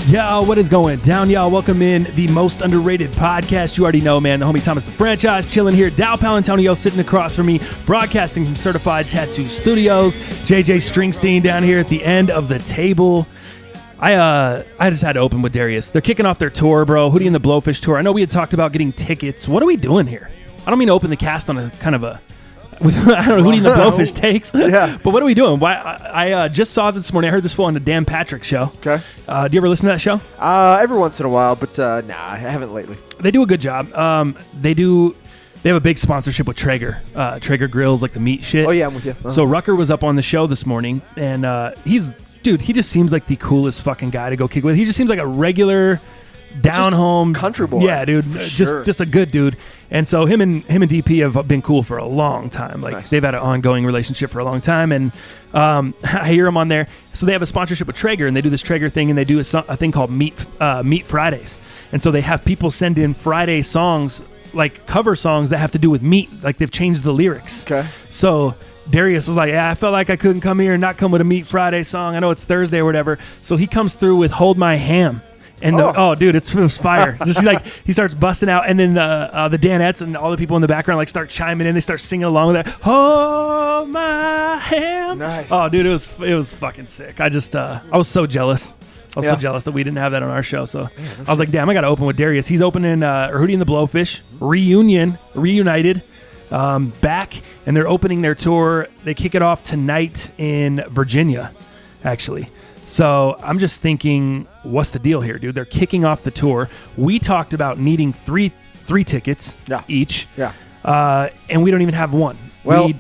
Yo, what is going down, y'all? Welcome in the most underrated podcast. You already know, man. The homie Thomas the Franchise chilling here. Dow Palantonio sitting across from me, broadcasting from Certified Tattoo Studios. JJ Stringstein down here at the end of the table. I just had to open with Darius. They're kicking off their tour, bro. Hootie and the Blowfish tour. I know we had talked about getting tickets. What are we doing here? I don't mean to open the cast on a kind of a... I don't know, Hootie and the Blowfish takes. Yeah. But what are we doing? Why? I just saw this morning. I heard this fool on the Dan Patrick show. Okay. Do you ever listen to that show? Every once in a while, but nah, I haven't lately. They do a good job. They have a big sponsorship with Traeger. Traeger grills, like the meat shit. Oh, yeah, I'm with you. Uh-huh. So Rucker was up on the show this morning, and he just seems like the coolest fucking guy to go kick with. He just seems like a regular down-home country boy. Yeah, dude. Just a good dude. And so him and DP have been cool for a long time. Like, nice. They've had an ongoing relationship for a long time. And I hear him on there. So they have a sponsorship with Traeger, and they do this Traeger thing, and they do a thing called Meat Fridays. And so they have people send in Friday songs, like cover songs that have to do with meat. Like, they've changed the lyrics. Okay. So Darius was like, yeah, I felt like I couldn't come here and not come with a Meat Friday song. I know it's Thursday or whatever. So he comes through with Hold My Ham. And dude, it was fire. Just he starts busting out, and then the Danettes and all the people in the background like start chiming in. They start singing along with that. Oh my ham! Nice. Oh, dude, it was fucking sick. I was so jealous. I was so jealous that we didn't have that on our show. So I was like, damn, I got to open with Darius. He's opening Hootie and the Blowfish reunited. Back, and they're opening their tour. They kick it off tonight in Virginia, actually. So I'm just thinking, what's the deal here, dude? They're kicking off the tour. We talked about needing three tickets each. Yeah. And we don't even have one. Well,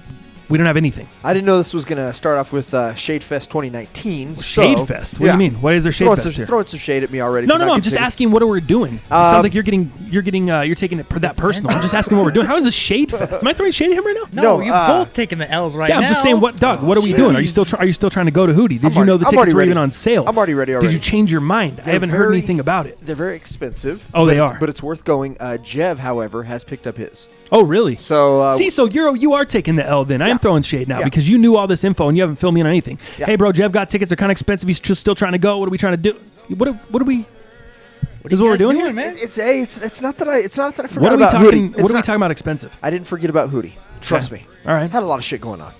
we don't have anything. I didn't know this was going to start off with Shade Fest 2019. Shade Fest? What do you mean? What is there Shade Fest here? Throwing some shade at me already. No. I'm just asking what are we doing. It sounds like you're taking it that personal. I'm just asking what we're doing. How is this Shade Fest? Am I throwing shade at him right now? No, you're both taking the L's right now. Yeah, I'm just saying, Doug, what are we doing? Are you still trying to go to Hootie? Did you know the tickets were even on sale? I'm already ready already. Did you change your mind? I haven't heard anything about it. They're very expensive. Oh, they are. But it's worth going. Jev, however, has picked up his. Oh, really? So so you are taking the L then. I am throwing shade now because you knew all this info and you haven't filled me in on anything. Yeah. Hey, bro, Jev got tickets. They're kind of expensive. He's just still trying to go. What are we trying to do? What are we? Is what we're doing here, man? It's not that I forgot what are we about talking? Hootie. What are we talking about? Expensive? I didn't forget about Hootie. Trust me. All right. Had a lot of shit going on.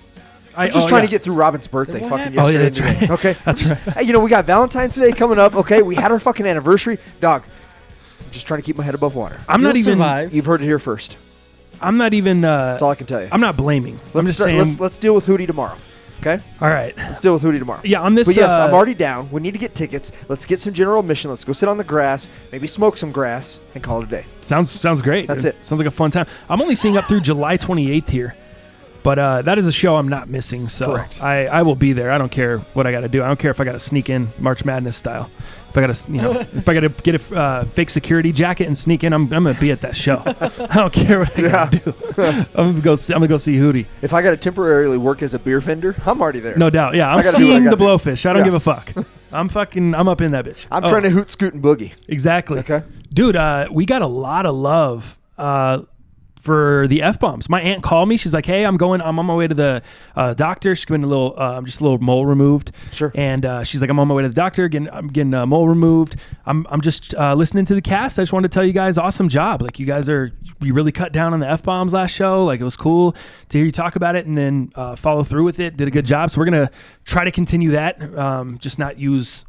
I'm just trying to get through Robin's birthday fucking yesterday. Oh, yeah, that's right. Okay. That's right. Hey, we got Valentine's Day coming up. Okay. We had our fucking anniversary. Dog, I'm just trying to keep my head above water. You've heard it here first. I'm not even. That's all I can tell you. I'm not blaming. I'm just saying. Let's deal with Hootie tomorrow. Okay? All right. Let's deal with Hootie tomorrow. Yeah, on this... But yes, I'm already down. We need to get tickets. Let's get some general admission. Let's go sit on the grass, maybe smoke some grass, and call it a day. Sounds great. That's dude. it. Sounds like a fun time. I'm only seeing up through July 28th here. But that is a show I'm not missing, so correct. I will be there. I don't care what I got to do. I don't care if I got to sneak in March Madness style. If I got to, if I got to get a fake security jacket and sneak in, I'm gonna be at that show. I don't care what I got to do. I'm gonna go see Hootie. If I got to temporarily work as a beer vendor, I'm already there. No doubt. Yeah, I'm seeing the Blowfish. I don't give a fuck. I'm up in that bitch. I'm trying to hoot, scoot, and boogie. Exactly. Okay, dude. We got a lot of love. For the F-bombs. My aunt called me. She's like, hey, I'm on my way to the doctor. She's getting a little mole removed. Sure. And she's like, I'm on my way to the doctor. I'm getting a mole removed. I'm just listening to the cast. I just wanted to tell you guys, awesome job. Like, you really cut down on the F-bombs last show. Like, it was cool to hear you talk about it and then follow through with it. Did a good job. So we're going to try to continue that. Just not use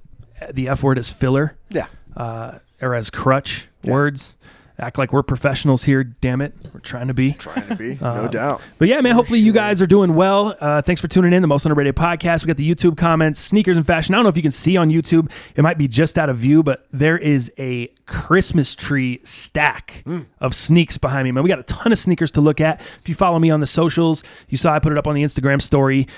the F word as filler. Yeah. Or as crutch words. Act like we're professionals here, damn it. We're trying to be. No doubt. But yeah, man, hopefully you guys are doing well. Thanks for tuning in, the Most Underrated Podcast. We got the YouTube comments, sneakers and fashion. I don't know if you can see on YouTube. It might be just out of view, but there is a Christmas tree stack of sneaks behind me, man. We got a ton of sneakers to look at. If you follow me on the socials, you saw I put it up on the Instagram story.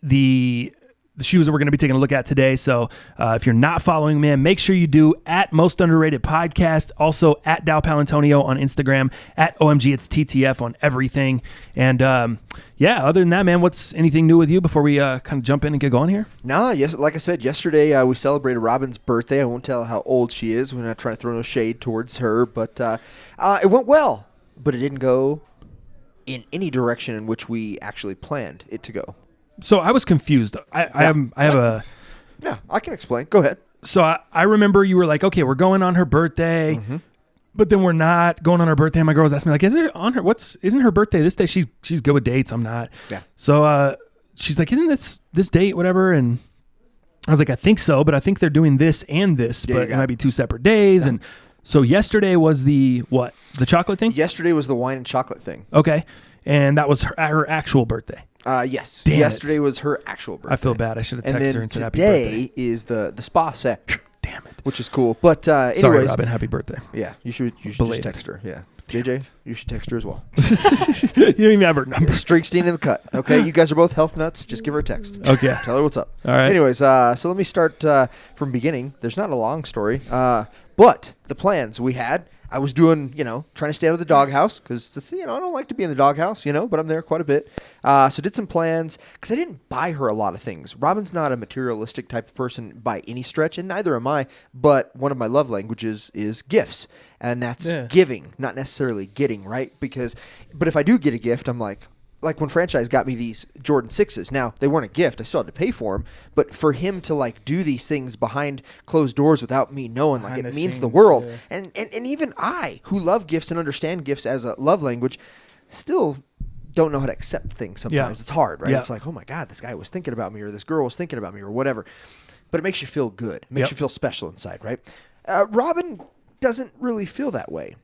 The shoes that we're going to be taking a look at today. So if you're not following, man, make sure you do at Most Underrated Podcast. Also at Dow Palantonio on Instagram, at OMG It's TTF on everything. And other than that, man, what's anything new with you before we kind of jump in and get going here? Yes, like I said, yesterday we celebrated Robin's birthday. I won't tell how old she is. We're not trying to throw no shade towards her, but it went well. But it didn't go in any direction in which we actually planned it to go. So I was confused. I have a... Yeah, I can explain. Go ahead. So I remember you were like, okay, we're going on her birthday, but then we're not going on her birthday. And my girl was asking me like, isn't her birthday this day? She's good with dates. I'm not. Yeah. So she's like, isn't this date, whatever? And I was like, I think so, but I think they're doing this and this, but it might be 2 separate days. Yeah. And so yesterday was the chocolate thing? Yesterday was the wine and chocolate thing. Okay. And that was her actual birthday. Yes. Yesterday was her actual birthday. I feel bad. I should have texted her and said happy birthday. Today is the spa set. Damn it. Which is cool. But anyways. Sorry, Robin. Happy birthday. Yeah. You should just text her. Yeah. JJ, you should text her as well. You don't even have her number. Streakstein in the cut. Okay. You guys are both health nuts. Just give her a text. Okay. Tell her what's up. All right. Anyways, so let me start from beginning. There's not a long story. But the plans we had, I was doing, trying to stay out of the doghouse because, I don't like to be in the doghouse, but I'm there quite a bit. So did some plans because I didn't buy her a lot of things. Robin's not a materialistic type of person by any stretch, and neither am I. But one of my love languages is gifts, and that's giving, not necessarily getting, right? But if I do get a gift, I'm like when Franchise got me these Jordan 6s. Now, they weren't a gift. I still had to pay for them. But for him to, do these things behind closed doors without me knowing, it means the world. Yeah. And even I, who love gifts and understand gifts as a love language, still don't know how to accept things sometimes. Yeah. It's hard, right? Yeah. It's like, oh, my God, this guy was thinking about me or this girl was thinking about me or whatever. But it makes you feel good. It makes you feel special inside, right? Robin doesn't really feel that way.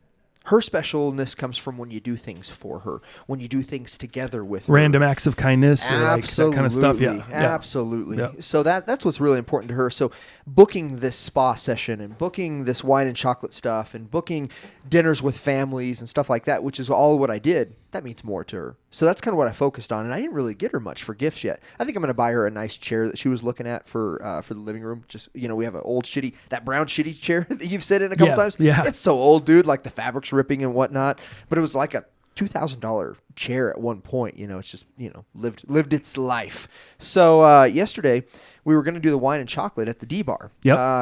Her specialness comes from when you do things for her, when you do things together with her. Random acts of kindness, or that kind of stuff. Yeah, absolutely. Yeah. So that's what's really important to her. So booking this spa session and booking this wine and chocolate stuff and booking dinners with families and stuff like that, which is all what I did, that means more to her. So that's kind of what I focused on, and I didn't really get her much for gifts yet. I think I'm going to buy her a nice chair that she was looking at for the living room. Just we have an old that brown shitty chair that you've sat in a couple times. Yeah, it's so old, dude. Like the fabric's ripping and whatnot. But it was like a $2,000 chair at one point. It's just lived its life. So yesterday we were going to do the wine and chocolate at the D Bar,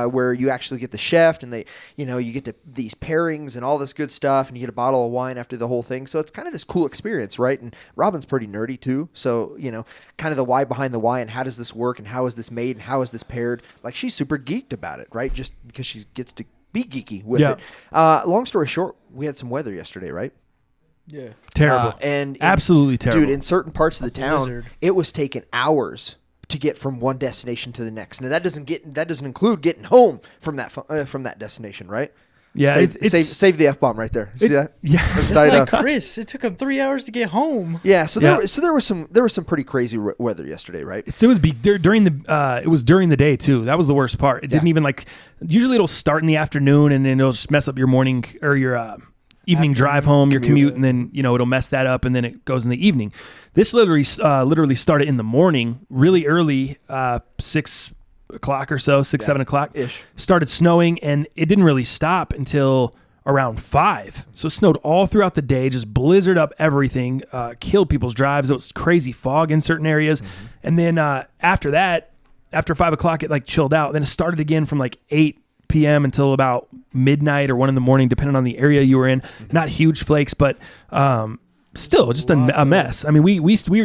where you actually get the chef and they, you get these pairings and all this good stuff, and you get a bottle of wine after the whole thing. So it's kind of this cool experience, right? And Robin's pretty nerdy too, so kind of the why behind the why and how does this work and how is this made and how is this paired? Like she's super geeked about it, right? Just because she gets to be geeky with it. Long story short, we had some weather yesterday, right? Yeah, terrible, and absolutely terrible, dude. In certain parts of the town, it was taking hours to get from one destination to the next. Now that doesn't include getting home from that destination, right? Yeah, save the F-bomb right there. See that? Yeah, just like Chris, it took him 3 hours to get home. Yeah, so there was some pretty crazy weather yesterday, right? It was during the day too. That was the worst part. It didn't even usually it'll start in the afternoon and then it'll just mess up your morning or your evening drive home, your commute, and then it'll mess that up, and then it goes in the evening. This literally started in the morning, really early, 6 o'clock or so, 7 o'clock. Ish. Started snowing, and it didn't really stop until around 5. So it snowed all throughout the day, just blizzard up everything, killed people's drives. It was crazy fog in certain areas, and then after that, after 5 o'clock, it chilled out. Then it started again from 8 p.m. until about midnight or 1 in the morning, depending on the area you were in. Not huge flakes, but still just a mess. I mean, we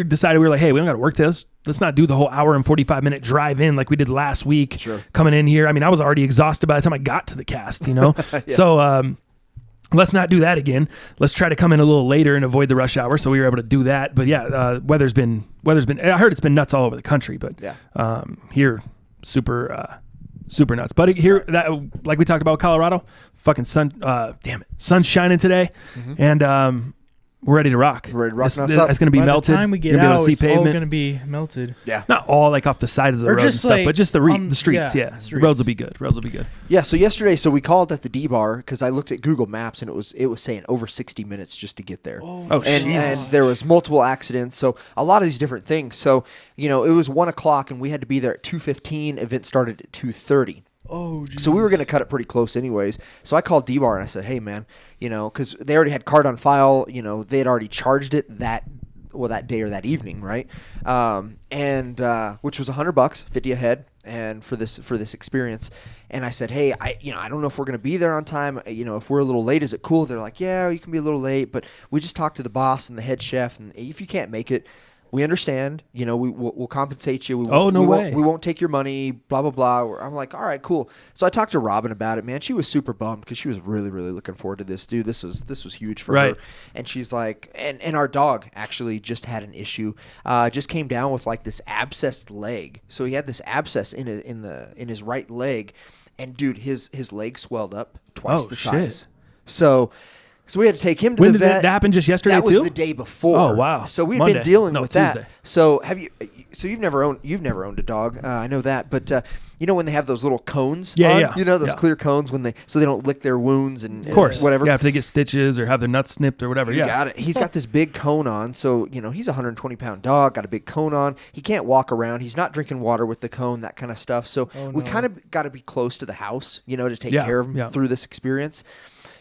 decided, we were like, hey, we don't got to work today. Let's not do the whole hour and 45-minute drive in like we did last week. Sure. Coming in here. I mean, I was already exhausted by the time I got to the cast, Yeah. So let's not do that again. Let's try to come in a little later and avoid the rush hour. So we were able to do that. But yeah, weather's been. I heard it's been nuts all over the country, but here, super nuts. But here, like we talked about Colorado, fucking sun. Damn it, sun's shining today, and we're ready to rock. We're ready to rock. It's going to be melted. By the time we get out, it's all going to be melted. Yeah, not all off the sides of the road and stuff, but just the streets. Yeah, the roads will be good. Yeah. So yesterday, we called at the D Bar because I looked at Google Maps and it was saying over 60 minutes just to get there. And there was multiple accidents. So a lot of these different things. So it was 1 o'clock and we had to be there at 2:15. Event started at 2:30. Oh, geez. So we were going to cut it pretty close anyways. So I called D-Bar and I said, hey, man, because they already had card on file. They had already charged it that day or that evening, right? Which was $100, 50 a head, and for this experience. And I said, hey, I don't know if we're going to be there on time. If we're a little late, is it cool? They're like, yeah, you can be a little late, but we just talked to the boss and the head chef, and if you can't make it, we understand. We'll compensate you. No way. We won't take your money, blah, blah, blah. I'm like, all right, cool. So I talked to Robin about it, man. She was super bummed because she was really, really looking forward to this. Dude, this was huge for her. And she's like, and our dog actually just had an issue. Just came down with like this abscessed leg. So he had this abscess in his right leg. And dude, his leg swelled up twice the size. So we had to take him to the vet. Did that happen just yesterday too? That was the day before. Oh wow! So we've been dealing with Tuesday. that. So you've never owned a dog. I know that, but when they have those little cones, those clear cones so they don't lick their wounds and of course whatever. Yeah, if they get stitches or have their nuts snipped or whatever. You got it. He's got this big cone on, so he's a 120-pound dog, got a big cone on. He can't walk around. He's not drinking water with the cone, that kind of stuff. So we kind of got to be close to the house, to take care of him through this experience.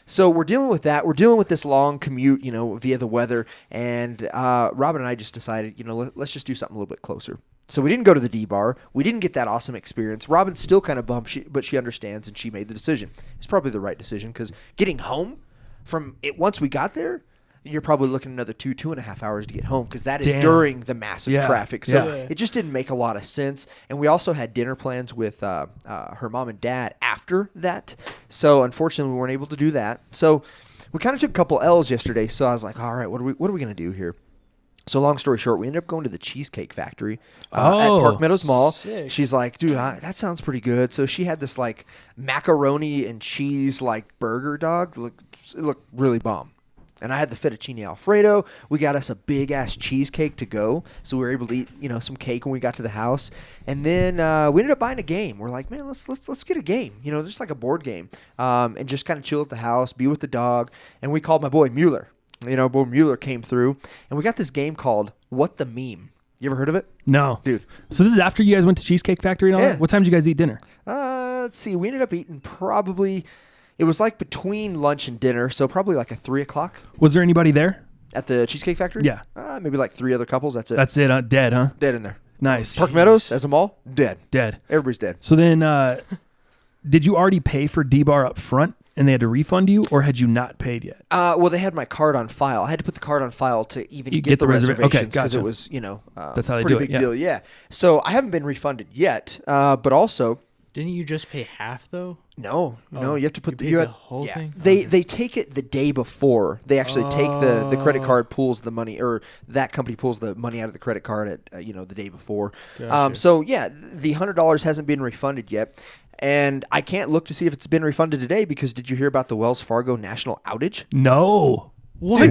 So we're dealing with that. We're dealing with this long commute, via the weather. And Robin and I just decided, let's just do something a little bit closer. So we didn't go to the D-Bar. We didn't get that awesome experience. Robin's still kind of bummed, but she understands, and she made the decision. It's probably the right decision because getting home from it once we got there, you're probably looking another 2.5 hours to get home because that is during the massive traffic. So it just didn't make a lot of sense. And we also had dinner plans with her mom and dad after that. So unfortunately, we weren't able to do that. So we kind of took a couple L's yesterday. So I was like, all right, what are we going to do here? So long story short, we ended up going to the Cheesecake Factory at Park Meadows Mall. Sick. She's like, dude, that sounds pretty good. So she had this like macaroni and cheese like burger dog. It looked really bomb. And I had the fettuccine Alfredo. We got us a big-ass cheesecake to go. So we were able to eat, some cake when we got to the house. And then we ended up buying a game. We're like, man, let's get a game. Just like a board game. And just kind of chill at the house, be with the dog. And we called my boy Mueller. Boy Mueller came through. And we got this game called What the Meme. You ever heard of it? No. Dude. So this is after you guys went to Cheesecake Factory and all that? What time did you guys eat dinner? Let's see. We ended up eating probably... It was like between lunch and dinner, so probably like 3 o'clock. Was there anybody there? At the Cheesecake Factory? Yeah. Maybe like 3 other couples. That's it. That's it. Dead, huh? Dead in there. Nice. Park Meadows as a mall? Dead. Everybody's dead. So then did you already pay for D-Bar up front and they had to refund you, or had you not paid yet? Well, they had my card on file. I had to put the card on file to even get the reservations because it was, that's how they pretty do it, big deal. Yeah. So I haven't been refunded yet, but also... Didn't you just pay half though? No, you have to put the whole thing. They take it the day before. They actually take the credit card, pulls the money, or that company pulls the money out of the credit card at the day before. Gotcha. So yeah, the $100 hasn't been refunded yet, and I can't look to see if it's been refunded today because did you hear about the Wells Fargo national outage? No. What?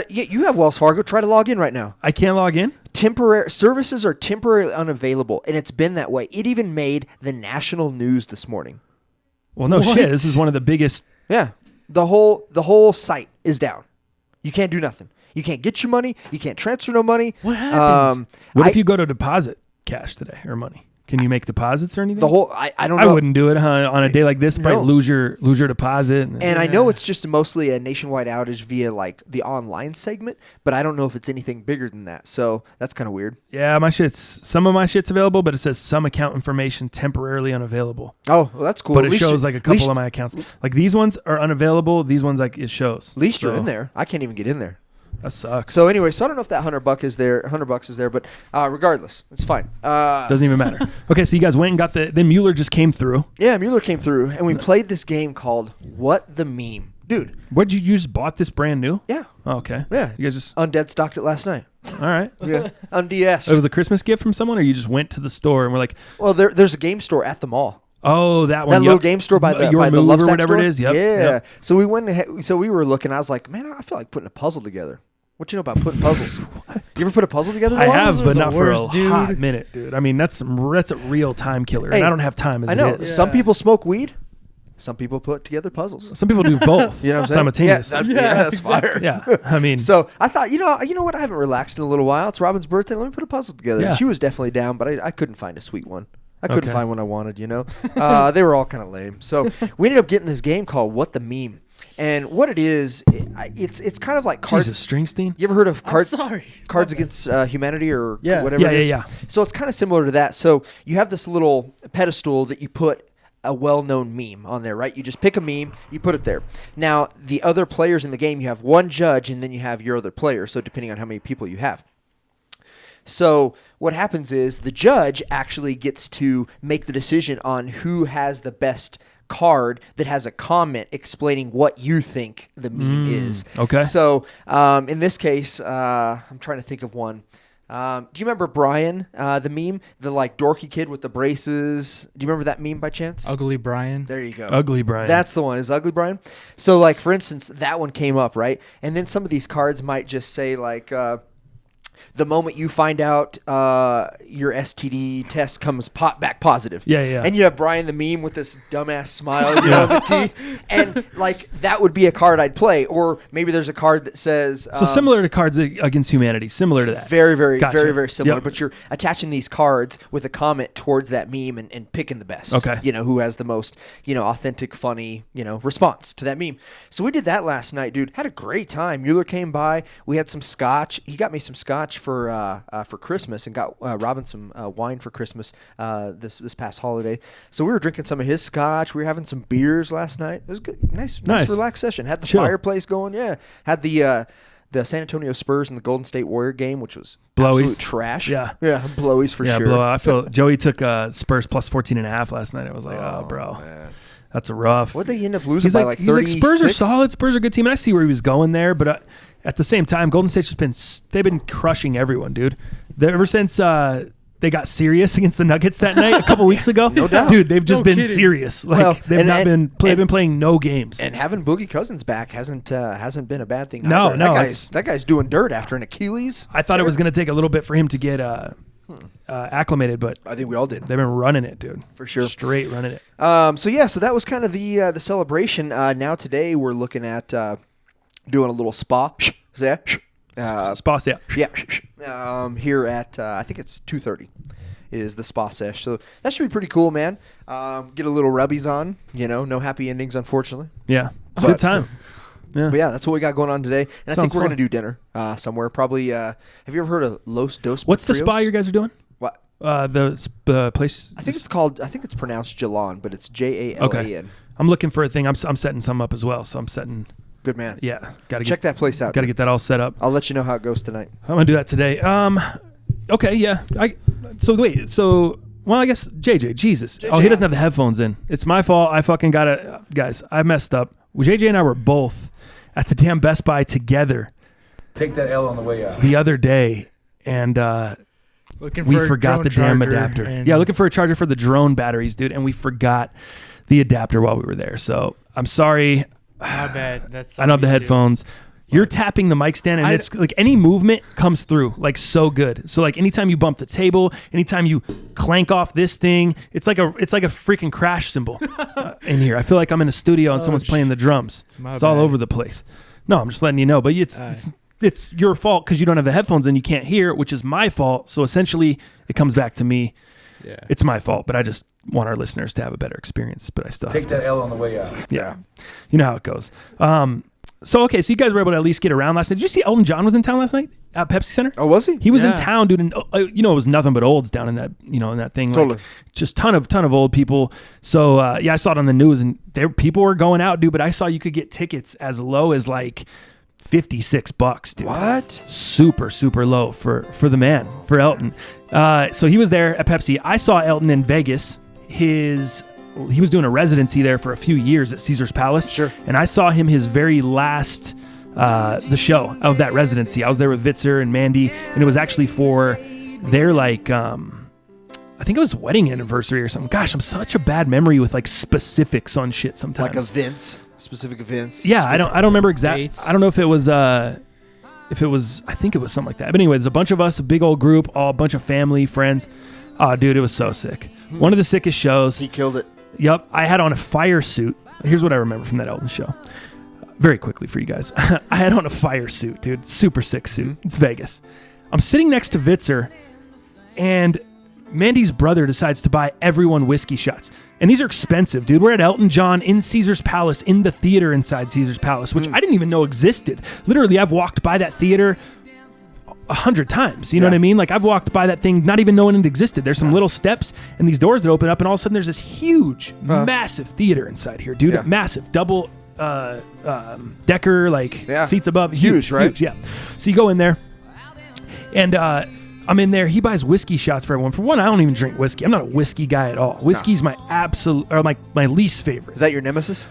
You have Wells Fargo. Try to log in right now. I can't log in? Temporary services are temporarily unavailable, and it's been that way. It even made the national news this morning. Well, no shit. This is one of the biggest. Yeah, the whole site is down. You can't do nothing. You can't get your money. You can't transfer no money. What happened? What if you go to deposit cash today or money? Can you make deposits or anything? I don't know. I wouldn't do it on a day like this. Probably lose your deposit. And I know it's just mostly a nationwide outage via like the online segment, but I don't know if it's anything bigger than that. So that's kind of weird. Yeah, some of my shit's available, but it says some account information temporarily unavailable. Oh, well, that's cool. But it shows like a couple of my accounts. Like these ones are unavailable. These ones like it shows. At least you're in there. I can't even get in there. That sucks. So anyway, I don't know if that $100 is there, but regardless, it's fine. Doesn't even matter. Okay, so you guys went and got then Mueller just came through. Yeah, Mueller came through, and we played this game called What the Meme. Dude. What did you just bought this brand new? Yeah. Oh, okay. Yeah. You guys just undead stocked it last night. All right. Yeah. Unds. It was a Christmas gift from someone, or you just went to the store and were like, well, there's a game store at the mall. Oh, that one. That little game store by the Love or whatever store? it is. Yep. Yeah. So we went ahead, so we were looking. I was like, man, I feel like putting a puzzle together. What you know about putting puzzles? You ever put a puzzle together? I have, but not for a hot minute, dude. I mean, that's a real time killer, and I don't have time as I know. it is. Some people smoke weed. Some people put together puzzles. Some people do both. You know what I'm simultaneously. Yeah, that's fire. Yeah, I mean. So I thought, you know what? I haven't relaxed in a little while. It's Robin's birthday. Let me put a puzzle together. Yeah. And she was definitely down, but I couldn't find a sweet one. I couldn't find one I wanted, They were all kind of lame. So we ended up getting this game called What the Meme. And what it is, it's kind of like Cards. Jesus, Springsteen? You ever heard of Cards Against Humanity or whatever it is? Yeah. So it's kind of similar to that. So you have this little pedestal that you put a well-known meme on there, right? You just pick a meme, you put it there. Now, the other players in the game, you have one judge, and then you have your other player, so depending on how many people you have. So what happens is the judge actually gets to make the decision on who has the best card that has a comment explaining what you think the meme is. Okay. So in this case, I'm trying to think of one. Do you remember Brian, the meme, the like dorky kid with the braces? Do you remember that meme by chance? Ugly Brian. There you go. Ugly Brian. That's the one. Is Ugly Brian? So like for instance, that one came up, right? And then some of these cards might just say like the moment you find out your STD test comes back positive. Yeah. And you have Brian the meme with this dumbass smile, you know, on the teeth. And like that would be a card I'd play. Or maybe there's a card that says so similar to Cards Against Humanity, similar to that. Very, Gotcha. very similar. Yep. But you're attaching these cards with a comment towards that meme and picking the best. Okay. You know, who has the most, you know, authentic, funny, you know, response to that meme. So we did that last night, dude. Had a great time. Mueller came by. We had some scotch. He got me some scotch for Christmas and got Robin some wine for Christmas this past holiday. So we were drinking some of his scotch. We were having some beers last night. It was good. Nice relaxed session. Had the Chill. fireplace going. Yeah. Had the San Antonio Spurs and the Golden State Warrior game, which was Blowies. absolute trash. Yeah. Blowies for sure. Blowout. I feel Joey took Spurs plus 14.5 last night. I was like, oh bro, man. that's a rough. What did they end up losing He's by like, like 36? he's like, Spurs are solid. Spurs are a good team. And I see where he was going there, but at the same time, Golden State's just they've been crushing everyone, dude. Ever since they got serious against the Nuggets that night a couple weeks ago, no doubt. dude, they've just been kidding. serious. Like Well, they've been playing no games. And having Boogie Cousins back hasn't been a bad thing. No, either. no, that guy's doing dirt after an Achilles. I thought it was going to take a little bit for him to get acclimated, but I think we all did. they've been running it, dude. For sure. Straight running it. So that was kind of the celebration. Now today we're looking at doing a little spa. Spa, yeah. Here at I think it's 2:30 is the spa sesh. So that should be pretty cool, man. Get a little rubbies on. You know, no happy endings, unfortunately. Yeah. But, Good time. Yeah. But yeah, that's what we got going on today. And I think Sounds we're fun. gonna do dinner somewhere. Probably. Have you ever heard of Los Dos? What's the Patrios? spa you guys are doing? What? The place. I think it's pronounced Jalan, but it's Jalan. Okay. I'm looking for a thing. I'm setting some up as well. So I'm setting. Good man. Yeah. Got to Check that place out. Got to get that all set up. I'll let you know how it goes tonight. I'm gonna do that today. Okay. Yeah. I guess JJ. Jesus. JJ. Oh, he doesn't have the headphones in. It's my fault. I fucking got it, guys. I messed up. Well, JJ and I were both at the damn Best Buy together. Take that L on the way out. The other day, and we forgot the damn adapter. Yeah, looking for a charger for the drone batteries, dude, and we forgot the adapter while we were there. So I'm sorry. My bad. That's I don't have the headphones. You're tapping the mic stand, and it's like any movement comes through like so good. So like anytime you bump the table, anytime you clank off this thing, it's like a freaking crash cymbal in here. I feel like I'm in a studio and someone's playing the drums. It's all over the place. No, I'm just letting you know. But it's your fault because you don't have the headphones and you can't hear, which is my fault. So essentially, it comes back to me. Yeah. It's my fault, but I just want our listeners to have a better experience. But I still Take that L on the way out. Yeah. You know how it goes. So you guys were able to at least get around last night. Did you see Elton John was in town last night at Pepsi Center? Oh, was he? He was in Yeah. town, dude, and it was nothing but olds down in that, in that thing. Totally. Like, just ton of old people. So I saw it on the news, and people were going out, dude. But I saw you could get tickets as low as like $56, dude. What? Super, super low for the man, for Elton. So he was there at Pepsi. I saw Elton in Vegas. He was doing a residency there for a few years at Caesar's Palace. Sure. And I saw him his very last the show of that residency. I was there with Vitzer and Mandy, and it was actually for their I think it was wedding anniversary or something. Gosh, I'm such a bad memory with like specifics on shit sometimes. Like events, specific events. Yeah, I don't remember exactly. Dates. I don't know if it was I think it was something like that. But anyway, there's a bunch of us, a big old group, a bunch of family, friends. Oh, dude, it was so sick. One of the sickest shows. He killed it. Yep, I had on a fire suit. Here's what I remember from that Elton show. Very quickly for you guys. I had on a fire suit, dude. Super sick suit. It's Vegas. I'm sitting next to Vitzer, and Mandy's brother decides to buy everyone whiskey shots. And these are expensive, dude. We're at Elton John in Caesar's Palace, in the theater inside Caesar's Palace, which I didn't even know existed. Literally, I've walked by that theater 100 times. You know what I mean? Like, I've walked by that thing not even knowing it existed. There's some little steps and these doors that open up, and all of a sudden there's this huge, massive theater inside here, dude. Yeah. Massive, double decker, like seats above. Huge, right? Huge, yeah. So you go in there, and I'm in there. He buys whiskey shots for everyone. For one, I don't even drink whiskey. I'm not a whiskey guy at all. Whiskey's my absolute, or my least favorite. Is that your nemesis?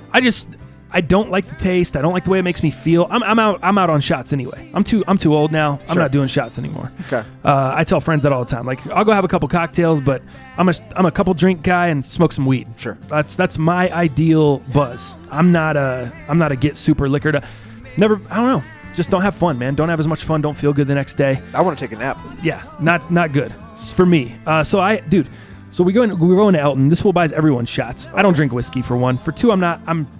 I don't like the taste. I don't like the way it makes me feel. I'm out on shots anyway. I'm too old now. I'm not doing shots anymore. Okay. I tell friends that all the time. Like, I'll go have a couple cocktails, but I'm a couple drink guy and smoke some weed. Sure. That's my ideal buzz. I'm not a get super liquored. Never. I don't know. Just don't have fun, man. Don't have as much fun. Don't feel good the next day. I want to take a nap. Yeah, not good for me. So we go into Elton. This fool buys everyone shots. I don't drink whiskey for one. For two, I'm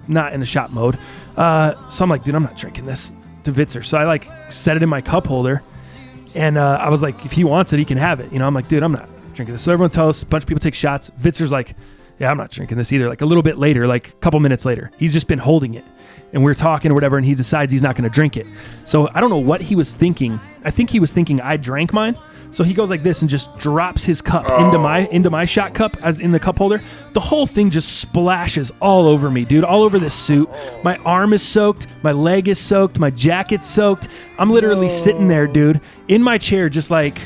not in a shot mode. So I'm like, dude, I'm not drinking this to Vitzer. So I like set it in my cup holder, and I was like, if he wants it, he can have it. I'm like, dude, I'm not drinking this. So everyone's house, a bunch of people take shots. Vitzer's like, yeah, I'm not drinking this either. Like a little bit later, like a couple minutes later, he's just been holding it. And we're talking or whatever, and he decides he's not going to drink it. So I don't know what he was thinking. I think he was thinking I drank mine. So he goes like this and just drops his cup into my shot cup as in the cup holder. The whole thing just splashes all over me, dude, all over this suit. My arm is soaked. My leg is soaked. My jacket's soaked. I'm literally sitting there, dude, in my chair just like...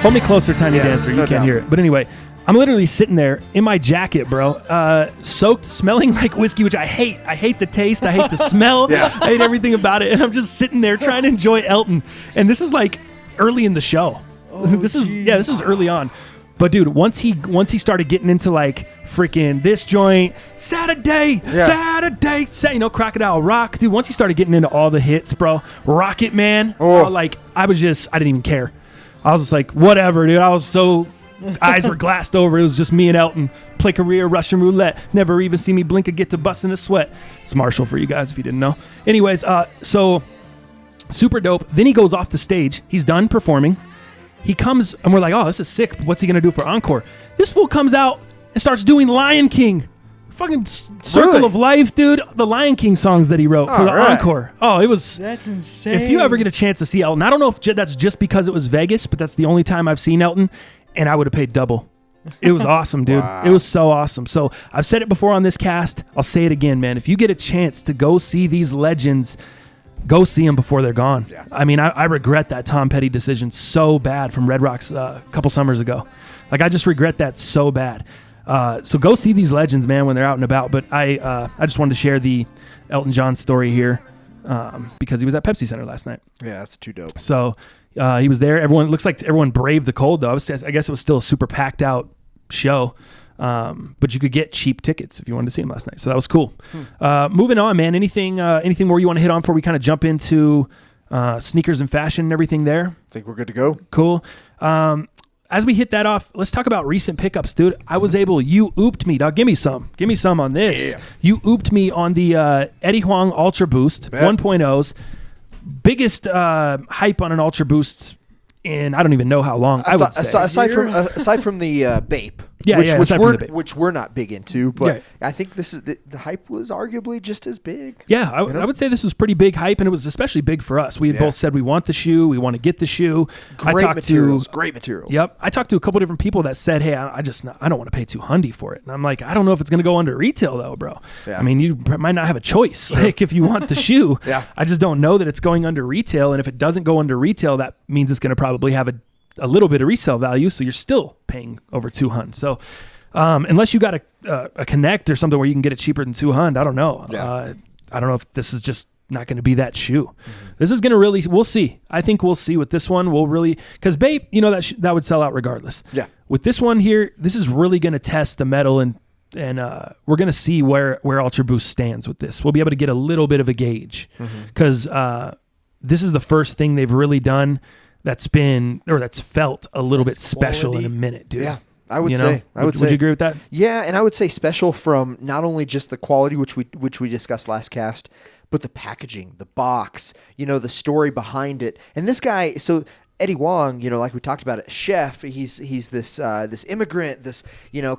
Hold me closer, Tiny Dancer. You can't hear it. But anyway... I'm literally sitting there in my jacket, bro, soaked, smelling like whiskey, which I hate. I hate the taste. I hate the smell. I hate everything about it. And I'm just sitting there trying to enjoy Elton. And this is like early in the show. This is early on. But dude, once he started getting into like freaking this joint, Saturday, Crocodile Rock, dude. Once he started getting into all the hits, bro, Rocket Man, I didn't even care. I was just like, whatever, dude. I was so. Eyes were glassed over. It was just me and Elton. Play career, Russian roulette. Never even see me blink or get to busting a sweat. It's Marshall for you guys if you didn't know. Anyways, so super dope. Then he goes off the stage. He's done performing. He comes and we're like, oh, this is sick. What's he going to do for encore? This fool comes out and starts doing Lion King. Fucking Circle of Life, dude. The Lion King songs that he wrote for the encore. Oh, it was... That's insane. If you ever get a chance to see Elton, I don't know if that's just because it was Vegas, but that's the only time I've seen Elton. And I would have paid double. It was awesome, dude. Wow. It was so awesome. So I've said it before on this cast. I'll say it again, man. If you get a chance to go see these legends, go see them before they're gone. Yeah. I mean, I regret that Tom Petty decision so bad from Red Rocks a couple summers ago. Like, I just regret that so bad. So go see these legends, man, when they're out and about. But I just wanted to share the Elton John story here because he was at Pepsi Center last night. Yeah, that's too dope. So... he was there. Looks like everyone braved the cold, though. I guess it was still a super packed out show, but you could get cheap tickets if you wanted to see him last night. So that was cool. Moving on, man. Anything more you want to hit on before we kind of jump into sneakers and fashion and everything there? I think we're good to go. Cool. As we hit that off, let's talk about recent pickups, dude. You ooped me, dog. Give me some on this. Yeah. You ooped me on the Eddie Huang Ultra Boost 1.0s. Biggest hype on an Ultra Boost in I don't even know how long. I would say aside from the Vape, which we're not big into, but I think this is the hype was arguably just as big. Yeah, I would say this was pretty big hype, and it was especially big for us. We had both said we want the shoe, we want to get the shoe. Great materials. Yep, I talked to a couple different people that said, "Hey, I don't want to pay $200 for it," and I'm like, I don't know if it's going to go under retail though, bro. Yeah. I mean, you might not have a choice. Sure. Like if you want the shoe, I just don't know that it's going under retail, and if it doesn't go under retail, that means it's going to probably have a little bit of resale value, so you're still paying over $200. So unless you got a Connect or something where you can get it cheaper than $200, I don't know. Yeah. I don't know if this is just not going to be that shoe. Mm-hmm. This is going to really, we'll see. I think we'll see with this one. We'll really, because Vape, that would sell out regardless. Yeah. With this one here, this is really going to test the metal, and we're going to see where Ultra Boost stands with this. We'll be able to get a little bit of a gauge because this is the first thing they've really done that's felt a little bit special in a minute, dude. Yeah, I would say. Would you agree with that? Yeah, and I would say special from not only just the quality, which we discussed last cast, but the packaging, the box, the story behind it. And this guy, so Eddie Huang, like we talked about, a chef. He's this immigrant, this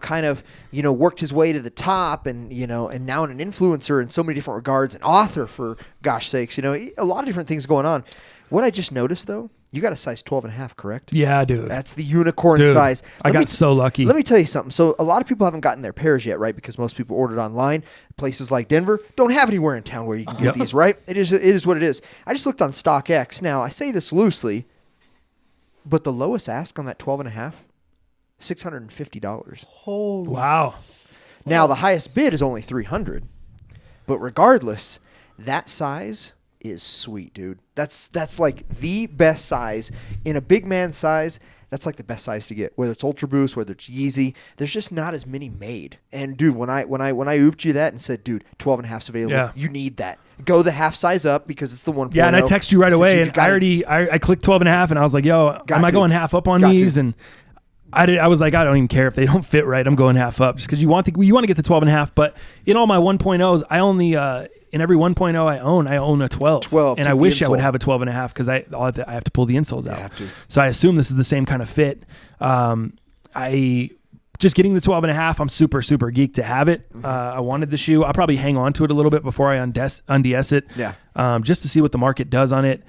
kind of worked his way to the top, and and now an influencer in so many different regards, an author for gosh sakes, a lot of different things going on. What I just noticed though You got a size 12.5, correct? Yeah, dude. That's the unicorn Dude, size. I got so lucky. Let me tell you something. So a lot of people haven't gotten their pairs yet, right? Because most people ordered online. Places like Denver don't have anywhere in town where you can get these, right? It is what it is. I just looked on StockX. Now, I say this loosely, but the lowest ask on that 12.5, $650. Holy Wow. Now, the highest bid is only $300. But regardless, that size is sweet, dude. That's like the best size in a big man size. That's like the best size to get, whether it's Ultra Boost, whether it's Yeezy. There's just not as many made. And dude, when I ooped you that and said, dude, 12.5's available, you need that. Go the half size up because it's the 1.0. Yeah, and I text you right away, and I clicked 12.5, and I was like, yo, am I going half up on these? And I was like, I don't even care if they don't fit right. I'm going half up just because you want to get the 12.5. But in all my 1.0s, I only in every 1.0 I own a 12. And I wish I would have a 12.5 because I have to pull the insoles out. So I assume this is the same kind of fit. I just getting the 12.5. I'm super geeked to have it. I wanted the shoe. I'll probably hang on to it a little bit before I unds it. Yeah. Just to see what the market does on it.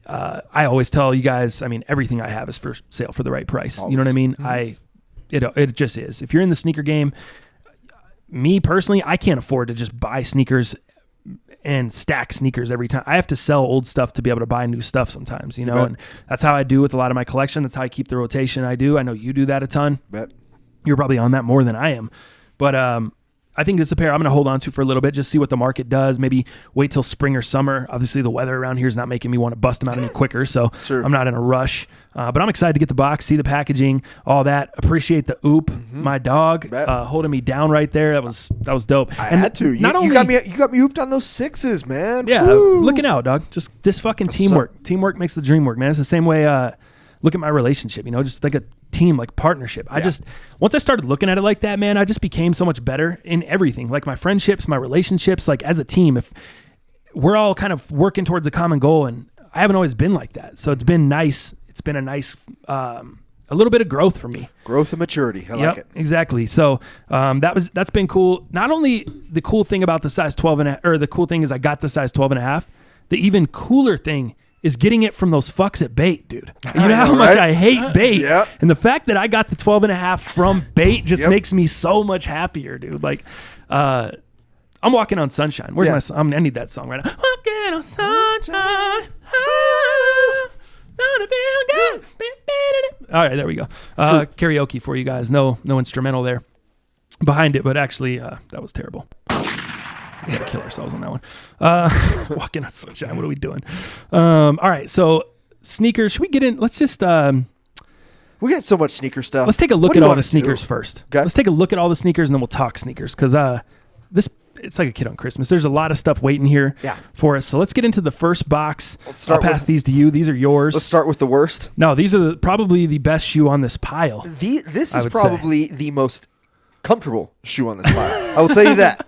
I always tell you guys, I mean, everything I have is for sale for the right price. Always. You know what I mean? Mm-hmm. It just is. If you're in the sneaker game, me personally, I can't afford to just buy sneakers and stack sneakers every time. I have to sell old stuff to be able to buy new stuff sometimes, you know, and that's how I do with a lot of my collection. That's how I keep the rotation I do. I know you do that a ton. You're probably on that more than I am, but, I think this is a pair I'm going to hold on to for a little bit, just see what the market does. Maybe wait till spring or summer. Obviously, the weather around here is not making me want to bust them out any quicker, so I'm not in a rush. But I'm excited to get the box, see the packaging, all that. Appreciate the oop, my dog holding me down right there. That was dope. I had to. You got me ooped on those 6s, man. Yeah, looking out, dog. Just fucking teamwork. Teamwork makes the dream work, man. It's the same way. Look at my relationship, just like a team, like partnership. Once I started looking at it like that, man, I just became so much better in everything, like my friendships, my relationships, like as a team. If we're all kind of working towards a common goal, and I haven't always been like that. So it's been nice. It's been a nice, a little bit of growth for me. Growth and maturity. I like it. Exactly. So that's been cool. Not only the cool thing about the size 12.5, or the cool thing is I got the size 12.5, the even cooler thing is getting it from those fucks at Bait, dude. You know how much I hate Bait. And the fact that I got the 12.5 from Bait just makes me so much happier, dude. Like, I'm walking on sunshine. Where's my song? I need that song right now. Walking on sunshine. Don't it feel good? All right, there we go. Karaoke for you guys. No instrumental there behind it, but actually, that was terrible. We gotta kill ourselves on that one. Walking on sunshine. What are we doing? All right. So sneakers. Should we get in? Let's just. We got so much sneaker stuff. Let's take a look at all the sneakers first. Okay. Let's take a look at all the sneakers and then we'll talk sneakers because it's like a kid on Christmas. There's a lot of stuff waiting here for us. So let's get into the first box. I'll pass these to you. These are yours. Let's start with the worst. No, these are probably the best shoe on this pile. This is probably the most comfortable shoe on this pile. I will tell you that.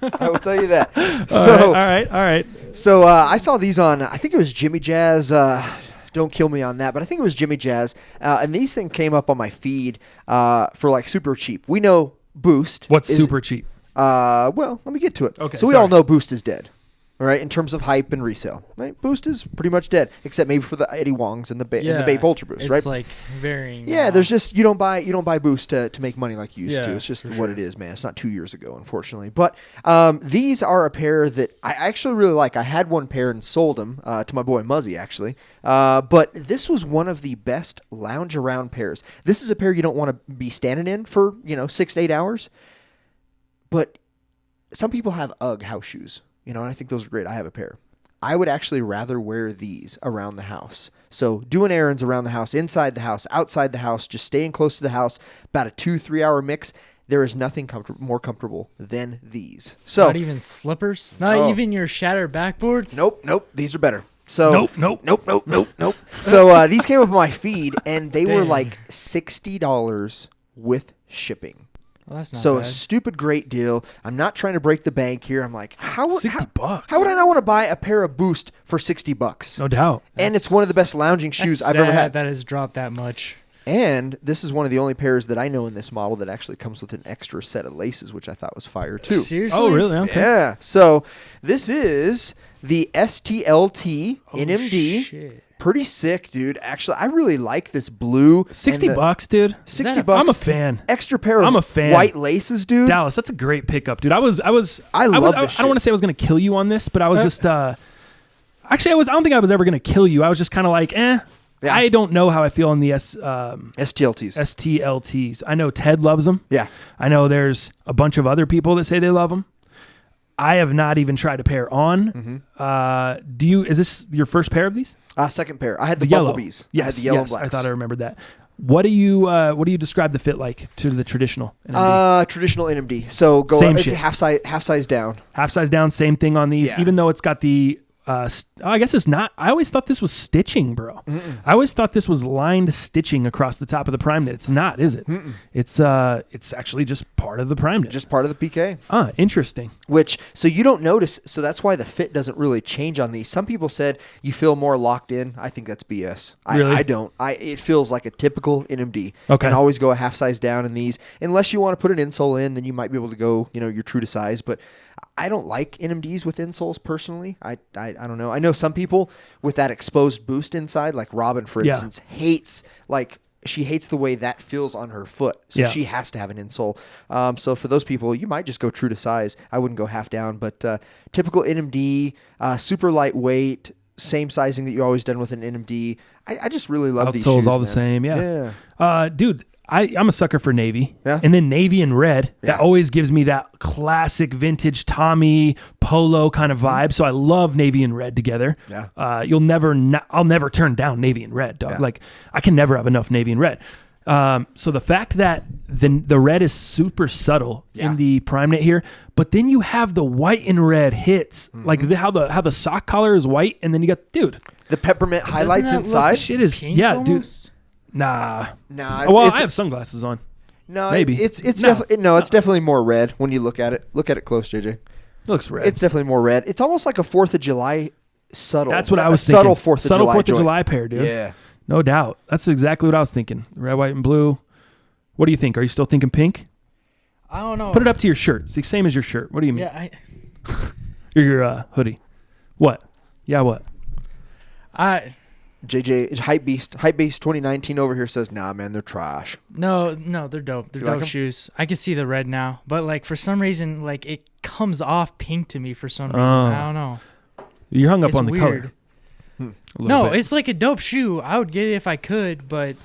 All right. So I saw these on, I think it was Jimmy Jazz. Don't kill me on that, but I think it was Jimmy Jazz. And these things came up on my feed for like super cheap. We know Boost. What's super cheap? Well, let me get to it. Okay, so we all know Boost is dead. All right, in terms of hype and resale, right? Boost is pretty much dead, except maybe for the Eddie Wongs and the Vape Ultra Boost, right? It's like varying. Yeah, there's just you don't buy Boost to make money like you used to. It's just what it is, man. It's not 2 years ago, unfortunately. But these are a pair that I actually really like. I had one pair and sold them to my boy Muzzy, actually. But this was one of the best lounge around pairs. This is a pair you don't want to be standing in for 6 to 8 hours. But some people have UGG house shoes. And I think those are great. I have a pair. I would actually rather wear these around the house. So doing errands around the house, inside the house, outside the house, just staying close to the house, about a 2-3 hour mix. There is nothing more comfortable than these. So not even slippers? Not even your shattered backboards? Nope. These are better. So Nope. So these came up on my feed, and they were like $60 with shipping. Well, that's not so bad. A stupid great deal. I'm not trying to break the bank here. I'm like, how $60? How would I not want to buy a pair of Boost for $60? No doubt. And it's one of the best lounging shoes I've ever had. That has dropped that much. And this is one of the only pairs that I know in this model that actually comes with an extra set of laces, which I thought was fire too. Seriously? Oh, really? Okay. Yeah. So this is the STLT NMD. Shit. Pretty sick, dude. Actually, I really like this blue. $60, dude. $60. I'm a fan. Extra pair of I'm a fan. white laces, dude. Dallas, that's a great pickup, dude. I love this I don't don't want to say I was going to kill you on this, but I was just actually I don't think I was ever going to kill you. I was just kind of like, Yeah. I don't know how I feel on the STLTs. STLTs. I know Ted loves them. Yeah. I know there's a bunch of other people that say they love them. I have not even tried a pair on. Is this your first pair of these? Second pair. I had the yellow. Bumblebees. Yes, I had the yellow yes, and blacks. I thought I remembered that. What do you describe the fit like to the traditional NMD? Traditional NMD. So go Same shit. half size down. Half size down, same thing on these. Yeah. Even though it's got the I guess it's not. I always thought this was stitching, bro. I always thought this was lined stitching across the top of the prime knit. It's not, is it? It's actually just part of the prime knit. Just part of the PK. Interesting. So you don't notice. So that's why the fit doesn't really change on these. Some people said you feel more locked in. I think that's BS. Really? I don't. It feels like a typical NMD. Okay. And always go a half size down in these. Unless you want to put an insole in, then you might be able to go, you're true to size. But I don't like NMDs with insoles personally. I don't know. I know some people with that exposed boost inside, like Robin, for instance, she hates the way that feels on her foot. So she has to have an insole. So for those people, you might just go true to size. I wouldn't go half down, but typical NMD, super lightweight, same sizing that you always done with an NMD. I just really love these shoes. Outsoles all the man. same, yeah. Dude, I'm a sucker for navy. Yeah. And then navy and red. Yeah. That always gives me that classic vintage Tommy polo kind of vibe. So I love navy and red together. Yeah. I'll never turn down navy and red, dog. Yeah. Like I can never have enough navy and red. So the fact that the red is super subtle in the prime knit here, but then you have the white and red hits, like how the sock collar is white, and then you got the peppermint highlights that look inside. shit is pink dude. almost? Nah. Nah. I have sunglasses on. No, Maybe. it's No. it's definitely more red when you look at it. Look at it close, JJ. It looks red. It's definitely more red. It's almost like a 4th of July subtle. That's what I a was subtle thinking. 4th of subtle July 4th of joint. July pair, dude. Yeah. No doubt. That's exactly what I was thinking. Red, white, and blue. What do you think? Are you still thinking pink? I don't know. Put it up to your shirt. It's the same as your shirt. What do you mean? Yeah, Or your hoodie. What? Yeah, what? JJ, Hype Beast 2019 over here says, nah, man, they're trash. No, they're dope. They're You like dope 'em? shoes. I can see the red now, but like for some reason, like it comes off pink to me for some reason. Oh. I don't know. You're hung up It's on the weird. color. A little No, bit. it's like a dope shoe. I would get it if I could, but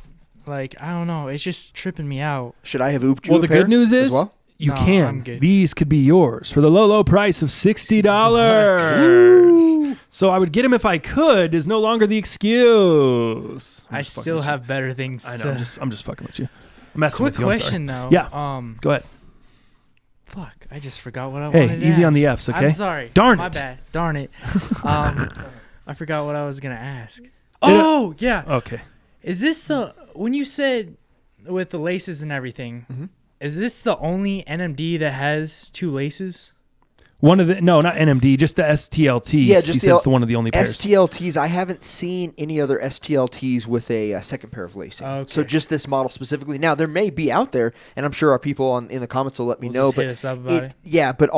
like I don't know. It's just tripping me out. Should I have ooped you Well, a the pair good news as is well? you No, can. I'm good. These could be yours for the low price of $60. So I would get them if I could is no longer the excuse. I'm I just fucking still with you. have better things. I know. to- I'm just fucking with you. I'm messing Quick with you. I'm sorry. question though. Yeah. Go ahead. Fuck, I just forgot what I Hey, wanted to easy on ask. the Fs, okay? I'm sorry. Darn My it. bad. Darn it. I forgot what I was gonna ask. Oh yeah. Okay. Is this when you said with the laces and everything? Mm-hmm. Is this the only NMD that has 2 laces? One of the not NMD, just the STLTs. Yeah, just he said it's one of the only pairs. STLTs. I haven't seen any other STLTs with a second pair of lacing. Okay. So just this model specifically. Now there may be out there, and I'm sure our people in the comments will let me know. Just But hit us up about it. yeah, but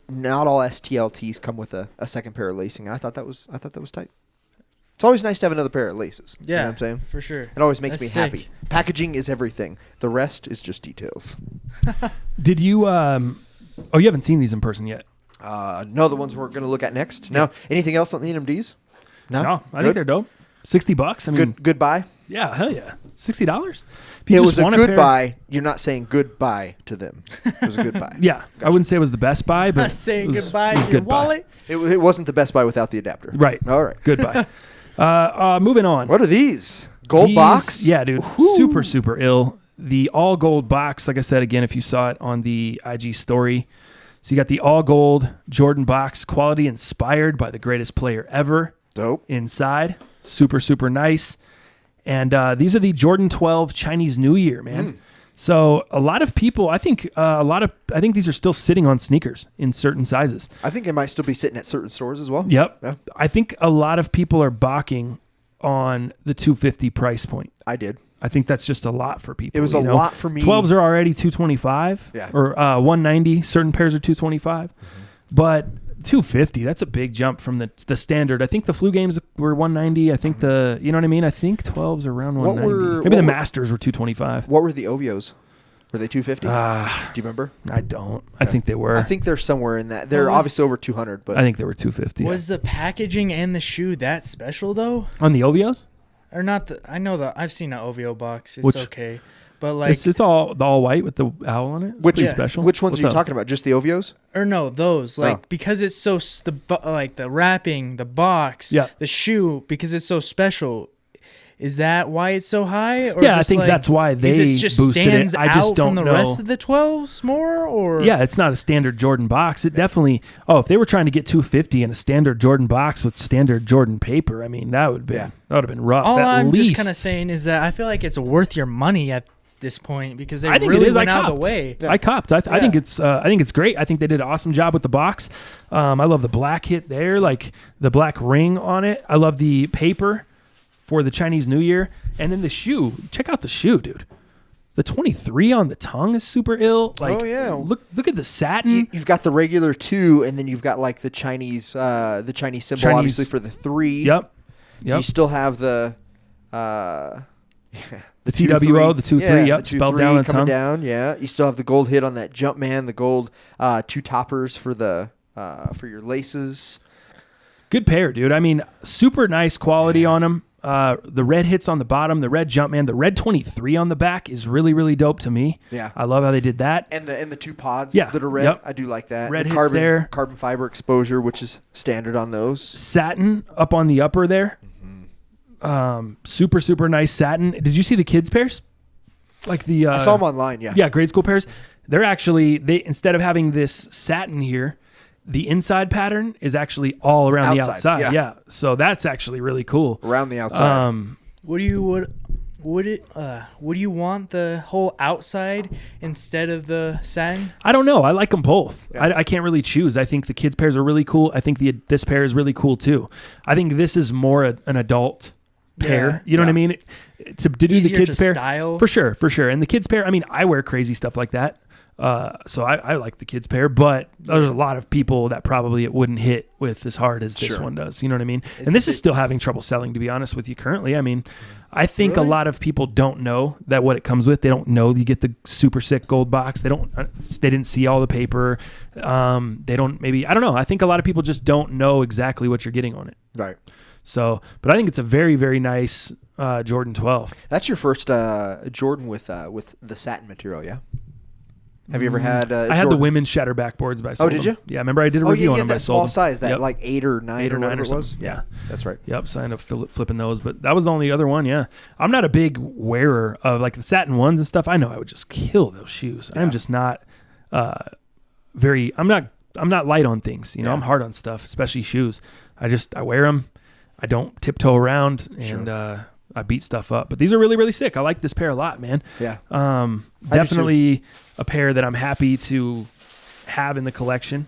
not all STLTs come with a second pair of lacing. I thought that was tight. It's always nice to have another pair of laces. Yeah, You know what I'm saying? for sure. It always makes That's me sick. happy. Packaging is everything. The rest is just details. Did you? You haven't seen these in person yet. No, the ones we're going to look at next. Now, anything else on the NMDs? No, I think they're dope. $60. I mean, Goodbye. Yeah, hell yeah. $60. If It you was just a want pair- goodbye. You're not saying goodbye to them. It was a goodbye. Yeah, I wouldn't say it was the best buy, but Not saying it was, goodbye it was to your goodbye. wallet. It wasn't the Best Buy without the adapter. Right. All right. Goodbye. Moving on. What are these? Gold These- box? Yeah, dude. Woo. Super ill. The all gold box, like I said again, if you saw it on the IG story. So you got the all gold Jordan box, quality inspired by the greatest player ever Dope. inside. Super nice. And these are the Jordan 12 Chinese New Year, man. So a lot of people, I think these are still sitting on sneakers in certain sizes. I think it might still be sitting at certain stores as well. Yep. Yeah. I think a lot of people are balking on the $250 price point. I did. I think that's just a lot for people. It was a lot for me. 12s are already 225 or 190. Certain pairs are 225. But 250, that's a big jump from the standard. I think the flu games were 190. I think you know what I mean? I think 12s are around 190. Maybe the Masters were 225. What were the Ovios? Were they 250? Do you remember? I don't. Okay. I think they were. I think they're somewhere in that. They're obviously over 200, but I think they were 250. Was the packaging and the shoe that special though? On the Ovios? Or not? I know I've seen an Ovio box. It's okay. But like it's all white with the owl on it. Which special? Which ones are you talking about? Just the Ovios? Or no, those because it's so the wrapping, the box, the shoe because it's so special. Is that why it's so high? Or I think that's why they boosted it. I just don't know. From the rest of the 12s more, or it's not a standard Jordan box. It definitely. Oh, if they were trying to get 250 in a standard Jordan box with standard Jordan paper, I mean that would have been rough. All I'm just kind of saying is that I feel like it's worth your money at this point because they really went out of the way. I copped. I think it's great. I think they did an awesome job with the box. I love the black hit there, like the black ring on it. I love the paper for the Chinese New Year, and then the shoe. Check out the shoe, dude. The 23 on the tongue is super ill. Like, look at the satin. You've got the regular 2, and then you've got like the Chinese symbol, obviously for the 3. Yep. You still have the TWO, the 2-3, the spelled down on the tongue. Down, yeah. You still have the gold hit on that Jumpman, the gold 2 toppers for the for your laces. Good pair, dude. I mean, super nice quality on them. The red hits on the bottom, the red Jumpman, the red 23 on the back is really, really dope to me. Yeah, I love how they did that. And the 2 pods that are red, I do like that. Red hits there, carbon fiber exposure, which is standard on those. Satin up on the upper there. Super, super nice satin. Did you see the kids pairs? Like I saw them online. Yeah, grade school pairs. They're actually instead of having this satin here, the inside pattern is actually all around the outside. Yeah. So that's actually really cool. Around the outside. Would you want the whole outside instead of the satin? I don't know. I like them both. Yeah. I can't really choose. I think the kids pairs are really cool. I think this pair is really cool too. I think this is more an adult pair. You know what I mean? To do the kids pair style. For sure. And the kids pair, I mean, I wear crazy stuff like that. So I like the kids pair, but there's a lot of people that probably it wouldn't hit with as hard as this one does. You know what I mean? And this is still having trouble selling, to be honest with you currently. I mean, I think a lot of people don't know that what it comes with. They don't know you get the super sick gold box. They didn't see all the paper. They don't, maybe, I don't know. I think a lot of people just don't know exactly what you're getting on it. Right. So, but I think it's a very, very nice Jordan 12. That's your first Jordan with the satin material, yeah? Have you ever had? I had the women's shatter backboards by. Oh, did you? Yeah, remember I did a review on them. That small size, that like 8 or 9 or whatever it was. Yeah, that's right. Yep, so I ended up flipping those, but that was the only other one. Yeah, I'm not a big wearer of like the satin ones and stuff. I know I would just kill those shoes. Yeah. I'm just not very. I'm not light on things. You know, I'm hard on stuff, especially shoes. I wear them. I don't tiptoe around and. I beat stuff up, but these are really, really sick. I like this pair a lot, man. Yeah. Definitely a pair that I'm happy to have in the collection.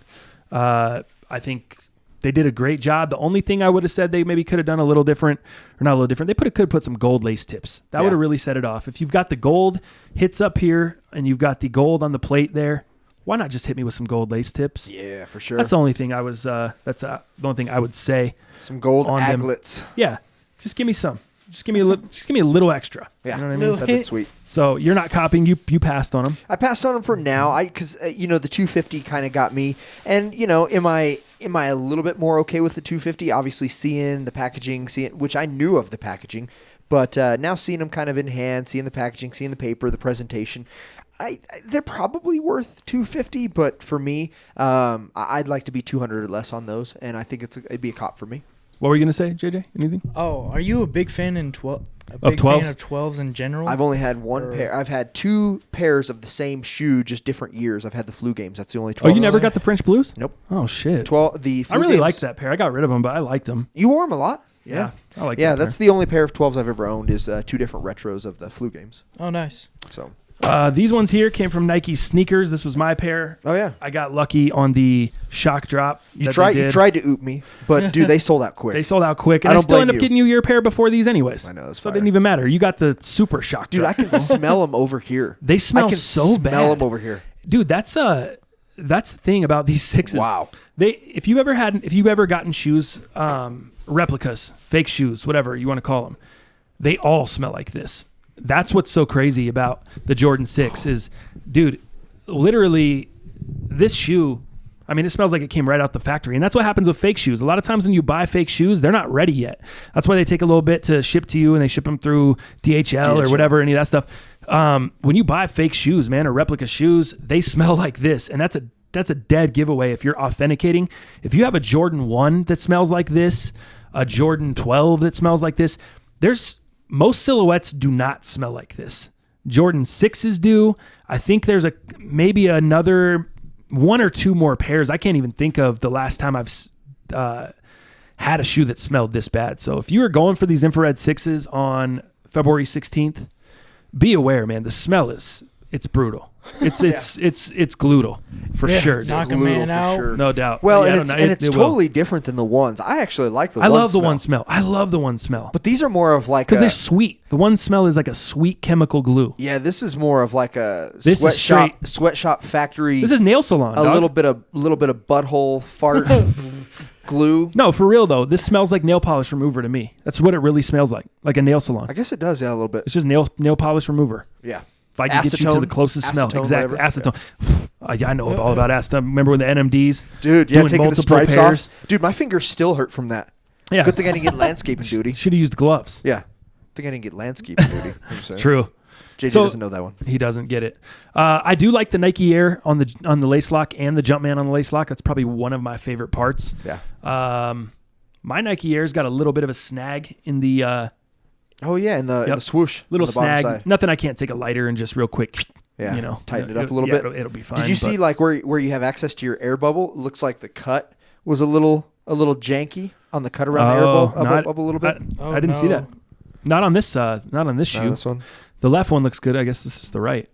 I think they did a great job. The only thing I would have said they maybe could have done a little different, or not a little different, they could have put some gold lace tips. That would have really set it off. If you've got the gold hits up here and you've got the gold on the plate there, why not just hit me with some gold lace tips? Yeah, for sure. That's the only thing I was. That's the only thing I would say. Some gold on aglets. Them. Yeah, just give me some. Just give me a little extra. Yeah, you know what I mean? That'd be sweet. So you're not copying. You passed on them. I passed on them for now. Because the 250 kind of got me. And am I a little bit more okay with the 250? Obviously, seeing the packaging, which I knew of the packaging, but now seeing them kind of in hand, seeing the packaging, seeing the paper, the presentation. They're probably worth 250, but for me, I'd like to be 200 or less on those, and I think it'd be a cop for me. What were you gonna say, JJ? Anything? Oh, are you a big fan of 12s? Fan of 12s in general? I've only had one pair. I've had 2 pairs of the same shoe, just different years. I've had the flu games. That's the only 12. Oh, you never got the French Blues? Nope. Oh shit. The I really liked that pair. I got rid of them, but I liked them. You wore them a lot. Yeah, I like. Yeah, that's the only pair of 12s I've ever owned. Is 2 different retros of the flu games. Oh, nice. So These ones here came from Nike sneakers. This was my pair. Oh yeah, I got lucky on the shock drop. You tried to oop me, but dude, they sold out quick. They sold out quick, and I still end up getting you your pair before these anyways. I know, so it didn't even matter. You got the super shock dude. drop. I can smell them over here. They smell so bad. Smell them over here, dude. That's the thing about these sixes. Wow. If you've ever gotten shoes, replicas, fake shoes, whatever you want to call them, they all smell like this. That's what's so crazy about the Jordan 6 is, dude, literally this shoe, I mean, it smells like it came right out the factory. And that's what happens with fake shoes. A lot of times when you buy fake shoes, they're not ready yet. That's why they take a little bit to ship to you, and they ship them through DHL or whatever, any of that stuff. When you buy fake shoes, man, or replica shoes, they smell like this. And that's a dead giveaway if you're authenticating. If you have a Jordan 1 that smells like this, a Jordan 12 that smells like this, most silhouettes do not smell like this. Jordan 6s do. I think there's maybe another one or two more pairs. I can't even think of the last time I've had a shoe that smelled this bad. So if you are going for these infrared 6s on February 16th, be aware, man. The smell it's brutal. It's gluteal for sure. Knock a man out, sure. No doubt. Well, yeah, and it's totally different than the ones. I actually like the. I love the one smell. I love the one smell. But these are more of like because they're sweet. The one smell is like a sweet chemical glue. Yeah, this is more of like a sweatshop factory. This is nail salon. A little bit of butthole fart glue. No, for real though. This smells like nail polish remover to me. That's what it really smells like a nail salon. I guess it does, yeah, a little bit. It's just nail polish remover. Yeah. If I can get you to the closest smell. Exactly. Acetone. Yeah. I know all about acetone. Remember when the NMDs? Dude, yeah, taking the stripes pairs? off. Dude, my fingers still hurt from that. Yeah. Good thing I didn't get landscaping duty. Should have used gloves. Yeah. Think I didn't get landscaping duty. True. JJ doesn't know that one. He doesn't get it. I do like the Nike Air on the lace lock and the Jumpman on the lace lock. That's probably one of my favorite parts. Yeah. My Nike Air's got a little bit of a snag in the oh yeah, in the swoosh. Little snag. Nothing I can't take a lighter and just real quick. Yeah, tighten it up a little bit. It'll be fine. Did you see like where you have access to your air bubble? It looks like the cut was a little janky on the cut around the air bubble up a little bit. I didn't see that. Not on this shoe. This one. The left one looks good. I guess this is the right.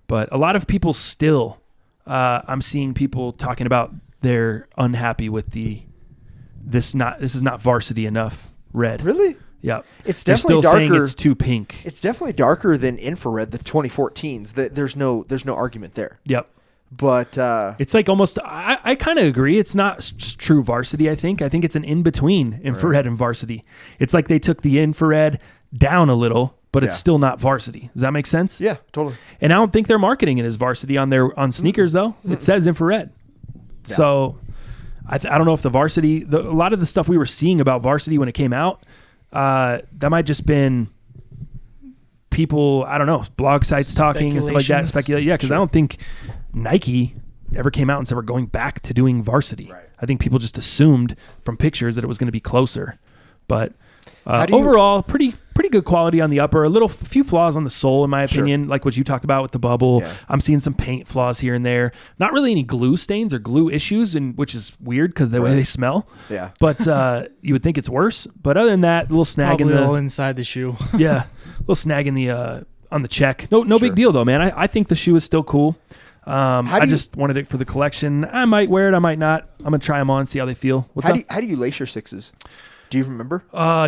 But a lot of people still, I'm seeing people talking about they're unhappy with this is not varsity enough red. Really? Yeah. It's definitely darker. Saying it's too pink. It's definitely darker than infrared, the 2014s. There's no argument there. Yep. But it's like almost I kind of agree. It's not true varsity, I think. I think it's an in-between infrared and varsity. It's like they took the infrared down a little, but it's still not varsity. Does that make sense? Yeah, totally. And I don't think they're marketing it as varsity on sneakers though. It says infrared. Yeah. So I don't know if the varsity, a lot of the stuff we were seeing about varsity when it came out, that might just been people, I don't know, blog sites talking and stuff like that. Speculate. Yeah, because I don't think Nike ever came out and said we're going back to doing varsity. Right. I think people just assumed from pictures that it was going to be closer. But overall, pretty good quality on the upper. A few flaws on the sole, in my opinion, like what you talked about with the bubble. Yeah. I'm seeing some paint flaws here and there. Not really any glue stains or glue issues, which is weird because the way they smell. Yeah. But you would think it's worse. But other than that, little snag probably all inside the shoe. Yeah, little snag in the on the check. No big deal though, man. I think the shoe is still cool. I just wanted it for the collection. I might wear it. I might not. I'm gonna try them on, see how they feel. How do you lace your sixes? Do you remember?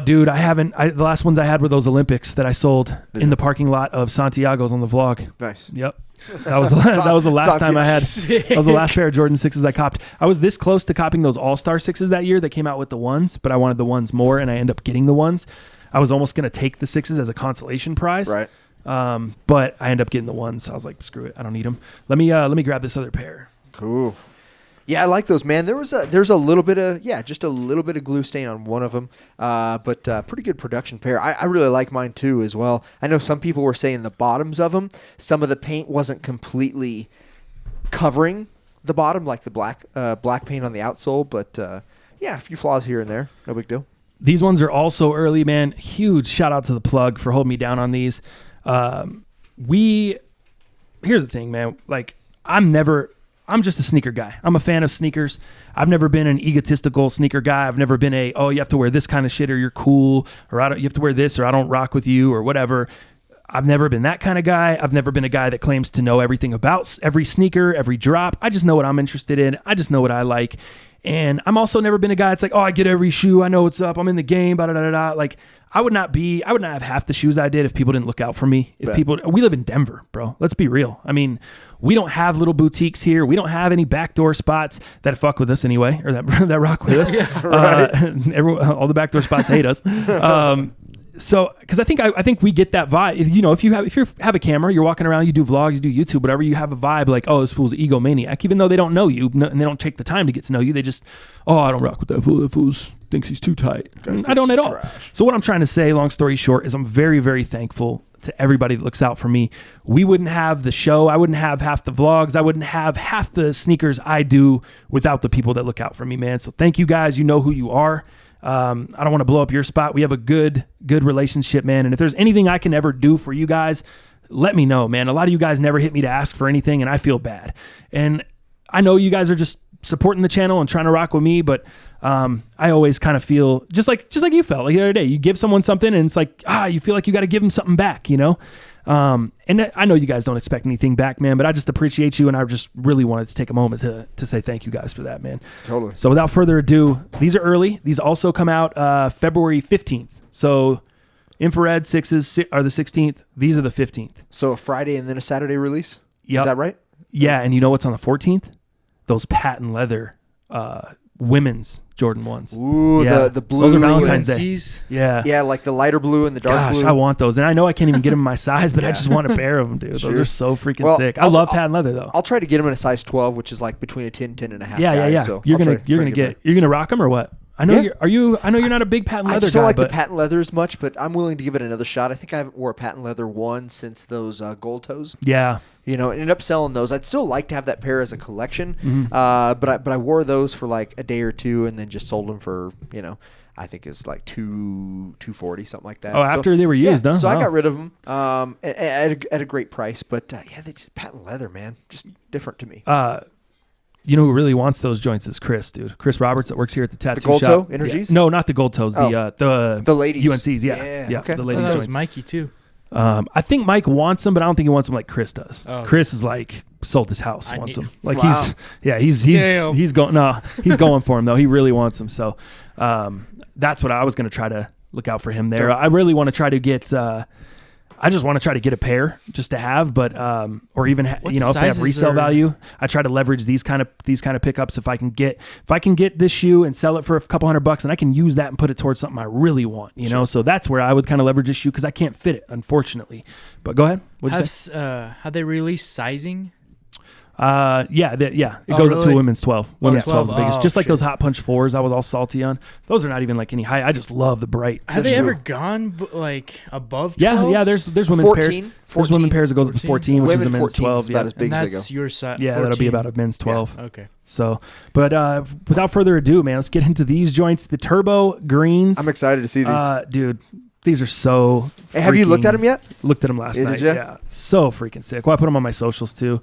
Dude, I haven't. The last ones I had were those Olympics that I sold in the parking lot of Santiago's on the vlog. Nice. Yep. That was the last time I had. That was the last pair of Jordan 6s I copped. I was this close to copping those All-Star 6s that year that came out with the ones, but I wanted the ones more, and I ended up getting the ones. I was almost going to take the 6s as a consolation prize. Right. But I ended up getting the ones. So I was like, screw it. I don't need them. Let me grab this other pair. Cool. Yeah, I like those, man. There's a little bit of just a little bit of glue stain on one of them, but pretty good production pair. I really like mine too as well. I know some people were saying the bottoms of them, some of the paint wasn't completely covering the bottom, like the black paint on the outsole, but a few flaws here and there, no big deal. These ones are also early, man. Huge shout out to the plug for holding me down on these. Here's the thing, man. Like I'm just a sneaker guy. I'm a fan of sneakers. I've never been an egotistical sneaker guy. I've never been you have to wear this kind of shit or you're cool, or you have to wear this or I don't rock with you or whatever. I've never been that kind of guy. I've never been a guy that claims to know everything about every sneaker, every drop. I just know what I'm interested in. I just know what I like. And I'm also never been a guy that's like, oh, I get every shoe. I know what's up. I'm in the game. Like, I would not have half the shoes I did if people didn't look out for me. We live in Denver, bro. Let's be real. I mean, we don't have little boutiques here. We don't have any backdoor spots that fuck with us anyway, or that rock with us. Yeah, right. All the backdoor spots hate us. So, because I think we get that vibe. If you have a camera, you're walking around, you do vlogs, you do YouTube, whatever. You have a vibe like, oh, this fool's an egomaniac, even though they don't know you and they don't take the time to get to know you. They just, oh, I don't rock with that fool. That fool thinks he's too tight. I don't at all. Trash. So what I'm trying to say, long story short, is I'm very, very thankful to everybody that looks out for me. We wouldn't have the show. I wouldn't have half the vlogs. I wouldn't have half the sneakers I do without the people that look out for me, man. So thank you guys. You know who you are. I don't want to blow up your spot. We have a good relationship, man. And if there's anything I can ever do for you guys, let me know, man. A lot of you guys never hit me to ask for anything, and I feel bad. And I know you guys are just supporting the channel and trying to rock with me, but I always kind of feel just like you felt like the other day. You give someone something, and it's like, you feel like you got to give them something back, And I know you guys don't expect anything back, man, but I just appreciate you, and I just really wanted to take a moment to say thank you guys for that, man. Totally. So without further ado, these are early. These also come out February 15th. So infrared 6s are the 16th. These are the 15th. So a Friday and then a Saturday release? Yep. Is that right? Yeah, and you know what's on the 14th? Those patent leather women's Jordan 1s. Ooh, yeah. the blue. Those are Valentine's Day. Yeah. Yeah, like the lighter blue and the dark blue. Gosh, I want those. And I know I can't even get them in my size, but I just want a pair of them, dude. Those are so freaking sick. I love patent leather, though. I'll try to get them in a size 12, which is like between a 10 and a half. Yeah. So you're gonna rock them or what? I know I know you're not a big patent leather guy. I just don't like the patent leather as much, but I'm willing to give it another shot. I think I haven't wore a patent leather one since those gold toes. Yeah. And ended up selling those. I'd still like to have that pair as a collection, but I wore those for like a day or two, and then just sold them for I think it's like $240, something like that. Oh, after they were used, huh? So I got rid of them at a great price, but they just patent leather, man, just different to me. You know who really wants those joints is Chris, dude. Chris Roberts that works here at the tattoo shop. The gold toe energies? Yeah. No, not the gold toes. The ladies. UNCs, yeah. Okay. The ladies that joints. was Mikey too. I think Mike wants them, but I don't think he wants them like Chris does. Oh. Chris is like sold his house, wants them. Like wow. he's going. No, he's going for him though. He really wants them. So that's what I was going to try to look out for him there. I really want to try to get. I just want to try to get a pair just to have, but or even if they have resale value, I try to leverage these kind of pickups. If I can get this shoe and sell it for a couple $100, and I can use that and put it towards something I really want, know. So that's where I would kind of leverage this shoe because I can't fit it, unfortunately. But go ahead. Have they released sizing? It goes up to a women's 12. Women's 12 is the biggest. Just like those Hot Punch 4s I was all salty on. Those are not even like any high. I just love the bright. Have they ever gone like above 12? Yeah. There's women's 14, pairs. There's women's pairs that goes up to 14, which is a men's 12. About as big and as they that's go. your size. Yeah, 14. that'll be about a men's 12. Yeah, okay. So, but without further ado, man, let's get into these joints. The Turbo Greens. I'm excited to see these. Dude. These are so. Hey, have you looked at them yet? Looked at them last night. Did you? Yeah, so freaking sick. Well, I put them on my socials too.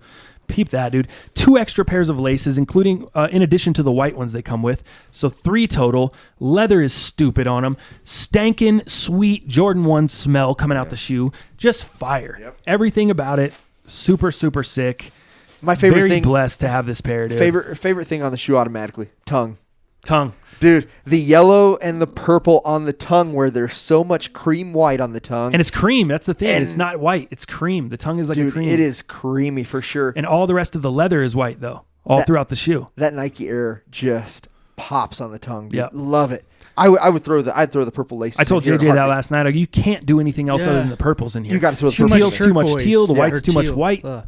Peep that, dude. 2 extra pairs of laces, including in addition to the white ones they come with. So 3 total. Leather is stupid on them. Stankin' sweet Jordan 1 smell coming out the shoe. Just fire. Yep. Everything about it, super, super sick. My favorite thing. Very blessed to have this pair, dude. Favorite thing on the shoe automatically. Tongue. Dude, the yellow and the purple on the tongue where there's so much cream white on the tongue. And it's cream. That's the thing. It's not white. It's cream. The tongue is like a cream. It is creamy for sure. And all the rest of the leather is white, though, throughout the shoe. That Nike Air just pops on the tongue. Yeah, love it. I'd throw the purple laces. I told JJ that last night. You can't do anything else other than the purples in here. You got to throw the purples. Too much teal. The white's too much white. Ugh.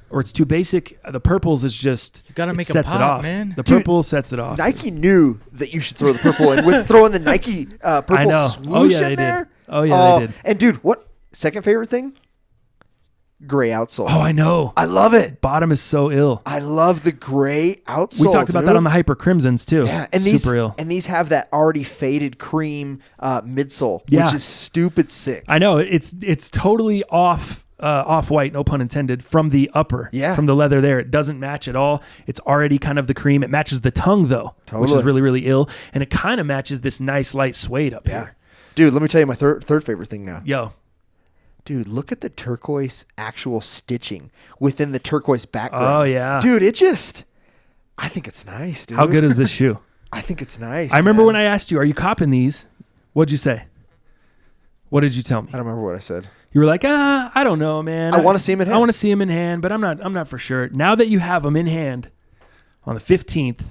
Or it's too basic. The purples is just you gotta make sets pop, it off, man. The purple sets it off. Nike knew that you should throw the purple in with throwing the Nike purple swoosh in there. Oh yeah, they did. And dude, what second favorite thing? Gray outsole. Oh, I know. I love it. Bottom is so ill. I love the gray outsole. We talked about that on the Hyper Crimsons too. Yeah, and super ill. And these have that already faded cream midsole, which is stupid sick. I know. It's totally off-white, no pun intended, from the upper. Yeah. From the leather there. It doesn't match at all. It's already kind of the cream. It matches the tongue, though, which is really, really ill. And it kind of matches this nice light suede up here. Dude, let me tell you my third favorite thing now. Yo. Dude, look at the turquoise actual stitching within the turquoise background. Oh, yeah. Dude, I think it's nice, dude. How good is this shoe? I think it's nice. I remember when I asked you, are you copping these? What'd you say? What did you tell me? I don't remember what I said. You were like, I don't know, man. I want to see them in hand. I want to see them in hand, but I'm not for sure. Now that you have them in hand on the 15th,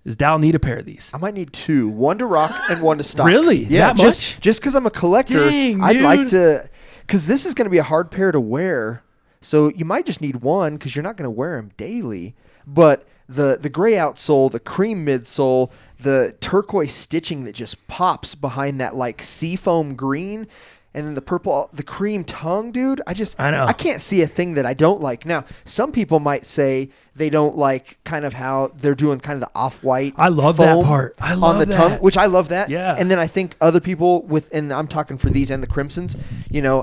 does Dal need a pair of these? I might need 2. 1 to rock and 1 to stock. Really? Yeah, that much? Just because I'm a collector, Dang, I'd dude. like to, because this is going to be a hard pair to wear. So you might just need 1 because you're not going to wear them daily. But the gray outsole, the cream midsole, the turquoise stitching that just pops behind that like seafoam green, and then the purple, the cream tongue, dude. I know. I can't see a thing that I don't like. Now, some people might say they don't like kind of how they're doing kind of the off-white. I love that part. I love on the that. tongue, which I love that. Yeah. And then I think other people and I'm talking for these and the crimsons,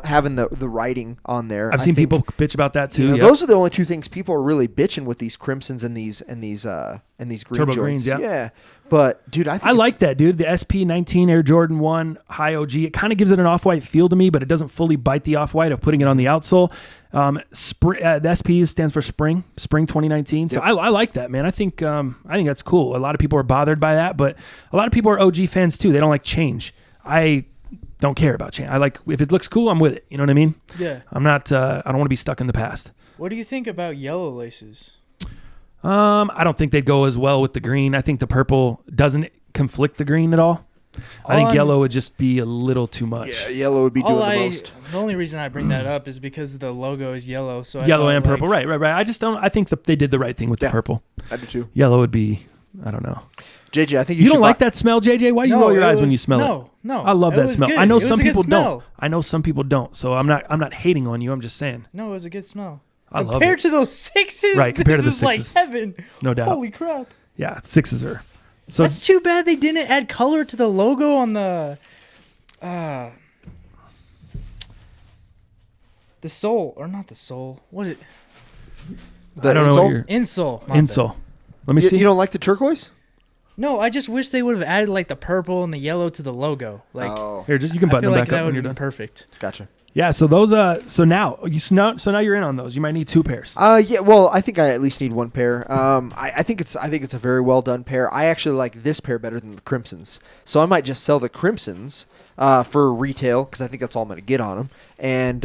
having the writing on there. I've seen people bitch about that too. Those are the only 2 things people are really bitching with these crimsons and these green Turbo joints. greens, yeah. Yeah. But dude, I like that, dude. The SP19 Air Jordan 1 High OG, it kind of gives it an off-white feel to me, but it doesn't fully bite the off-white of putting it on the outsole. The SP stands for Spring 2019. So I like that, man. I think that's cool. A lot of people are bothered by that, but a lot of people are OG fans too. They don't like change. I don't care about change. I like, if it looks cool, I'm with it. You know what I mean? Yeah. I'm not. I don't want to be stuck in the past. What do you think about yellow laces? I don't think they'd go as well with the green. I think the purple doesn't conflict the green at all. I think yellow would just be a little too much. Yeah, yellow would be doing the most. The only reason I bring that up is because the logo is yellow. So yellow and purple, right. I just don't. I think they did the right thing with the purple. I do too. Yellow would be. I don't know. JJ, I think you don't like that smell, JJ. Why do you roll your eyes when you smell it? No, I love that smell. Good. I know some people don't. So I'm not hating on you. I'm just saying. No, it was a good smell. I love it. Compared to those 6s, right? Compared to the 6s, this is like heaven. No doubt. Holy crap! Yeah, 6s are. So that's too bad they didn't add color to the logo on the sole, or not the sole. What is it? I don't know. Insole. Insole. Let me see. You don't like the turquoise? No, I just wish they would have added like the purple and the yellow to the logo. Like, here, you can button them back up when you're done. Perfect. Gotcha. Yeah, so those so now you're in on those. You might need 2 pairs. Yeah, well, I think I at least need 1 pair. I think it's a very well done pair. I actually like this pair better than the crimsons. So I might just sell the crimsons for retail because I think that's all I'm going to get on them, and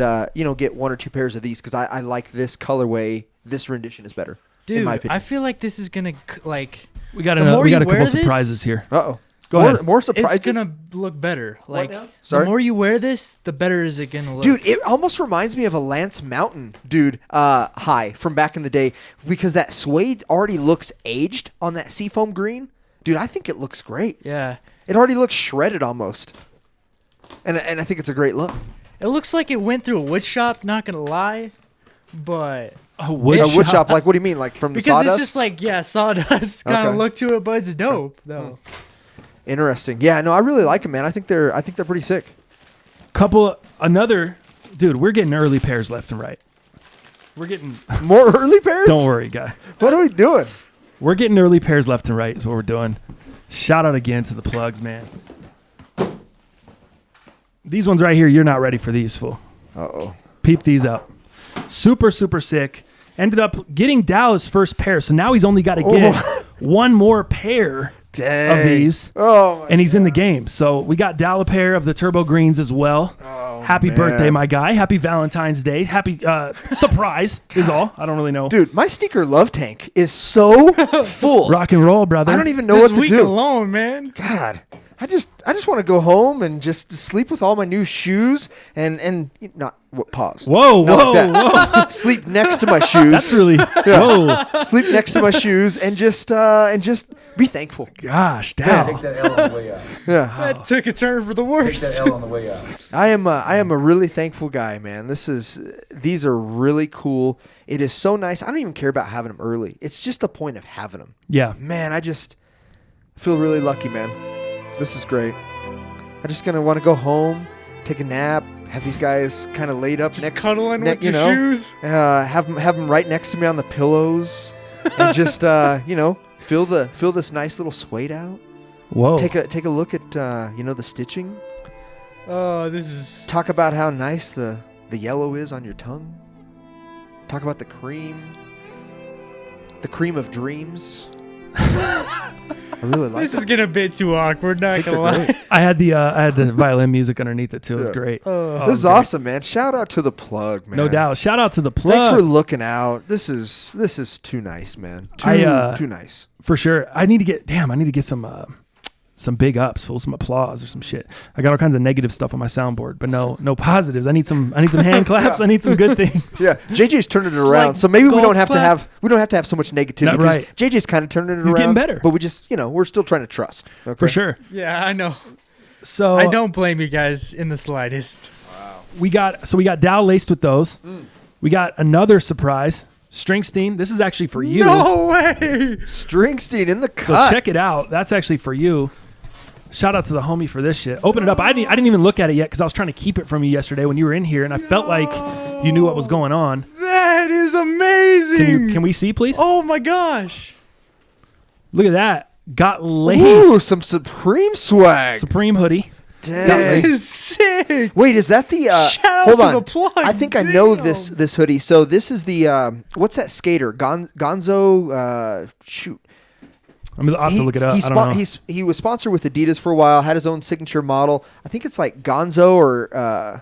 get 1 or 2 pairs of these because I like this colorway. This rendition is better. Dude, in my opinion. I feel like this is gonna we got a couple surprises here. Uh-oh. Go ahead. More surprises. It's gonna look better. Like Sorry? the more you wear this, the better is it gonna look. Dude, it almost reminds me of a Lance Mountain, dude, high from back in the day because that suede already looks aged on that seafoam green. Dude, I think it looks great. Yeah. It already looks shredded almost. And I think it's a great look. It looks like it went through a wood shop, not gonna lie, but a wood shop. Like, what do you mean? Like from the because sawdust? it's just like sawdust kind of look to it, but it's dope though. Interesting. Yeah, no, I really like them, man. I think they're pretty sick. Dude, we're getting early pairs left and right. We're getting more early pairs? Don't worry, guy. What are we doing? We're getting early pairs left and right is what we're doing. Shout out again to the plugs, man. These ones right here, you're not ready for these, fool. Uh-oh. Peep these up. Super, super sick. Ended up getting Dow's first pair, so now he's only got to get 1 more pair of these, and he's in the game. So we got Dow a pair of the Turbo Greens as well. Happy birthday, my guy. Happy Valentine's Day. Happy surprise is all. I don't really know. Dude, my sneaker love tank is so full. Rock and roll, brother. I don't even know what to do. This week alone, man. God. I just want to go home and just sleep with all my new shoes and not pause. Whoa. Sleep next to my shoes. That's really whoa. Sleep next to my shoes and just be thankful. Gosh, damn. Take that L on the way out. Yeah. That took a turn for the worst. Take that L on the way out. I am a really thankful guy, man. These are really cool. It is so nice. I don't even care about having them early. It's just the point of having them. Yeah. Man, I just feel really lucky, man. This is great. I'm just gonna want to go home, take a nap, have these guys kind of laid up just cuddling with your shoes. Have them right next to me on the pillows, and just feel this nice little suede out. Whoa. Take a look at the stitching. Oh, this is. Talk about how nice the the yellow is on your tongue. Talk about the cream of dreams. I really like This is getting a bit too awkward, not gonna lie. I had the violin music underneath it too. It was great. This is awesome, man. Shout out to the plug, man. No doubt. Shout out to the plug. Thanks for looking out. This is too nice, man. Too nice. For sure. I need to get some big ups, some applause or some shit. I got all kinds of negative stuff on my soundboard, but no positives. I need some hand claps. I need some good things. Yeah, JJ's turning it around, like so maybe we don't have to have so much negativity. Not right. JJ's kind of turning it around. He's getting better, but we just we're still trying to trust. Okay? For sure. Yeah, I know. So I don't blame you guys in the slightest. Wow. We got Dow laced with those. We got another surprise. Stringsteen, this is actually for you. No way. Stringsteen in the cut. So check it out. That's actually for you. Shout out to the homie for this shit. Open it up. I didn't even look at it yet because I was trying to keep it from you yesterday when you were in here, and I felt like you knew what was going on. That is amazing. Can we see, please? Oh my gosh. Look at that. Got laced. Ooh, some Supreme swag. Supreme hoodie. Dang. This is sick. Wait, is that the Shout out hold to on. the plug. I think I know this hoodie. So this is the what's that skater? Gonzo shoot. I'll have to look it up. I don't know. He was sponsored with Adidas for a while, had his own signature model. I think it's like Gonzo or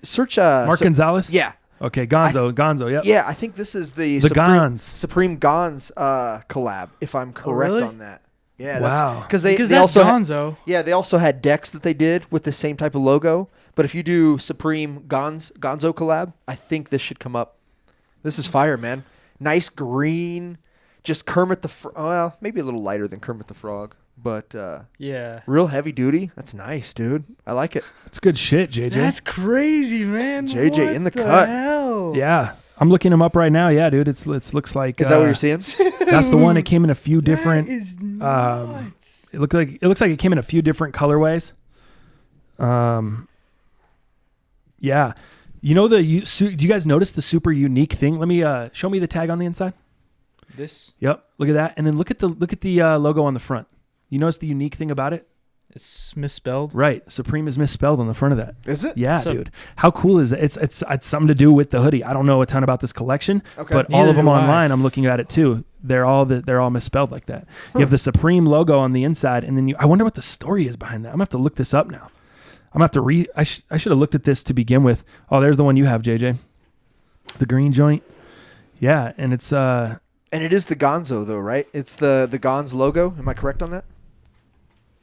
search Mark Gonzalez? Yeah. Okay, Gonzo, yep. Yeah, I think this is the Supreme Gons collab, if I'm correct on that. Yeah, wow. Because that's also Gonzo. they also had decks that they did with the same type of logo. But if you do Supreme Gonzo collab, I think this should come up. This is fire, man. Nice green, just Kermit the Frog. Well, maybe a little lighter than Kermit the Frog, but yeah, real heavy duty. That's nice, dude. I like it. It's good shit, JJ. That's crazy, man. JJ what in the cut. Hell? Yeah. I'm looking him up right now. Yeah, dude. It looks like. Is that what you're seeing? That's the one. It came in a few different. That is nuts. It looks like it came in a few different colorways. Yeah. You know do you guys notice the super unique thing? Let me show me the tag on the inside. This. Yep. Look at that, and then look at the logo on the front. You notice the unique thing about it? It's misspelled. Right. Supreme is misspelled on the front of that. Is it? Yeah, dude. How cool is it? It's something to do with the hoodie. I don't know a ton about this collection, but all of them online, I'm looking at it too. They're all misspelled like that. You have the Supreme logo on the inside, and then I wonder what the story is behind that. I'm gonna have to look this up now. I'm gonna have to read. I should have looked at this to begin with. Oh, there's the one you have, JJ. The green joint. Yeah, and it's And it is the Gonzo though, right? It's the Gonz logo. Am I correct on that?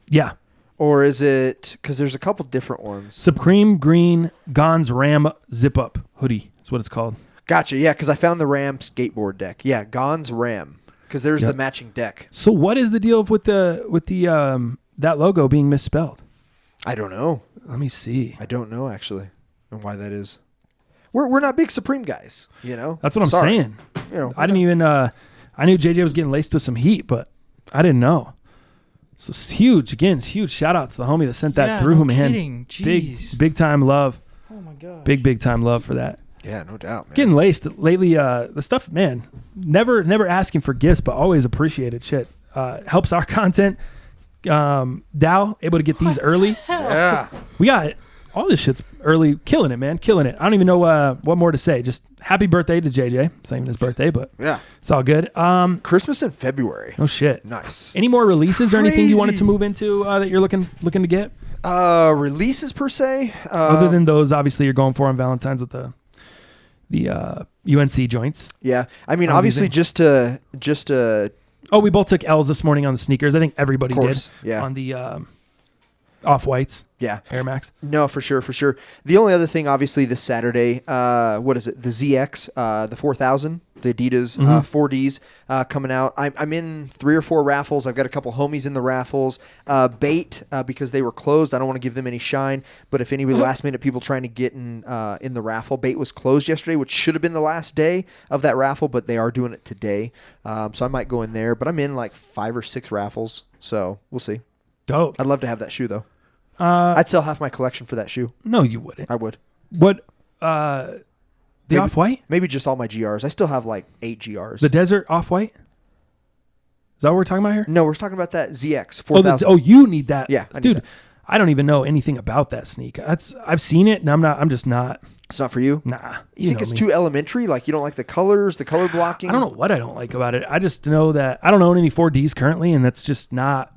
Yeah. Or is it, because there's a couple different ones. Supreme Green Gonz Ram Zip Up Hoodie is what it's called. Gotcha. Yeah, because I found the Ram skateboard deck. Yeah, Gonz Ram, because there's the matching deck. So what is the deal with the that logo being misspelled? I don't know. Let me see. I don't know actually, and why that is. We're not big Supreme guys, you know. That's what I'm saying. You know, I didn't even. I knew JJ was getting laced with some heat, but I didn't know. So it's huge. Again, huge shout out to the homie that sent that through, man. Jeez. Big time love. Oh my god. Big time love for that. Yeah, no doubt, man. Getting laced lately. The stuff, man. Never asking for gifts, but always appreciated shit. Helps our content. Dow able to get these early. Yeah. We got all this shit's early, killing it, man, killing it. I don't even know what more to say. Just happy birthday to JJ. It's not even his birthday, but yeah, it's all good. Christmas in February. Oh shit, nice. Any more releases or anything you wanted to move into that you're looking to get? Releases per se. Other than those, obviously you're going for on Valentine's with the UNC joints. Yeah, I mean, obviously just to. Oh, we both took L's this morning on the sneakers. I think everybody did. Yeah. On the Off-Whites. Yeah. Air Max. No, for sure. The only other thing, obviously, this Saturday, what is it? The ZX, the 4000, the Adidas 4Ds coming out. I'm in 3 or 4 raffles. I've got a couple homies in the raffles. Bait, because they were closed. I don't want to give them any shine. But if any last minute people trying to get in the raffle, Bait was closed yesterday, which should have been the last day of that raffle, but they are doing it today. So I might go in there. But I'm in like 5 or 6 raffles. So we'll see. Dope. I'd love to have that shoe, though. I'd sell half my collection for that shoe. No, you wouldn't. I would. What? The Off-White? Maybe just all my GRs. I still have like 8 GRs. The Desert Off-White? Is that what we're talking about here? No, we're talking about that ZX 4000. Oh, you need that. Yeah, I need dude. that. I don't even know anything about that sneak. I've seen it, and I'm just not. It's not for you? Nah. You think it's too elementary? Like you don't like the colors, the color blocking? I don't know what I don't like about it. I just know that I don't own any 4Ds currently, and that's just not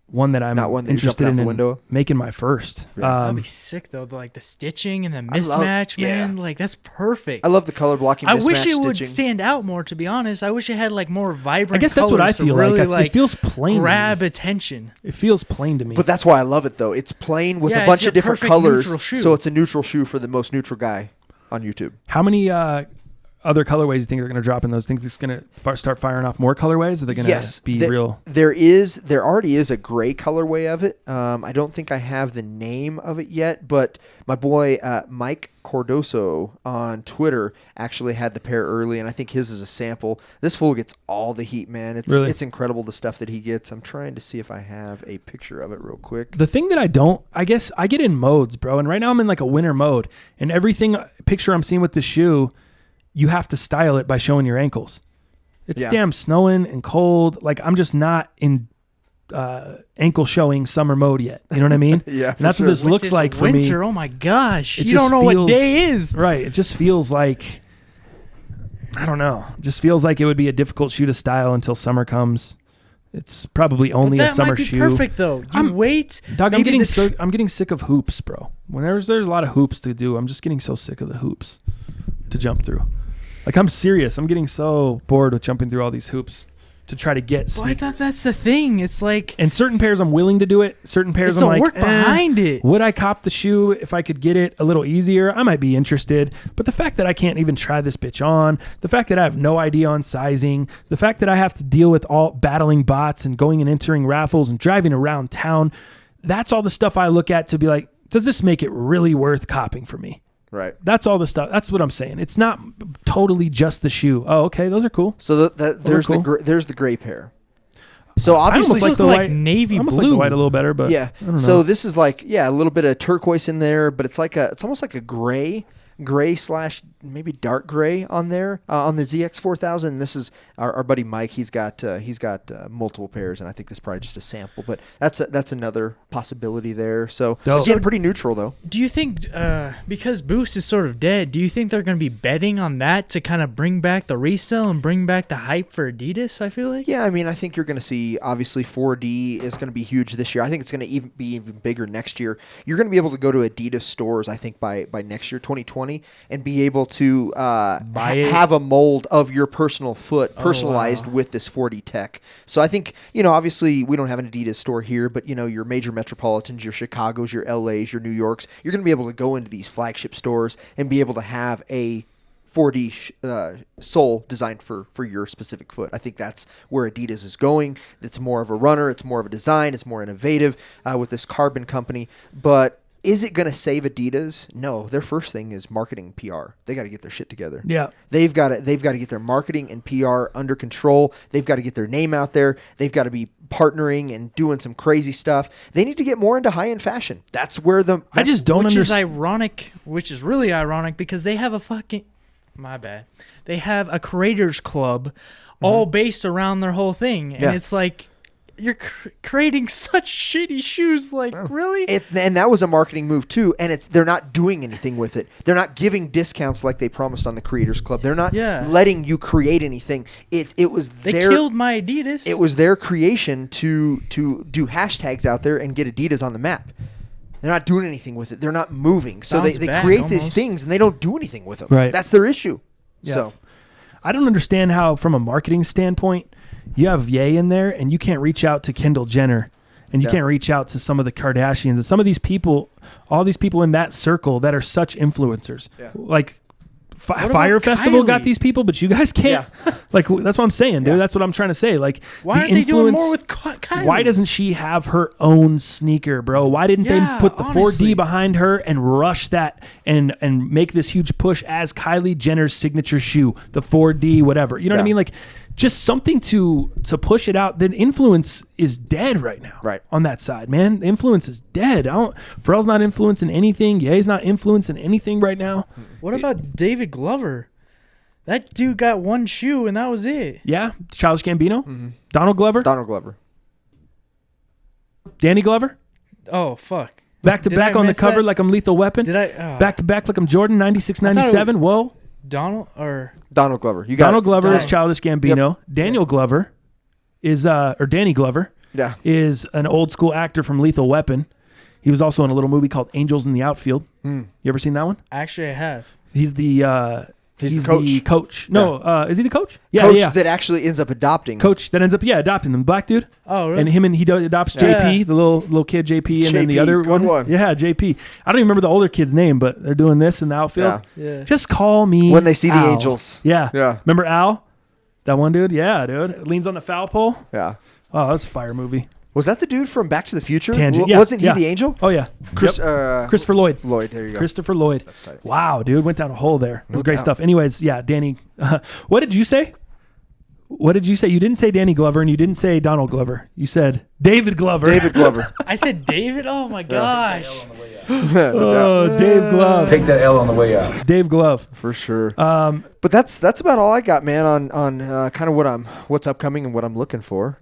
one that I'm interested in making my first. Yeah. That'd be sick though. Like the stitching and the mismatch, man. Like that's perfect. I love the color blocking. I wish it would stitching. stand out more. To be honest, I wish it had like more vibrant. I guess that's what I feel really, like. It feels plain. Grab attention. It feels plain to me. But that's why I love it though. It's plain with a bunch of different colors, so it's a neutral shoe for the most neutral guy on YouTube. How many other colorways do you think are going to drop in those? Think it's going to start firing off more colorways? Are they going to be real? There already is a gray colorway of it. I don't think I have the name of it yet, but my boy Mike Cordoso on Twitter actually had the pair early, and I think his is a sample. This fool gets all the heat, man. It's incredible the stuff that he gets. I'm trying to see if I have a picture of it real quick. The thing that I guess I get in modes, bro, and right now I'm in like a winter mode, and everything picture I'm seeing with the shoe, you have to style it by showing your ankles. It's damn snowing and cold. Like I'm just not in ankle showing summer mode yet. You know what I mean? Yeah. And that's what this looks like for me. Winter, oh my gosh. You don't know what day is. Right. It just feels like, I don't know. It just feels like it would be a difficult shoe to style until summer comes. It's probably only a summer shoe. Perfect though. Wait. Dog, I'm getting sick of hoops, bro. Whenever there's a lot of hoops to do, I'm just getting so sick of the hoops to jump through. Like, I'm serious. I'm getting so bored with jumping through all these hoops to try to get sneakers. Well, I thought that's the thing. It's like... And certain pairs I'm willing to do it. Certain pairs I'm like, work behind it. Would I cop the shoe if I could get it a little easier? I might be interested. But the fact that I can't even try this bitch on, the fact that I have no idea on sizing, the fact that I have to deal with all battling bots and going and entering raffles and driving around town, that's all the stuff I look at to be like, does this make it really worth copping for me? Right. That's all the stuff. That's what I'm saying. It's not totally just the shoe. Oh, okay. Those are cool. So there's the gray pair. So obviously, I like navy blue. Almost like the white a little better, but yeah. I don't know. So this is like a little bit of turquoise in there, but it's almost like a gray / maybe dark gray on there on the ZX 4000. This is our buddy Mike. He's got multiple pairs, and I think this is probably just a sample, but that's another possibility there. So again, pretty neutral though. Do you think because Boost is sort of dead, do you think they're going to be betting on that to kind of bring back the resale and bring back the hype for Adidas? I feel like. Yeah, I mean, I think you're going to see obviously 4D is going to be huge this year. I think it's going to be even bigger next year. You're going to be able to go to Adidas stores, I think by next year, 2020. And be able to have a mold of your personal foot personalized with this 4D tech. So I think, obviously we don't have an Adidas store here, but, your major metropolitans, your Chicagos, your LAs, your New Yorks, you're going to be able to go into these flagship stores and be able to have a 4D sole designed for your specific foot. I think that's where Adidas is going. It's more of a runner. It's more of a design. It's more innovative with this carbon company. But is it going to save Adidas? No. Their first thing is marketing and PR. They got to get their shit together. Yeah. They've got to get their marketing and PR under control. They've got to get their name out there. They've got to be partnering and doing some crazy stuff. They need to get more into high-end fashion. That's where I just don't understand. Which is really ironic because they have my bad. They have a creators club all based around their whole thing. And it's like, you're creating such shitty shoes, really? And that was a marketing move too, and they're not doing anything with it. They're not giving discounts like they promised on the Creators Club. They're not letting you create anything. They killed my Adidas. It was their creation to do hashtags out there and get Adidas on the map. They're not doing anything with it. They're not moving. So they create these things and they don't do anything with them. Right. That's their issue. Yeah. So I don't understand how, from a marketing standpoint, you have Ye in there, and you can't reach out to Kendall Jenner, and you can't reach out to some of the Kardashians, and some of these people, all these people in that circle that are such influencers. Yeah. Like, Fire Festival got these people, but you guys can't. Yeah. Like, that's what I'm saying, dude. Yeah. That's what I'm trying to say. Like, why aren't they doing more with Kylie? Why doesn't she have her own sneaker, bro? Why didn't they put the 4D behind her and rush that and make this huge push as Kylie Jenner's signature shoe, the 4D, whatever? You know what I mean? Like, just something to push it out. Then influence is dead right now. Right. On that side, man. The influence is dead. Pharrell's not influencing anything. Ye's not influencing anything right now. What about David Glover? That dude got one shoe and that was it. Yeah. Childish Gambino. Donald Glover. Donald Glover. Danny Glover. Oh fuck. Back to Did back I on the miss cover that? like I'm Lethal Weapon. Did I? Back to back like I'm Jordan 96, 97. Whoa. Donald or Donald Glover. You got Donald Glover is Donald. Childish Gambino. Daniel Glover is or Danny Glover Yeah. is an old school actor from Lethal Weapon. He was also in a little movie called Angels in the Outfield. You ever seen that one? actually I have. He's the He's the coach. No, is he the coach? Yeah, Coach yeah. that actually ends up adopting. Coach that ends up adopting him, black dude. Oh really? And he adopts Yeah. JP, the little kid JP, and then the JP, other good one. Yeah, JP. I don't even remember the older kid's name, but they're doing this in the outfield. Yeah. Just call me When they see the Al. Angels. Yeah. Yeah. Remember Al? That one dude? Yeah, dude. Leans on the foul pole. Yeah. Oh, that's a fire movie. Was that the dude from Back to the Future? Tangent. Yeah, Wasn't he yeah. the angel? Oh yeah. Christopher Lloyd. Lloyd, there you go. Christopher Lloyd. That's tight. Wow, dude, went down a hole there. It was No great doubt. stuff. Anyways, yeah, Danny. What did you say? What did you say? You didn't say Danny Glover and you didn't say Donald Glover. You said David Glover. David Glover. I said David. Oh my gosh. Oh, Dave Glove. Take that L on the way out. Dave Glove. For sure. But that's about all I got, man, on kind of what's upcoming and what I'm looking for.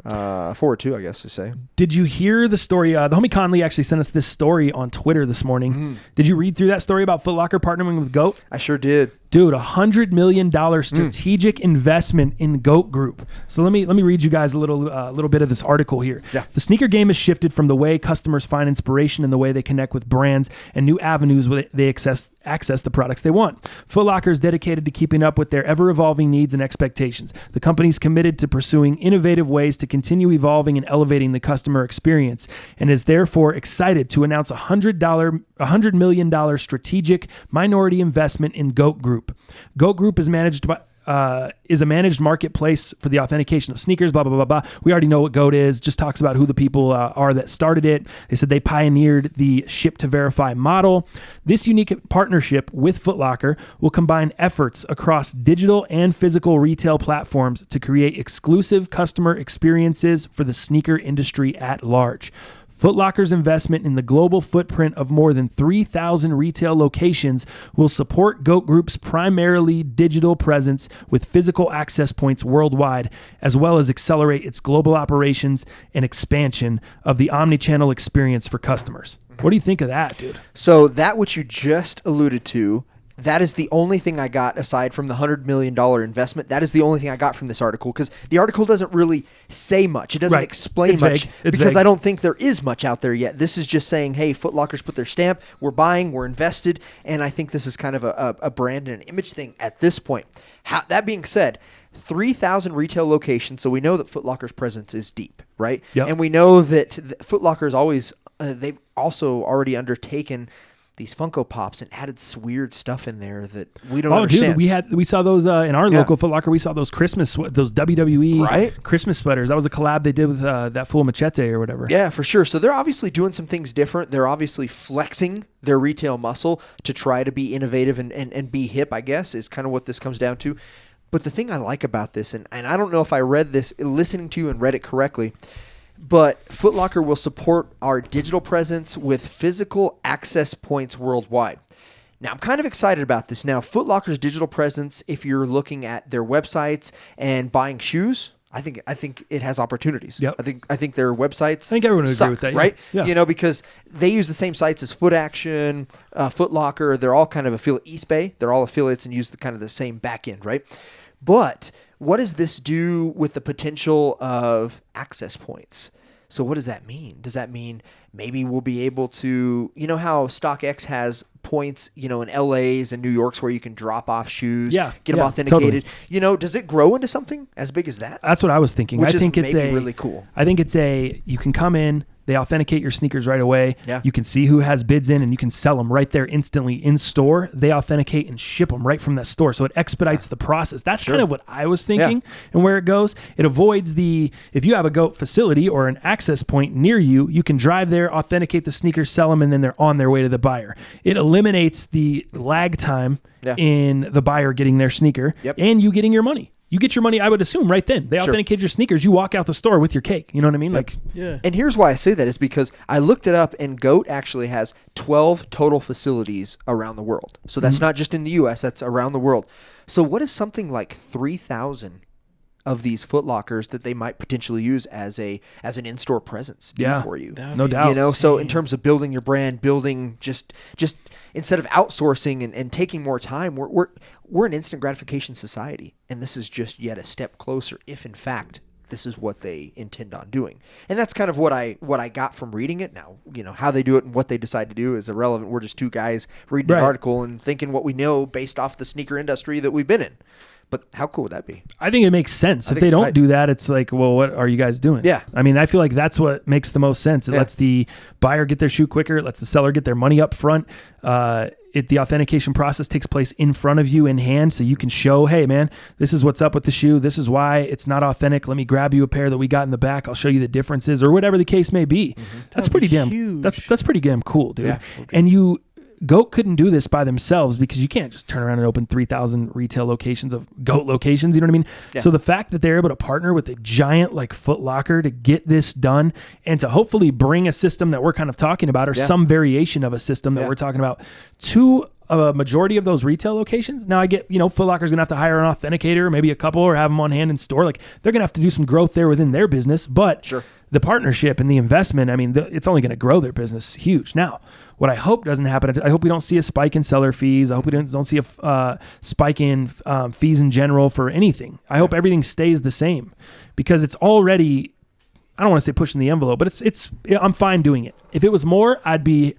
Forward to, I guess to say. Did you hear the story? The homie Conley actually sent us this story on Twitter this morning. Did you read through that story about Foot Locker partnering with GOAT? I sure did. Dude, $100 million strategic investment in GOAT Group. So let me read you guys a little bit of this article here. Yeah. The sneaker game has shifted from the way customers find inspiration and the way they connect with brands and new avenues where they access the products they want. Foot Locker is dedicated to keeping up with their ever-evolving needs and expectations. The company's committed to pursuing innovative ways to continue evolving and elevating the customer experience and is therefore excited to announce a $100 million strategic minority investment in GOAT Group. GOAT Group is managed by is a managed marketplace for the authentication of sneakers, blah, blah, blah, blah. We already know what GOAT is, just talks about who the people are that started it. They said they pioneered the ship to verify model. This unique partnership with Foot Locker will combine efforts across digital and physical retail platforms to create exclusive customer experiences for the sneaker industry at large. Foot Locker's investment in the global footprint of more than 3,000 retail locations will support GOAT Group's primarily digital presence with physical access points worldwide, as well as accelerate its global operations and expansion of the omnichannel experience for customers. What do you think of that, dude? So that which you just alluded to, that is the only thing I got aside from the $100 million investment. That is the only thing I got from this article because the article doesn't really say much. It doesn't explain It's much vague. It's because vague. I don't think there is much out there yet. This is just saying, hey, Foot Locker's put their stamp. We're buying. We're invested. And I think this is kind of a brand and an image thing at this point. That being said, 3,000 retail locations. So we know that Foot Locker's presence is deep, right? Yep. And we know that Foot Locker is always, they've also already undertaken these Funko Pops and added weird stuff in there that we don't understand. Dude, we saw those in our local Foot Locker. We saw those those WWE Christmas sweaters. That was a collab they did with that fool Machete or whatever. Yeah, for sure. So they're obviously doing some things different. They're obviously flexing their retail muscle to try to be innovative and be hip, I guess, is kind of what this comes down to. But the thing I like about this, and I don't know if I read this, listening to you and read it correctly, but Foot Locker will support our digital presence with physical access points worldwide. Now, I'm kind of excited about this. Now, Foot Locker's digital presence, if you're looking at their websites and buying shoes, I think it has opportunities. Yep. I think their websites I think everyone would suck, agree with that, yeah. right? Yeah. You know, because they use the same sites as Foot Action, Foot Locker. They're all kind of affiliate. Eastbay, they're all affiliates and use kind of the same back end, right? But what does this do with the potential of access points? So what does that mean? Does that mean maybe we'll be able to, you know how StockX has points, you know, in LA's and New York's where you can drop off shoes, get them authenticated. Totally. You know, does it grow into something as big as that? That's what I was thinking. Which I think is it's maybe really cool. I think it's you can come in, they authenticate your sneakers right away. Yeah. You can see who has bids in and you can sell them right there instantly in store. They authenticate and ship them right from that store. So it expedites the process. That's kind of what I was thinking and where it goes. It avoids if you have a GOAT facility or an access point near you, you can drive there, authenticate the sneakers, sell them, and then they're on their way to the buyer. It eliminates the lag time in the buyer getting their sneaker and you getting your money. You get your money, I would assume, right then. They authenticate your sneakers. You walk out the store with your cake. You know what I mean? Like, And here's why I say that is because I looked it up, and GOAT actually has 12 total facilities around the world. So that's not just in the U.S., that's around the world. So what is something like 3,000 of these Foot Lockers that they might potentially use as an in-store presence for you. No doubt. You know, so in terms of building your brand, building just instead of outsourcing and taking more time, we're an instant gratification society, and this is just yet a step closer if in fact this is what they intend on doing. And that's kind of what I got from reading it. Now, you know, how they do it and what they decide to do is irrelevant. We're just two guys reading an article and thinking what we know based off the sneaker industry that we've been in. But how cool would that be? I think it makes sense. If they don't do that, it's like, well, what are you guys doing? Yeah. I mean, I feel like that's what makes the most sense. It lets the buyer get their shoe quicker. It lets the seller get their money up front. The authentication process takes place in front of you in hand, so you can show, hey, man, this is what's up with the shoe. This is why it's not authentic. Let me grab you a pair that we got in the back. I'll show you the differences, or whatever the case may be. Mm-hmm. That's pretty damn huge. That's pretty damn cool, dude. Yeah. And Goat couldn't do this by themselves because you can't just turn around and open 3,000 retail locations of Goat locations. You know what I mean? Yeah. So the fact that they're able to partner with a giant like Foot Locker to get this done and to hopefully bring a system that we're kind of talking about or some variation of a system that we're talking about to a majority of those retail locations. Now I get, Foot Locker's going to have to hire an authenticator, maybe a couple, or have them on hand in store. Like they're going to have to do some growth there within their business, but the partnership and the investment, I mean, it's only going to grow their business huge. Now, what I hope doesn't happen, I hope we don't see a spike in seller fees. I hope we don't see a spike in fees in general for anything. I hope everything stays the same because it's already, I don't want to say pushing the envelope, but I'm fine doing it. If it was more, I'd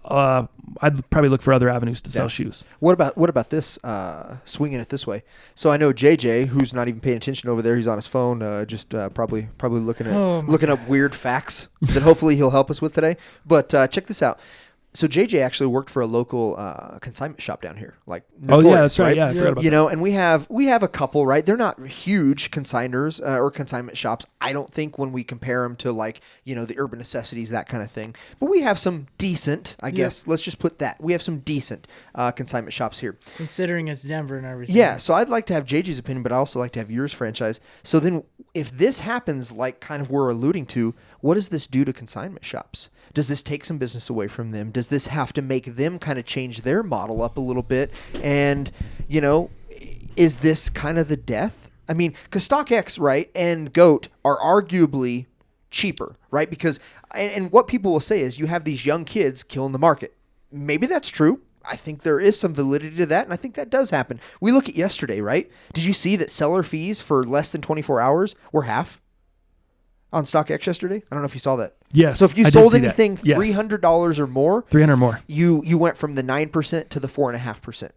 probably look for other avenues to sell shoes. What about this? Swinging it this way. So I know JJ, who's not even paying attention over there. He's on his phone, probably looking up weird facts that hopefully he'll help us with today. But check this out. So JJ actually worked for a local consignment shop down here, like that's right. Yeah, I forgot about that. And we have a couple, right? They're not huge consigners or consignment shops. I don't think when we compare them to like the Urban Necessities, that kind of thing. But we have some decent, I guess. Let's just put that. We have some decent consignment shops here, considering it's Denver and everything. Yeah. So I'd like to have JJ's opinion, but I also like to have yours, franchise. So then, if this happens, like kind of we're alluding to, what does this do to consignment shops? Does this take some business away from them? Does this have to make them kind of change their model up a little bit? And, is this kind of the death? I mean, because StockX, right, and Goat are arguably cheaper, right? Because, and what people will say is you have these young kids killing the market. Maybe that's true. I think there is some validity to that, and I think that does happen. We look at yesterday, right? Did you see that seller fees for less than 24 hours were half on StockX yesterday? I don't know if you saw that. Yes. So if you sold anything $300 or more, 300 or more, you went from the 9% to the 4.5%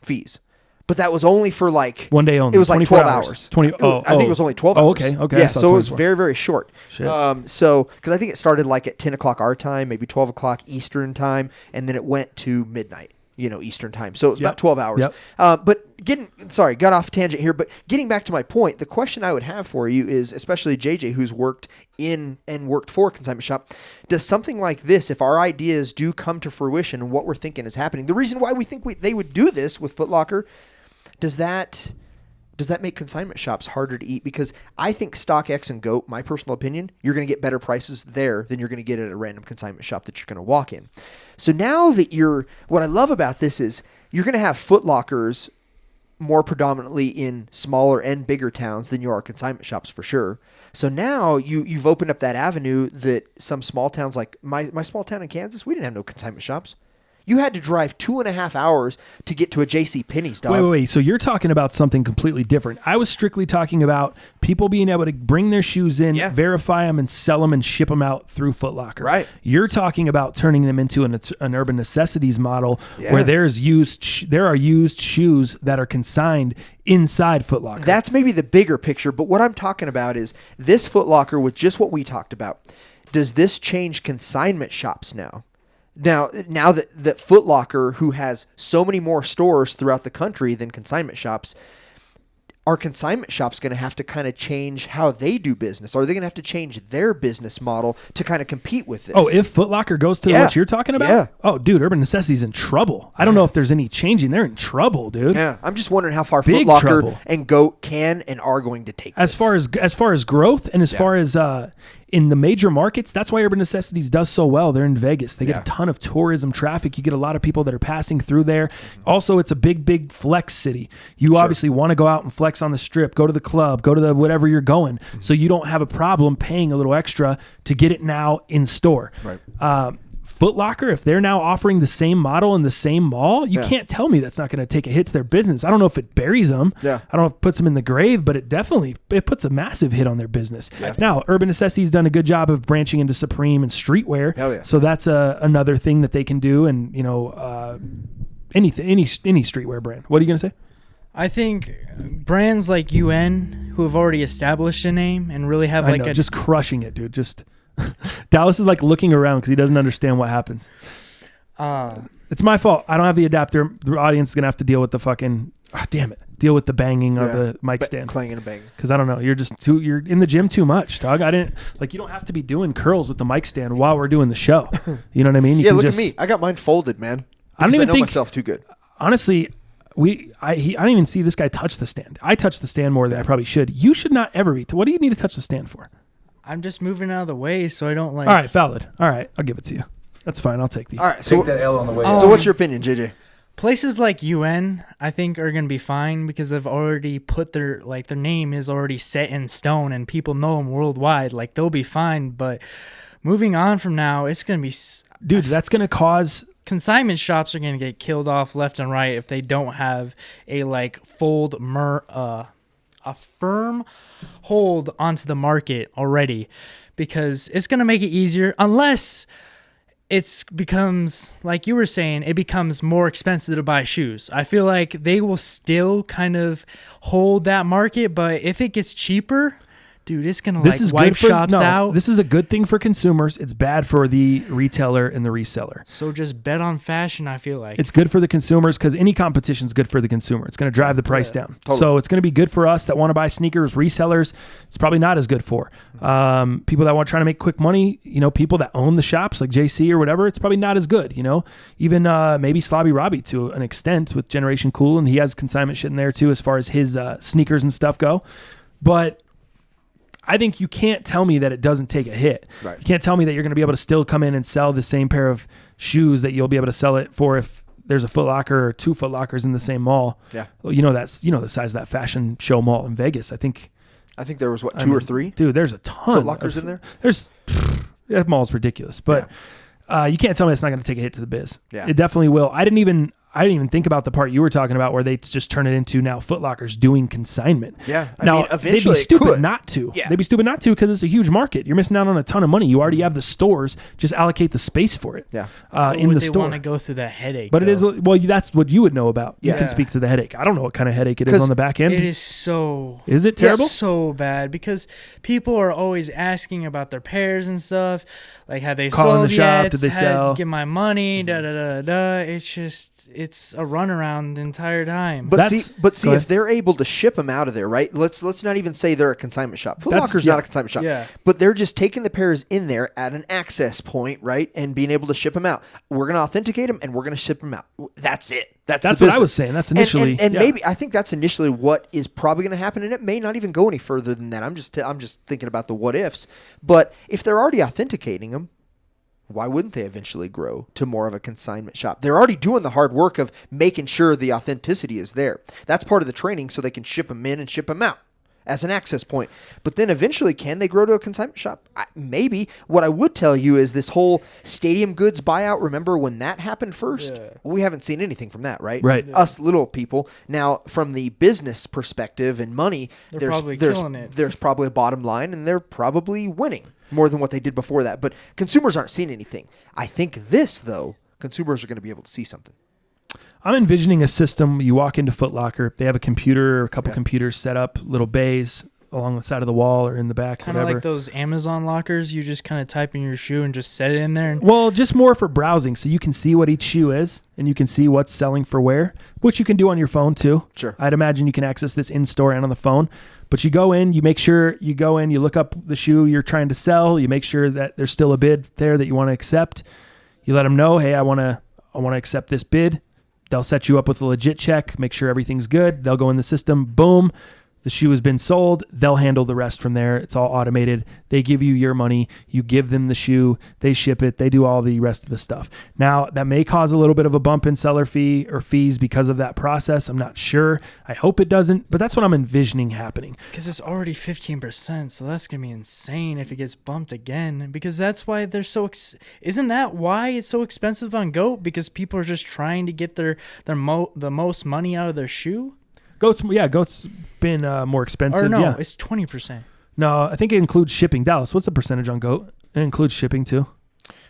fees. But that was only for like 1 day only. It was like 12 hours. I think it was only 12 hours. Oh, okay. Yeah, so it was very, very short. Shit. So because I think it started like at 10 o'clock our time, maybe 12 o'clock Eastern time, and then it went to midnight, Eastern time. So it was about 12 hours. Yep. But got off tangent here, but getting back to my point, the question I would have for you is, especially JJ, who's worked in and worked for a consignment shop, does something like this, if our ideas do come to fruition and what we're thinking is happening, the reason why we think they would do this with Foot Locker, does that make consignment shops harder to eat? Because I think StockX and Goat, my personal opinion, you're going to get better prices there than you're going to get at a random consignment shop that you're going to walk in. So now that what I love about this is you're going to have Foot Lockers more predominantly in smaller and bigger towns than you are consignment shops for sure. So now you've opened up that avenue that some small towns, like my small town in Kansas, we didn't have no consignment shops. You had to drive 2.5 hours to get to a JCPenney's, dog. Wait. So you're talking about something completely different. I was strictly talking about people being able to bring their shoes in, verify them, and sell them and ship them out through Foot Locker. Right. You're talking about turning them into an Urban Necessities model where there are used shoes that are consigned inside Foot Locker. That's maybe the bigger picture, but what I'm talking about is this Foot Locker with just what we talked about. Does this change consignment shops now? Now that Foot Locker, who has so many more stores throughout the country than consignment shops, are consignment shops going to have to kind of change how they do business? Are they going to have to change their business model to kind of compete with this? Oh, if Foot Locker goes to what you're talking about? Yeah. Oh, dude, Urban Necessity's in trouble. I don't know if there's any changing. They're in trouble, dude. Yeah, I'm just wondering how far Foot Locker and Goat can and are going to take as this. far as growth and as far as in the major markets, that's why Urban Necessities does so well. They're in Vegas. They get Yeah. a ton of tourism traffic. You get a lot of people that are passing through there. Also, it's a big flex city. You obviously want to go out and flex on the strip, go to the club, go to the whatever you're going. So you don't have a problem paying a little extra to get it now in store. Right. Foot Locker, if they're now offering the same model in the same mall, you can't tell me that's not going to take a hit to their business. I don't know if it buries them. Yeah. I don't know if it puts them in the grave, but it puts a massive hit on their business. Now, Urban Necessities done a good job of branching into Supreme and streetwear. Hell yeah. So that's another thing that they can do, and any streetwear brand. What are you going to say? I think brands like UN who have already established a name and really have I know, just crushing it, dude. Just Dallas is like looking around because he doesn't understand what happens. It's my fault. I don't have the adapter. The audience is gonna have to deal with the fucking. Damn it! Deal with the banging of the mic stand, clanging and banging. Because I don't know. You're just too. You're in the gym too much, dog. I didn't like. You don't have to be doing curls with the mic stand while we're doing the show. You know what I mean? You can Look just, at me. I got mine folded, man. I don't even know think myself too good. Honestly, I don't even see this guy touch the stand. I touch the stand more than I probably should. You should not ever be. What do you need to touch the stand for? I'm just moving out of the way so I don't like. All right, valid. All right, I'll give it to you. That's fine. I'll take the. All right. So, Take that L on the way. so what's your opinion, JJ? Places like UN, I think, are gonna be fine because they've already put their name is already set in stone and people know them worldwide. Like they'll be fine. But moving on from now, it's gonna be. Dude, that's gonna cause. Consignment shops are gonna get killed off left and right if they don't have a a firm hold onto the market already, because it's going to make it easier unless it becomes, like you were saying, it becomes more expensive to buy shoes. I feel like they will still kind of hold that market, but if it gets cheaper, dude, it's going to wipe shops out. This is a good thing for consumers. It's bad for the retailer and the reseller. So just bet on fashion, I feel like. It's good for the consumers because any competition is good for the consumer. It's going to drive the price down. Totally. So it's going to be good for us that want to buy sneakers. Resellers, it's probably not as good for. People that want to try to make quick money, people that own the shops like JC or whatever, it's probably not as good, Even maybe Slobby Robbie to an extent with Generation Cool, and he has consignment shit in there too as far as his sneakers and stuff go. But I think you can't tell me that it doesn't take a hit. Right. You can't tell me that you're going to be able to still come in and sell the same pair of shoes that you'll be able to sell it for if there's a Foot Locker or two Foot Lockers in the same mall. Yeah. Well, that's the size of that fashion show mall in Vegas. I think there was two or three. Dude, there's a ton. Foot Lockers in there. That mall's ridiculous, but you can't tell me it's not going to take a hit to the biz. Yeah. It definitely will. I didn't even think about the part you were talking about where they just turn it into now Foot Locker's doing consignment. Yeah. I now, mean, eventually they'd be stupid it could. not to. Yeah. They'd be stupid not to because it's a huge market. You're missing out on a ton of money. You already have the stores. Just allocate the space for it. Yeah. In the they store. want to go through that headache? But it is, that's what you would know about. You Yeah. can speak to the headache. I don't know what kind of headache it is on the back end. It is so. Is it terrible? So bad because people are always asking about their pairs and stuff. Like, have they Calling sold the shop, yet? did they sell? Get my money. Da da da da. It's a runaround the entire time. But Go see, ahead. if they're able to ship them out of there, right? Let's not even say they're a consignment shop. Foot Locker's not a consignment shop. Yeah. But they're just taking the pairs in there at an access point, right? And being able to ship them out. We're going to authenticate them and we're going to ship them out. That's it. That's what the I business. was saying. That's initially. And maybe I think that's initially what is probably going to happen, and it may not even go any further than that. I'm just thinking about the what ifs. But if they're already authenticating them, why wouldn't they eventually grow to more of a consignment shop? They're already doing the hard work of making sure the authenticity is there. That's part of the training so they can ship them in and ship them out as an access point. But then eventually, can they grow to a consignment shop? Maybe. What I would tell you is this whole stadium goods buyout, remember when that happened first? Yeah. We haven't seen anything from that, right? Right. Us little people. Now, from the business perspective and money, They're probably killing it. there's probably a bottom line, and they're probably winning more than what they did before that. But consumers aren't seeing anything. I think this, though, consumers are going to be able to see something. I'm envisioning a system. You walk into Foot Locker. They have a computer or a couple computers set up, little bays along the side of the wall or in the back, Kind of whatever. like those Amazon lockers. You just kind of type in your shoe and just set it in there. Well, just more for browsing, so you can see what each shoe is, and you can see what's selling for where, which you can do on your phone too. Sure. I'd imagine you can access this in store and on the phone. But you go in, you make sure you go in, you look up the shoe you're trying to sell, you make sure that there's still a bid there that you want to accept. You let them know, hey, I want to accept this bid. They'll set you up with a legit check, make sure everything's good. They'll go in the system, boom. The shoe has been sold. They'll handle the rest from there. It's all automated. They give you your money. You give them the shoe. They ship it. They do all the rest of the stuff. Now, that may cause a little bit of a bump in seller fee or fees because of that process. I'm not sure. I hope it doesn't, but that's what I'm envisioning happening. Because it's already 15%, so that's going to be insane if it gets bumped again. Because that's why they're so... Isn't that why it's so expensive on GOAT? Because people are just trying to get the most money out of their shoe? Goat's been more expensive. Or no, yeah. it's 20%. No, I think it includes shipping. Dallas, what's the percentage on Goat? It includes shipping too,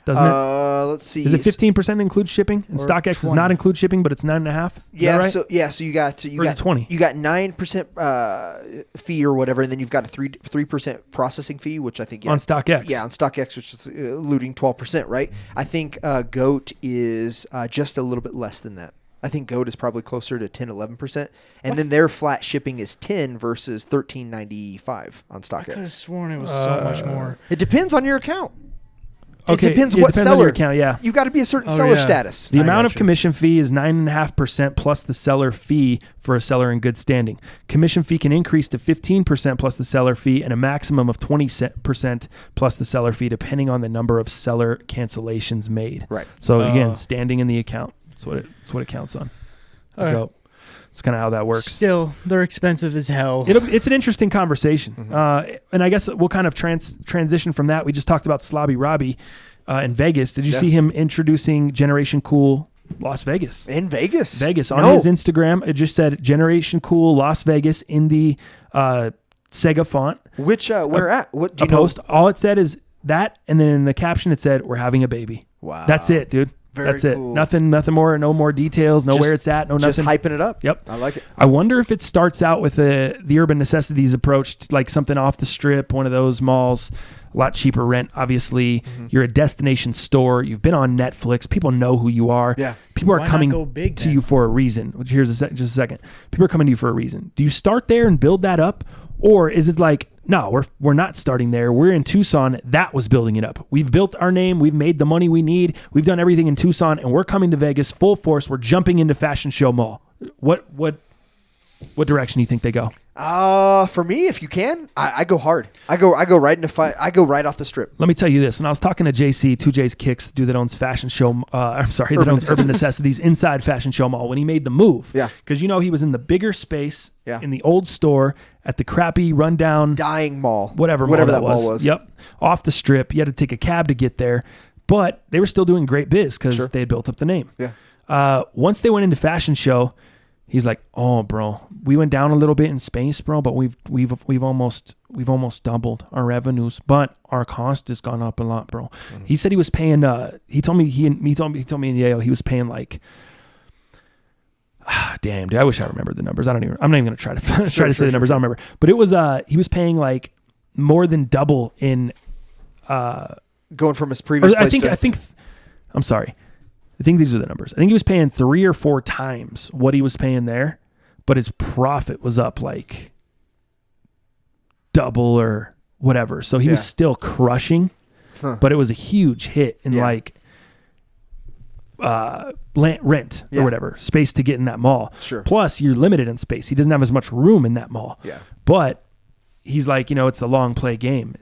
doesn't it? Let's see. Is it 15% include shipping? And Or StockX 20. does not include shipping, but it's 9.5%. Yeah, right? so you got Or is it 20? You got 9% fee or whatever, and then you've got a 3% processing fee, which I think on StockX. Yeah, on StockX, which is eluding 12%, right? I think Goat is just a little bit less than that. I think Goat is probably closer to 10-11%, and then their flat shipping is 10 versus $13.95 on I could have StockX. sworn it was so much more. It depends on your account. Okay, It depends it what depends on seller your account, yeah. You got to be a certain Oh, seller yeah. status. The I amount of gotcha. commission fee is 9.5% plus the seller fee for a seller in good standing. Commission fee can increase to 15% plus the seller fee and a maximum of 20% plus the seller fee depending on the number of seller cancellations made. Right. So again, standing in the account. That's what it counts on. All right. Go. It's kind of how that works. Still, they're expensive as hell. It's an interesting conversation. And I guess we'll kind of transition from that. We just talked about Slobby Robbie in Vegas. Did you see him introducing Generation Cool Las Vegas? In Vegas. On his Instagram, it just said Generation Cool Las Vegas in the Sega font. Which, where at? What do A you know? post. All it said is that, and then in the caption it said, "We're having a baby." Wow. That's it, dude. Very That's it. cool. Nothing more. No more details. No where it's at. No Just nothing. hyping it up. Yep. I like it. I wonder if it starts out with the Urban Necessities approach, like something off the strip, one of those malls, a lot cheaper rent, obviously. You're a destination store. You've been on Netflix. People know who you are. Yeah. People are Why not coming go big to then? you for a reason. Which here's just a second. People are coming to you for a reason. Do you start there and build that up? Or is it like, no, we're not starting there. We're in Tucson. That was building it up. We've built our name. We've made the money we need. We've done everything in Tucson, and we're coming to Vegas full force. We're jumping into Fashion Show Mall. What direction do you think they go? For me, if you can, I go hard. I go right into fight. I go right off the strip. Let me tell you this. When I was talking to JC, 2J's Kicks, dude that owns Fashion Show, that owns Urban Necessities inside Fashion Show Mall, when he made the move. Yeah. Because, he was in the bigger space, Yeah. in the old store, at the crappy, rundown, Dying mall. whatever that mall was. Yep. Off the strip. You had to take a cab to get there. But they were still doing great biz because they had built up the name. Yeah. Once they went into Fashion Show, he's like, "Oh, bro, we went down a little bit in space, bro, but we've almost doubled our revenues, but our cost has gone up a lot, bro." He said he was paying. He told me in Yale he was paying like. Damn, dude, I wish I remembered the numbers. I'm not even gonna try to say the numbers. I don't remember, but it was he was paying like more than double in. Going from his previous place I'm sorry. I think these are the numbers. I think he was paying 3 or 4 times what he was paying there, but his profit was up like double or whatever. So he was still crushing, but it was a huge hit in like rent or whatever, space to get in that mall. Sure. Plus, you're limited in space. He doesn't have as much room in that mall. Yeah. But he's like, it's the long play game.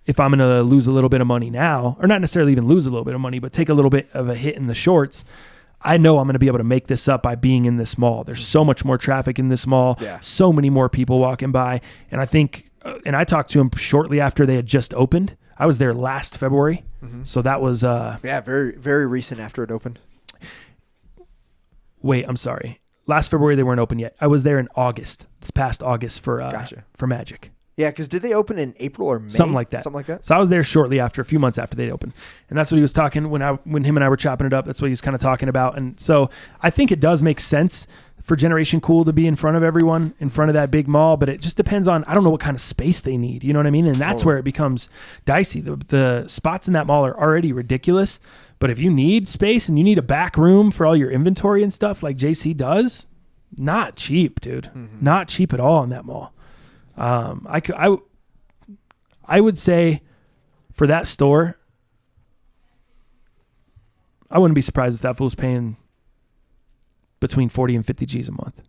If I'm going to lose a little bit of money now, or not necessarily even lose a little bit of money, but take a little bit of a hit in the shorts, I know I'm going to be able to make this up by being in this mall. There's so much more traffic in this mall, so many more people walking by. And I think, and I talked to him shortly after they had just opened. I was there last February. So that was... very, very recent after it opened. Wait, I'm sorry. Last February, they weren't open yet. I was there in August, this past August for Magic. Yeah, because did they open in April or May? Something like that. So I was there shortly after, a few months after they opened. And that's what he was talking when him and I were chopping it up. That's what he was kind of talking about. And so I think it does make sense for Generation Cool to be in front of everyone, in front of that big mall, but it just depends on, I don't know what kind of space they need. You know what I mean? And that's where it becomes dicey. The spots in that mall are already ridiculous, but if you need space and you need a back room for all your inventory and stuff like JC does, not cheap, dude. Not cheap at all in that mall. I would say for that store, I wouldn't be surprised if that fool was paying between 40 and 50 G's a month.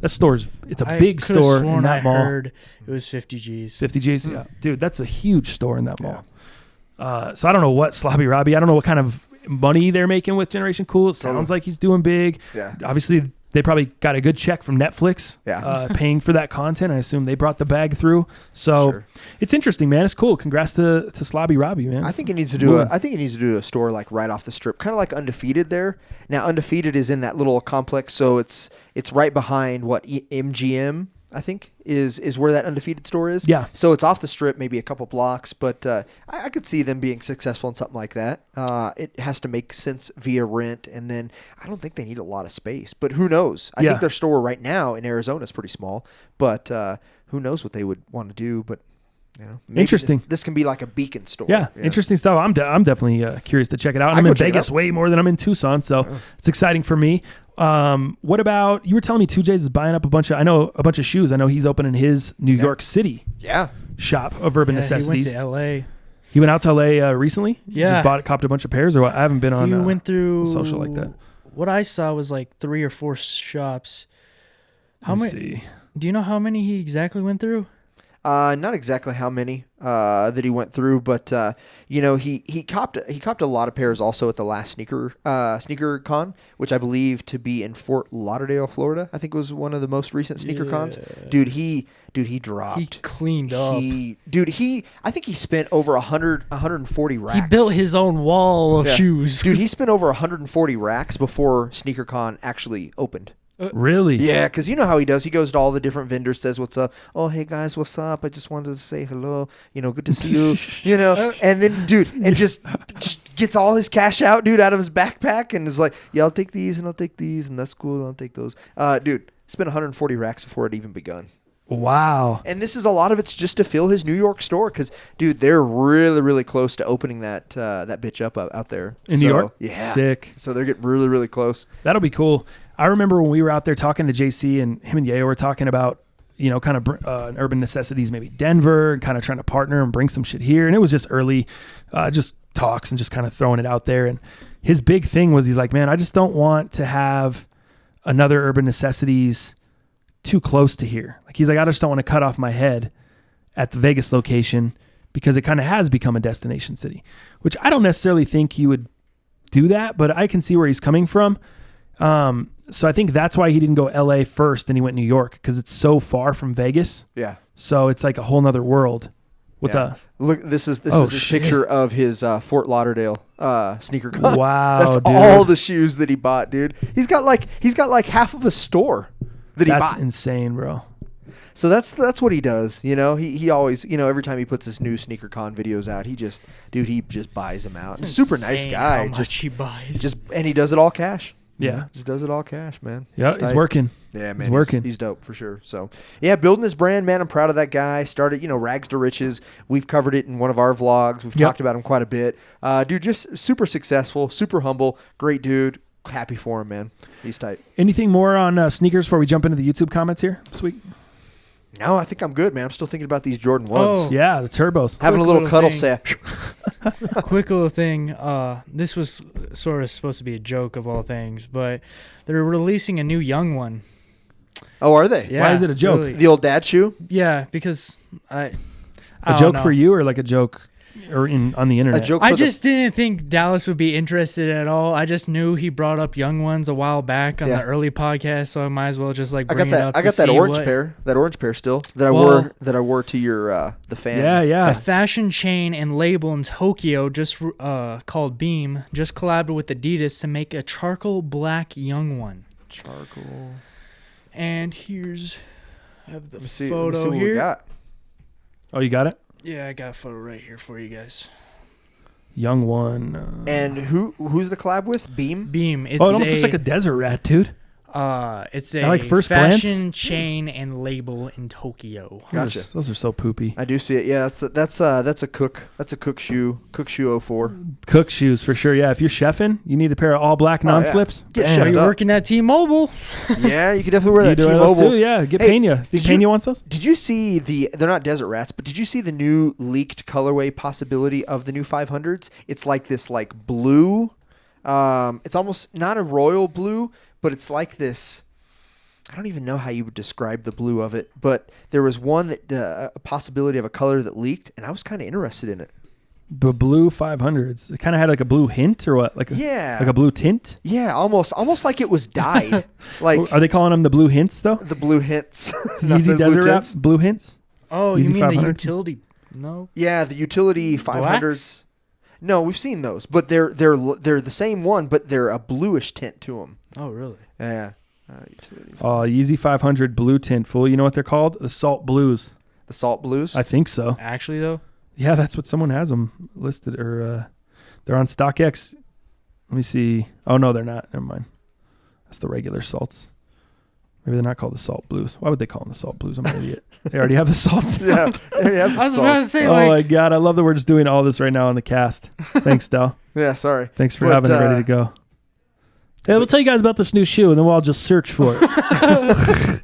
That store's it's a I big could've store sworn in that I mall. heard it was 50 G's. 50 G's, yeah, dude, that's a huge store in that mall. So I don't know what Slobby Robbie. I don't know what kind of money they're making with Generation Cool. It sounds like he's doing big. Yeah. Obviously, they probably got a good check from Netflix. Yeah. Paying for that content. I assume they brought the bag through. So Sure. it's interesting, man. It's cool. Congrats to Slobby Robbie, man. I think it needs to do a store like right off the strip, kind of like Undefeated there. Now Undefeated is in that little complex, so it's right behind what MGM I think is where that Undefeated store is. Yeah. So it's off the strip, maybe a couple blocks, but I could see them being successful in something like that. It has to make sense via rent, and then I don't think they need a lot of space, but who knows? I think their store right now in Arizona is pretty small, but who knows what they would want to do? But you know, maybe interesting. This can be like a beacon store. Yeah, interesting stuff. I'm definitely curious to check it out. I'm in Vegas way more than I'm in Tucson, so it's exciting for me. What about, you were telling me 2J's is buying up a bunch of shoes. I know he's opening his New York City shop of urban necessities. He went to L.A. He went out to LA recently? Yeah. Just copped a bunch of pairs, or what? I haven't been on He went through social like that. What I saw was like 3 or 4 shops. Let me see. Do you know how many he exactly went through? Not exactly how many that he went through, but you know, he copped a lot of pairs also at the last sneaker con, which I believe to be in Fort Lauderdale, Florida. I think was one of the most recent sneaker cons. Dude, he dropped. He cleaned up. I think he spent over 140 racks. He built his own wall of shoes. Dude, he spent over 140 racks before SneakerCon actually opened. Really? Yeah, because you know how he does. He goes to all the different vendors, says what's up. Oh, hey guys, what's up? I just wanted to say hello. You know, good to see you. You know, and then dude, and just gets all his cash out, dude, out of his backpack, and is like, yeah, I'll take these and I'll take these, and that's cool. And I'll take those. Dude, spent 140 racks before it even begun. Wow. And this is a lot of it's just to fill his New York store because, dude, they're really, really close to opening that bitch up out there. In New York? Yeah. Sick. So they're getting really, really close. That'll be cool. I remember when we were out there talking to JC and him and Yayo were talking about, you know, kind of urban necessities, maybe Denver, and kind of trying to partner and bring some shit here. And it was just early, just talks and just kind of throwing it out there. And his big thing was he's like, man, I just don't want to have another urban necessities too close to here. Like he's like, I just don't want to cut off my head at the Vegas location because it kind of has become a destination city, which I don't necessarily think he would do that, but I can see where he's coming from. So I think that's why he didn't go LA first and he went New York because it's so far from Vegas. Yeah. So it's like a whole nother world. What's up? Look, this is his picture of his Fort Lauderdale sneaker con. Wow, that's dude. all the shoes that he bought, dude. He's got like half of a store that he bought. That's insane, bro. So that's what he does. You know, he always, you know, every time he puts his new sneaker con videos out, he just buys them out. It's Super nice insane guy. How much he buys. And he does it all cash. Yeah. Just does it all cash, man. Yeah, he's working. Yeah, man. He's working. He's dope for sure. So, yeah, building his brand, man. I'm proud of that guy. Started, you know, rags to riches. We've covered it in one of our vlogs. We've talked about him quite a bit. Dude, just super successful, super humble, great dude. Happy for him, man. He's tight. Anything more on sneakers before we jump into the YouTube comments here this week? No, I think I'm good, man. I'm still thinking about these Jordan 1s. Oh. Yeah, the turbos. Having a Quick little little cuddle thing. set. Quick little thing. This was sort of supposed to be a joke of all things, but they're releasing a new young one. Oh, are they? Yeah, Why is it a joke? really. The old dad shoe? Yeah, because I A don't joke know. for you or like a joke or on the internet? A joke I for just didn't think Dallas would be interested at all. I just knew he brought up young ones a while back on Yeah. the early podcast, so I might as well just like I bring got it that. up. I got to that see orange what- pair. That orange pair still that I wore to your the fan. Yeah, yeah. A fashion chain and label in Tokyo just called Beam just collabed with Adidas to make a charcoal black young one. Charcoal. And here's I have the Let me see photo what here. we got. Oh, you got it? Yeah, I got a photo right here for you guys. Young one. And who's the collab with? Beam. Beam. It's Oh, it almost looks like a desert rat, dude. It's a I like first glance. fashion chain and label in Tokyo. Gotcha. Those are so poopy. I do see it. Yeah, that's a cook shoe 04. Cook shoes for sure. Yeah, if you're chefing, you need a pair of all black Oh, yeah. non-slips. Get Bam. Are chefed you up. working at T-Mobile? Yeah, you can definitely wear You that do those T-Mobile. too, yeah. Get Hey, Pena. Think did Pena you- wants those? Did you see they're not desert rats, but did you see the new leaked colorway possibility of the new 500s? It's like this like blue. It's almost not a royal blue, but it's like this. I don't even know how you would describe the blue of it, but there was one that a possibility of a color that leaked, and I was kind of interested in it. The blue 500s. It kind of had like a blue hint or what? Like a blue tint? Yeah, almost like it was dyed. Like, are they calling them the blue hints though? The blue hints. Not Easy the Desert blue Wrap tints. blue hints? Oh, Easy you mean 500? the utility? No. Yeah, the utility 500s. Blacks? No, we've seen those, but they're the same one, but they're a bluish tint to them. Oh, really? Yeah. Utility. Yeezy 500 blue tint, fool. You know what they're called? The Salt Blues. The salt blues. I think so. Actually, though? Yeah, that's what someone has them listed, or they're on StockX. Let me see. Oh, no, they're not. Never mind. That's the regular salts. Maybe they're not called the Salt Blues. Why would they call them the Salt Blues? I'm an idiot. They already have the salts. Yeah, they already have the I was about to salts. say, Oh, like, my God. I love that we're just doing all this right now on the cast. Thanks, Del. Yeah, sorry. Thanks for But, having it ready to go. Hey, we'll tell you guys about this new shoe, and then we'll all just search for it.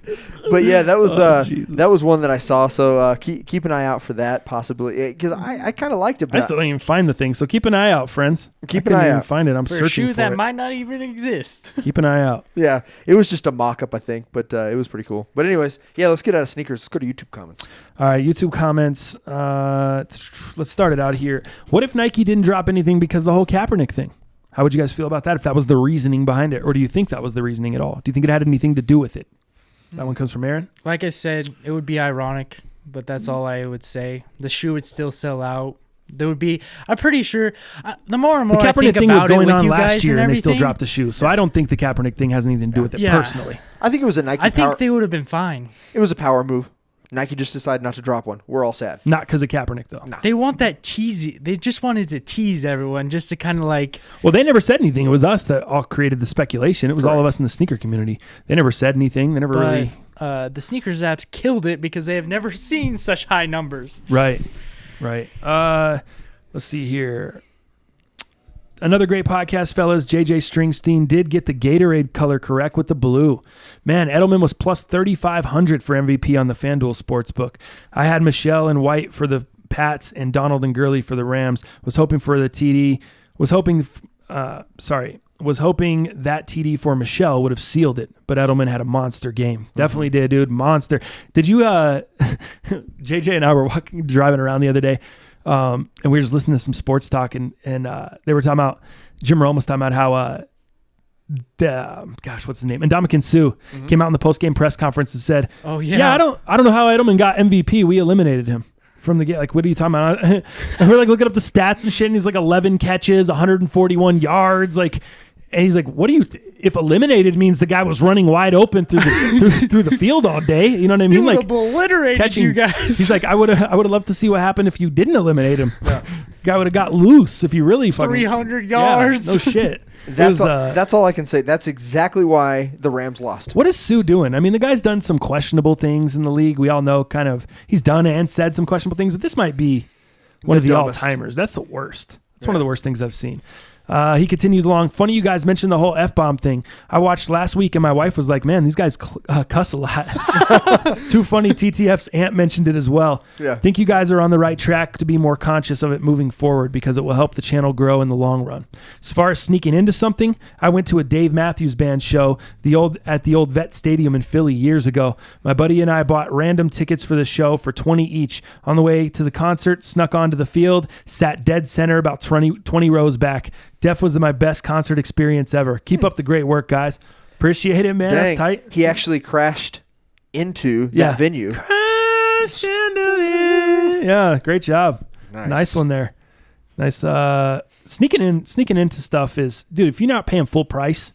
But yeah, that was Jesus. that was one that I saw. So keep an eye out for that possibility, because I kind of liked it. I But still don't even find the thing, so keep an eye out, friends. Keep I an eye couldn't even out. find it. I'm for a searching shoe for that it. might not even exist. Keep an eye out. yeah, it was just a mock-up, I think, but it was pretty cool. But anyways, yeah, let's get out of sneakers. Let's go to YouTube comments. All right, YouTube comments. Let's start it out here. What if Nike didn't drop anything because of the whole Kaepernick thing? How would you guys feel about that if that was the reasoning behind it? Or do you think that was the reasoning at all? Do you think it had anything to do with it? That one comes from Aaron? Like I said, it would be ironic, but that's all I would say. The shoe would still sell out. There would be, I'm pretty sure, the more and The more I Kaepernick think thing was about it going with on you last guys year and they still everything, dropped the shoe. So I don't think the Kaepernick thing has anything to do with it Yeah. personally. I think it was a Nike I power. think they would have been fine. It was a power move. Nike just decided not to drop one. We're all sad. Not because of Kaepernick, though. Nah. They want that tease. They just wanted to tease everyone just to kind of like, Well, they never said anything. It was us that all created the speculation. It was all of us in the sneaker community. They never said anything. They never but really... the sneakers apps killed it because they have never seen such high numbers. Right. Let's see here. Another great podcast, fellas. JJ Stringstein did get the Gatorade color correct with the blue. Man, Edelman was plus 3,500 for MVP on the FanDuel Sportsbook. I had Michelle and White for the Pats and Donald and Gurley for the Rams. Was hoping for the TD. Was hoping that TD for Michelle would have sealed it, but Edelman had a monster game. Definitely did, dude. Monster. Did you, JJ and I were driving around the other day, and we were just listening to some sports talk, and they were talking about, Jim Rome was talking about how, what's his name? Ndamukong Suh came out in the post-game press conference and said, Oh, yeah. I don't know how Edelman got MVP. We eliminated him from the game. Like, what are you talking about? And we're like looking up the stats and shit, and he's like 11 catches, 141 yards, like, and he's like, what do you, if eliminated means the guy was running wide open through the through the field all day, you know what I mean? He would Like have obliterated catching you guys. He's like, I would have loved to see what happened if you didn't eliminate him. Guy would have got loose if you really fucking 300 yards. Yeah, no shit. That's all I can say. That's exactly why the Rams lost. What is Sue doing? I mean, the guy's done some questionable things in the league. We all know kind of he's done and said some questionable things, but this might be one of the dumbest. all-timers. That's the worst. That's one of the worst things I've seen. He continues along. Funny you guys mentioned the whole F-bomb thing. I watched last week and my wife was like, man, these guys cuss a lot. Too funny. TTF's aunt mentioned it as well. Yeah. Think you guys are on the right track to be more conscious of it moving forward because it will help the channel grow in the long run. As far as sneaking into something, I went to a Dave Matthews Band show at the old Vet Stadium in Philly years ago. My buddy and I bought random tickets for the show for $20 each. On the way to the concert, snuck onto the field, sat dead center about 20 rows back. Def was my best concert experience ever. Keep up the great work, guys. Appreciate it, man. Dang, That's tight. he actually crashed into that venue. Crashed into the... Yeah, great job. Nice one there. Nice. Sneaking into stuff is, dude, if you're not paying full price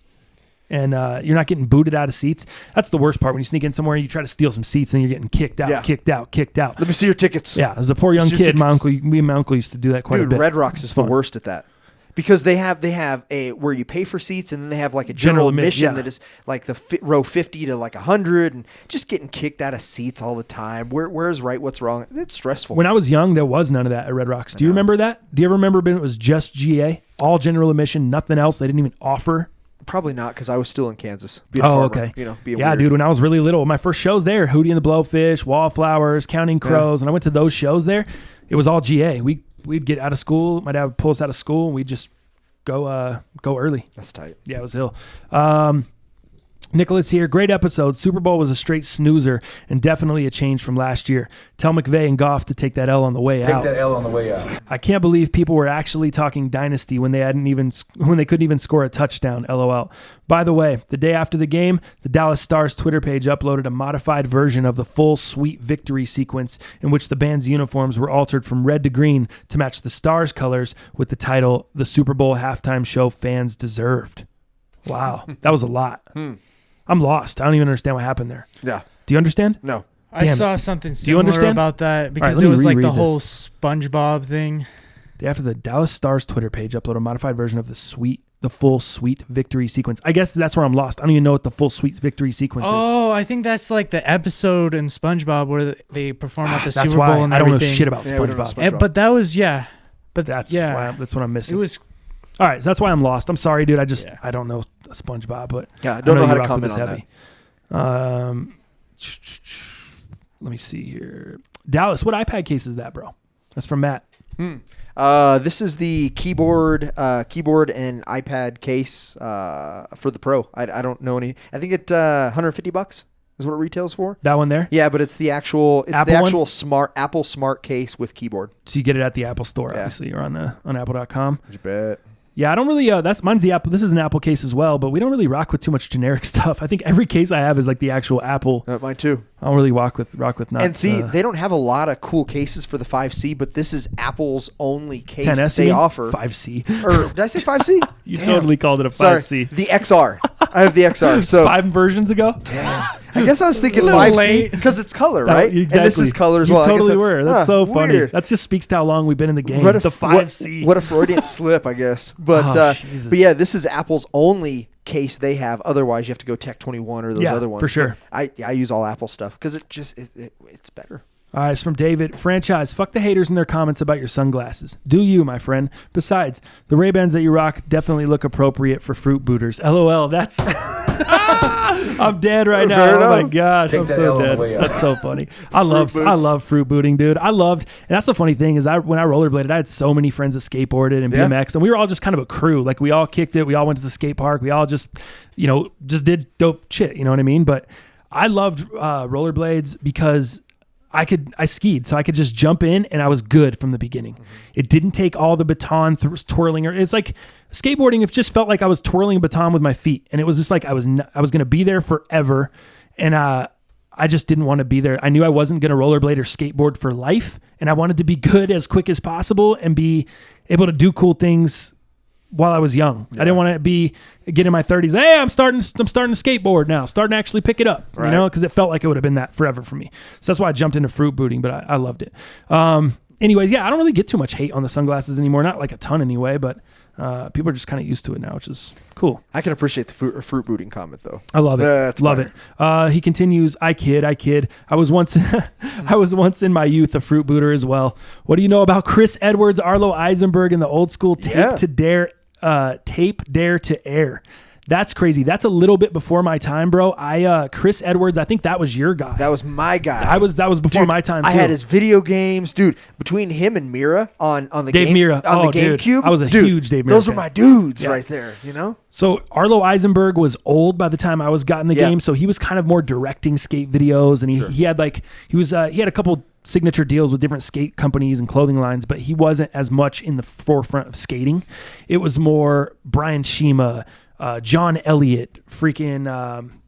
and you're not getting booted out of seats, that's the worst part. When you sneak in somewhere and you try to steal some seats and you're getting kicked out. Let me see your tickets. Yeah, as a poor young kid, me and my uncle used to do that quite a Dude, bit. Red Rocks is the worst at that. Because they have a where you pay for seats and then they have like a general admission that is like the row 50 to like 100 and just getting kicked out of seats all the time. Where's right? What's wrong? It's stressful. When I was young, there was none of that at Red Rocks. Do you remember that? Do you ever remember when it was just GA, all general admission, nothing else? They didn't even offer. Probably not because I was still in Kansas. Being a farmer, okay. Being yeah, weird. dude. When I was really little, my first shows there, Hootie and the Blowfish, Wallflowers, Counting Crows, and I went to those shows there. It was all GA. We'd get out of school. My dad would pull us out of school, and we'd just go early. That's tight. Yeah, it was ill. Nicholas here. Great episode. Super Bowl was a straight snoozer and definitely a change from last year. Tell McVay and Goff to take that L on the way out. Take that L on the way out. I can't believe people were actually talking dynasty when they couldn't even score a touchdown. LOL. By the way, the day after the game, the Dallas Stars Twitter page uploaded a modified version of the full Sweet Victory sequence in which the band's uniforms were altered from red to green to match the Stars colors with the title "The Super Bowl Halftime Show Fans Deserved." Wow, that was a lot. I'm lost. I don't even understand what happened there. Yeah. Do you understand? No. I Damn saw it. something Do you similar understand? about that because let it me was like the reread whole this. SpongeBob thing. Day after the Dallas Stars Twitter page uploaded a modified version of the full Sweet Victory sequence. I guess that's where I'm lost. I don't even know what the full Sweet Victory sequence is. Oh, I think that's like the episode in SpongeBob where they perform at the That's Super why Bowl and I don't know everything. shit about Yeah, we don't know SpongeBob. SpongeBob. But that was But That's yeah, that's what I'm missing. it was. All right, so that's why I'm lost. I'm sorry, dude. Yeah. I don't know SpongeBob, but Yeah, I don't know how you to rock with comment this on heavy. Let me see here. Dallas, what iPad case is that, bro? That's from Matt. This is the keyboard and iPad case for the Pro. I don't know any. I think it $150 is what it retails for. That one there? Yeah, but it's the actual Apple one? smart Apple smart case with keyboard. So you get it at the Apple store, Yeah. obviously, or on apple.com. You bet. Yeah, I don't really. Mine's the Apple. This is an Apple case as well, but we don't really rock with too much generic stuff. I think every case I have is like the actual Apple. Mine too. I don't really rock with not. And see, they don't have a lot of cool cases for the 5C, but this is Apple's only case 10S that they offer. 5C. Or did I say 5C? You Damn. totally called it a Sorry, 5C. the XR. I have the XR. So 5 versions ago. I guess I was thinking Little 5C late. because it's color, No, right? exactly. And this is color as you well. I guess totally were. That's so funny. weird. That just speaks to how long we've been in the game. What a The f- 5C. What a Freudian slip, I guess. But Oh, Jesus. but yeah, this is Apple's only case they have. Otherwise, you have to go Tech 21 or those other ones. for sure. But I use all Apple stuff because it's better. All right, it's from David. Franchise, fuck the haters in their comments about your sunglasses. Do you, my friend? Besides, the Ray-Bans that you rock definitely look appropriate for fruit booters. LOL, that's... I'm dead right now. Fair Oh my enough. gosh, Take I'm that so L on the dead. way out. That's so funny. I love boots. fruit booting, dude. And that's the funny thing is when I rollerbladed, I had so many friends that skateboarded and Yeah. BMX, and we were all just kind of a crew. Like we all kicked it. We all went to the skate park. We all just did dope shit. You know what I mean? But I loved rollerblades because I skied, so I could just jump in and I was good from the beginning. Mm-hmm. It didn't take all the baton twirling. It's like skateboarding. It just felt like I was twirling a baton with my feet, and it was just like I was going to be there forever, and I just didn't want to be there. I knew I wasn't going to rollerblade or skateboard for life, and I wanted to be good as quick as possible and be able to do cool things while I was young. I didn't want to get in my 30s. Hey, I'm starting to skateboard now. Starting to actually pick it up, Right. because it felt like it would have been that forever for me. So that's why I jumped into fruit booting, but I loved it. Anyways, yeah, I don't really get too much hate on the sunglasses anymore. Not like a ton anyway, but people are just kind of used to it now, which is cool. I can appreciate the fruit booting comment though. I love it. That's Love fire. it. He continues, I kid. I was once in my youth a fruit booter as well. What do you know about Chris Edwards, Arlo Eisenberg, and the old school tape dare to air? That's crazy. That's a little bit before my time, bro. Chris Edwards, I think that was your guy. That was my guy. That was before Dude, my time too. I had his video games, dude. Between him and Mira on the Dave Mira. on the Dude. GameCube, I was a dude, huge Dave Mira Those fan. are my dudes Yeah. right there. You know. So Arlo Eisenberg was old by the time I got in the Yeah. game, so he was kind of more directing skate videos, and he had a couple signature deals with different skate companies and clothing lines, but he wasn't as much in the forefront of skating. It was more Brian Shima, John Elliott, freaking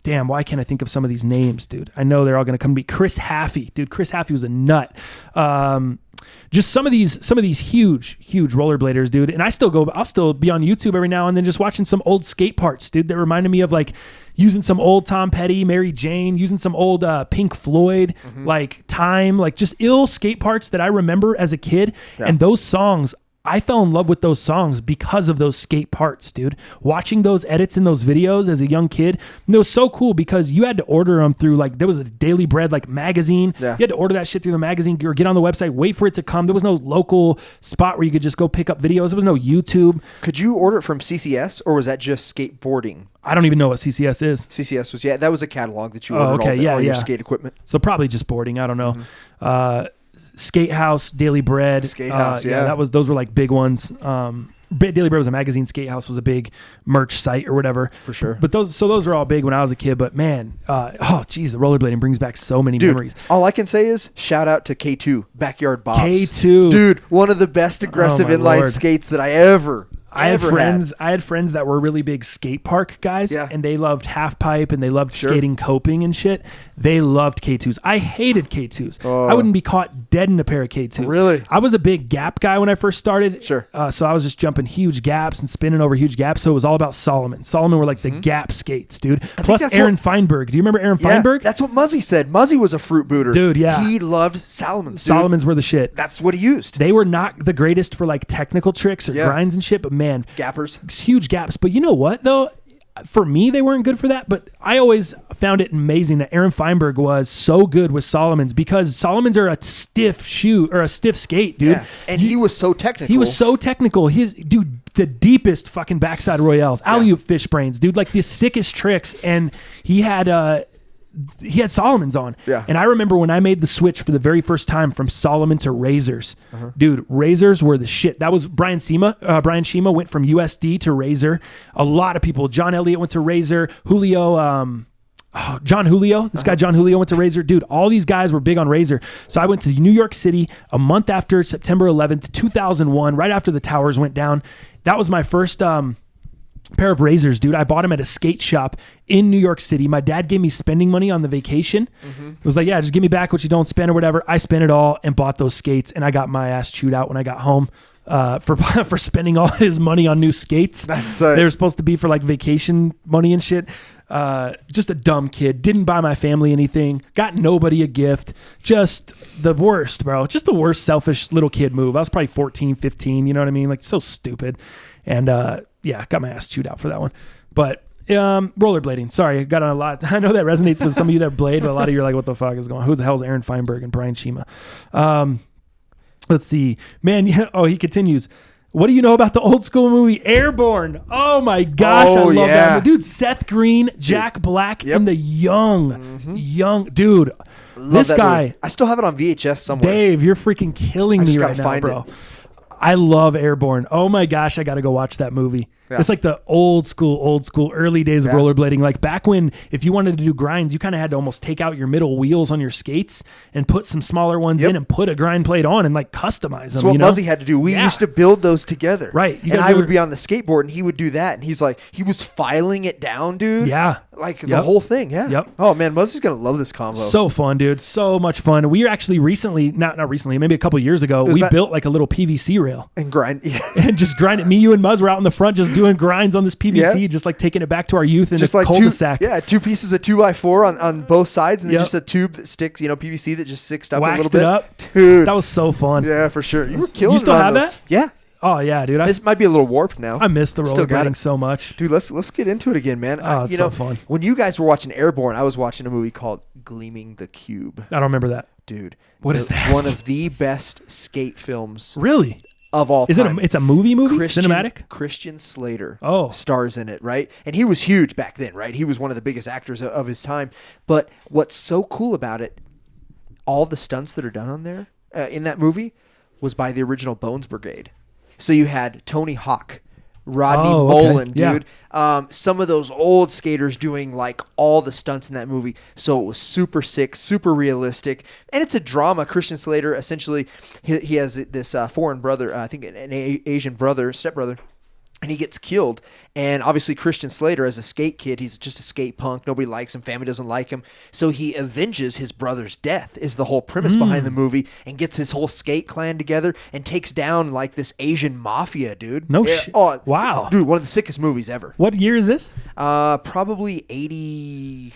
damn, why can't I think of some of these names, dude? I know they're all gonna come to me. Chris Haffey, dude. Chris Haffey was a nut. Just some of these huge rollerbladers, dude. And I'll still be on YouTube every now and then just watching some old skate parts, dude, that reminded me of like using some old Tom Petty, Mary Jane, using some old Pink Floyd, like Time, like just ill skate parts that I remember as a kid. Yeah. And those songs, I fell in love with those songs because of those skate parts, dude. Watching those edits in those videos as a young kid, it was so cool because you had to order them through there was a Daily Bread magazine. Yeah. You had to order that shit through the magazine or get on the website, wait for it to come. There was no local spot where you could just go pick up videos. There was no YouTube. Could you order it from CCS or was that just skateboarding? I don't even know what CCS is. CCS was that was a catalog that you Oh, ordered okay. all your Yeah. skate equipment. So probably just boarding. I don't know. Skate House, Daily Bread. Skate House, yeah. Those were like big ones. Daily Bros, a magazine. Skate House was a big merch site or whatever. For sure. But those were all big when I was a kid. But man, oh geez, the rollerblading brings back so many memories. All I can say is shout out to K2 Backyard Bobs. K2, dude, one of the best aggressive my inline Lord. skates that I ever I had friends that were really big skate park guys, and they loved half pipe and they loved skating coping and shit. They loved K2s. I hated K2s. I wouldn't be caught dead in a pair of K2s. Really? I was a big gap guy when I first started. Sure. So I was just jumping huge gaps and spinning over huge gaps. So it was all about Solomon. Solomon were like the gap skates, dude. Plus Aaron Feinberg. Do you remember Aaron Feinberg? That's what Muzzy said. Muzzy was a fruit booter. Dude, yeah. He loved Solomons. Solomons were the shit. That's what he used. They were not the greatest for like technical tricks or grinds and shit, but man. Gappers. Huge gaps. But you know what, though? For me, they weren't good for that, but I always found it amazing that Aaron Feinberg was so good with Solomons because Solomons are a stiff shoe or a stiff skate, dude. Yeah. And he was so technical. He was so technical. Dude, the deepest fucking backside royales, alley-oop fish brains, dude, like the sickest tricks. And he had Solomons on. Yeah. And I remember when I made the switch for the very first time from Solomon to Razors. Dude, Razors were the shit. That was Brian Shima went from USD to Razor. A lot of people. John Elliott went to Razor. John Julio. This guy John Julio went to Razor. Dude, all these guys were big on Razor. So I went to New York City a month after September 11th, 2001, right after the towers went down. That was my first pair of Razors, dude. I bought them at a skate shop in New York City. My dad gave me spending money on the vacation. It was like, yeah, just give me back what you don't spend or whatever. I spent it all and bought those skates, and I got my ass chewed out when I got home for spending all his money on new skates. That's tight. They were supposed to be for like vacation money and shit. Just a dumb kid. Didn't buy my family anything. Got nobody a gift. Just the worst, bro. Just the worst selfish little kid move. I was probably 14, 15. You know what I mean? Like so stupid. And yeah, got my ass chewed out for that one. But rollerblading. Sorry, I got on a lot. I know that resonates with some of you that blade, but a lot of you are like, what the fuck is going on? Who the hell is Aaron Feinberg and Brian Shima? Let's see. Man, he continues. What do you know about the old school movie Airborne? Oh my gosh, I love that. Dude, Seth Green, Jack Black, and the young, dude. This guy. Movie. I still have it on VHS somewhere. Dave, you're freaking killing me right now, bro. I love Airborne. Oh my gosh, I got to go watch that movie. Yeah. It's like the old school, early days of rollerblading. Like back when, if you wanted to do grinds, you kind of had to almost take out your middle wheels on your skates and put some smaller ones in and put a grind plate on and like customize them. That's what Muzzy had to do. We used to build those together. Right. And I would be on the skateboard and he would do that. And he's like, he was filing it down, dude. Yeah. Like the whole thing. Yeah. Yep. Oh man, Muzzy's going to love this combo. So fun, dude. So much fun. We actually recently, not recently, maybe a couple years ago, we built like a little PVC rail. And grind. Yeah. And just grind it. Me, you, and Muzz were out in the front just doing grinds on this PVC, just like taking it back to our youth in just a like cul-de-sac. Two pieces of 2x4 on both sides, and then just a tube that sticks, PVC that just sticks up Waxed a little bit. It up. Dude. That was so fun. Yeah, for sure. You were killing it. You still have that? Yeah. Oh yeah, dude. This might be a little warped now. I miss the rollerblading so much. Dude, let's get into it again, man. Oh, it's so fun. When you guys were watching Airborne, I was watching a movie called Gleaming the Cube. I don't remember that. Dude. What is that? One of the best skate films. Really? Of all time. It's a movie? Cinematic? Christian Slater stars in it, right? And he was huge back then, right? He was one of the biggest actors of his time. But what's so cool about it, all the stunts that are done on there in that movie was by the original Bones Brigade. So you had Tony Hawk, Rodney Mullen, dude. Yeah. Some of those old skaters doing like all the stunts in that movie. So it was super sick, super realistic. And it's a drama. Christian Slater, essentially, he has this foreign brother, I think an Asian brother, stepbrother. And he gets killed. And obviously Christian Slater, as a skate kid, he's just a skate punk. Nobody likes him. Family doesn't like him. So he avenges his brother's death is the whole premise behind the movie, and gets his whole skate clan together and takes down like this Asian mafia, dude. No shit. Oh, wow. Dude, one of the sickest movies ever. What year is this? Probably 89.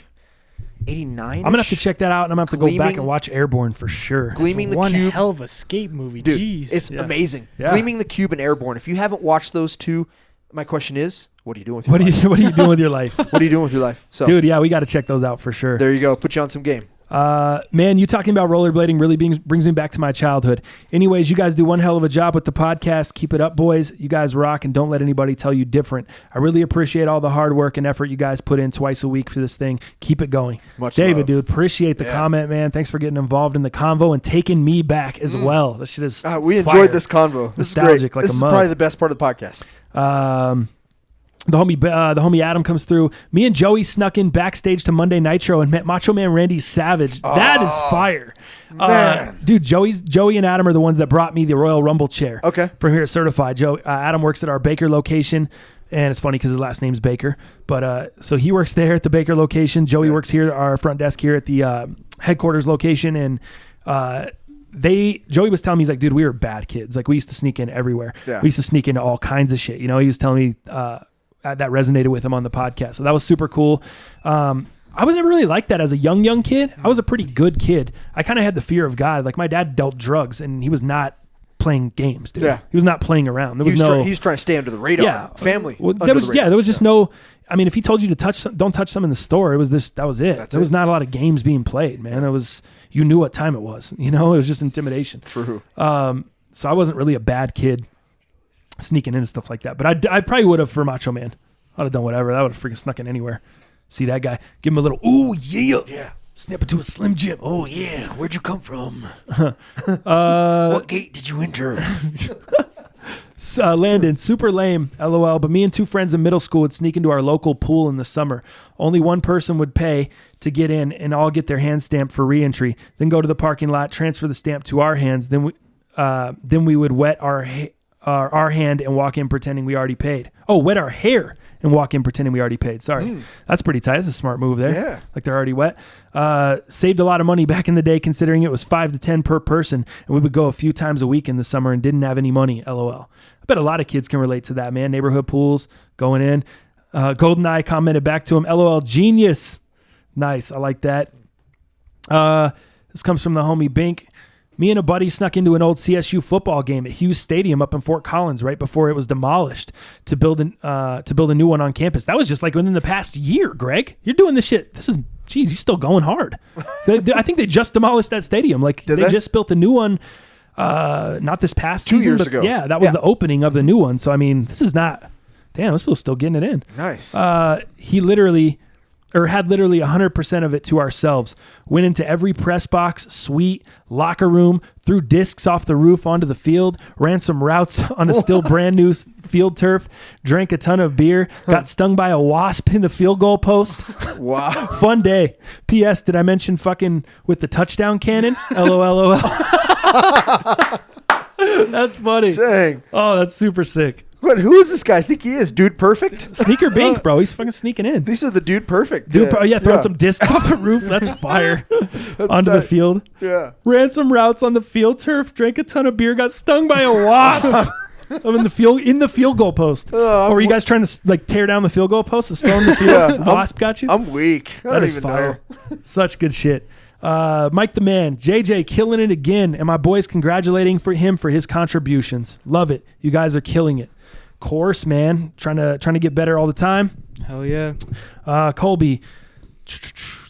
I'm going to have to check that out, and I'm going to have to go back and watch Airborne for sure. Gleaming the Cube. One hell of a skate movie. Dude, Jeez. it's amazing. Yeah. Gleaming the Cube and Airborne. If you haven't watched those two, my question is, what are you doing with your life? What are you doing with your life? What are you doing with your life? So, dude, yeah, we got to check those out for sure. There you go. Put you on some game. Man, you talking about rollerblading really brings me back to my childhood. Anyways, you guys do one hell of a job with the podcast. Keep it up, boys. You guys rock, and don't let anybody tell you different. I really appreciate all the hard work and effort you guys put in twice a week for this thing. Keep it going. Much David, love. dude, appreciate the comment, man. Thanks for getting involved in the convo and taking me back as well. That shit is We fire. enjoyed this convo. This Nostalgic is great. like This a is mug. probably the best part of the podcast. The homie Adam comes through. Me and Joey snuck in backstage to Monday Nitro and met Macho Man Randy Savage. That is fire. Dude, Joey and Adam are the ones that brought me the Royal Rumble chair. Okay. From here at Certified. Adam works at our Baker location, and it's funny because his last name's Baker. But so he works there at the Baker location. Joey works here at our front desk here at the headquarters location, and Joey was telling me, he's like, dude, we were bad kids. Like, we used to sneak in everywhere. Yeah. We used to sneak into all kinds of shit. You know, he was telling me that resonated with him on the podcast. So that was super cool. I was never really like that as a young kid. I was a pretty good kid. I kind of had the fear of God. Like, my dad dealt drugs, and he was not playing games, dude. Yeah. He was not playing around. There was He was trying to stay under the radar. Family. Well, under there was the radar. there was just no. I mean, if he told you to don't touch them in the store, it was this. That was it. That's there was it. not a lot of games being played, man. It was, you knew what time it was. You know, it was just intimidation. True. So I wasn't really a bad kid sneaking into stuff like that. But I probably would have for Macho Man. I'd have done whatever. I would have freaking snuck in anywhere. See that guy? Give him a little, ooh, yeah. Snap into a Slim Jim. Oh, yeah. Where'd you come from? What gate did you enter? Landon, super lame, LOL. But me and two friends in middle school would sneak into our local pool in the summer. Only one person would pay to get in, and all get their hand stamped for re-entry. Then go to the parking lot, transfer the stamp to our hands. Then we would wet our hand and walk in pretending we already paid. Oh, wet our hair and walk in pretending we already paid. Sorry. That's pretty tight. That's a smart move there. Yeah. Like they're already wet. Saved a lot of money back in the day, considering it was 5 to 10 per person, and we would go a few times a week in the summer and didn't have any money. LOL. I bet a lot of kids can relate to that, man. Neighborhood pools, going in. GoldenEye commented back to him, LOL, genius. Nice. I like that. This comes from the homie Bink. Me and a buddy snuck into an old CSU football game at Hughes Stadium up in Fort Collins right before it was demolished to build a new one on campus. That was just like within the past year, Greg. You're doing this shit. You're still going hard. I think they just demolished that stadium. Like they just built a new one, not this past 2 season, years but ago. yeah, that was the opening of the new one. So I mean, this fool's still getting it in. Nice. He had literally 100% of it to ourselves. Went into every press box, suite, locker room, threw discs off the roof onto the field, ran some routes on a still brand new field turf, drank a ton of beer, got stung by a wasp in the field goal post. Wow. Fun day. P.S. Did I mention fucking with the touchdown cannon? LOL. That's funny. Dang. Oh, that's super sick. What? Who is this guy? I think he is Dude Perfect. Sneaker Bink, bro. He's fucking sneaking in. These are the Dude Perfect. Throwing some discs off the roof. That's fire. Onto the tight. field. Yeah. Ran some routes on the field turf. Drank a ton of beer. Got stung by a wasp. in the field goal post. Or were you guys trying to like tear down the field goal post? A stone in the field. Wasp got you. I'm weak. I That don't is even fire. know. Such good shit. Mike the Man, JJ killing it again, and my boys congratulating him for his contributions. Love it. You guys are killing it. Course, man. Trying to get better all the time. Hell yeah. Colby,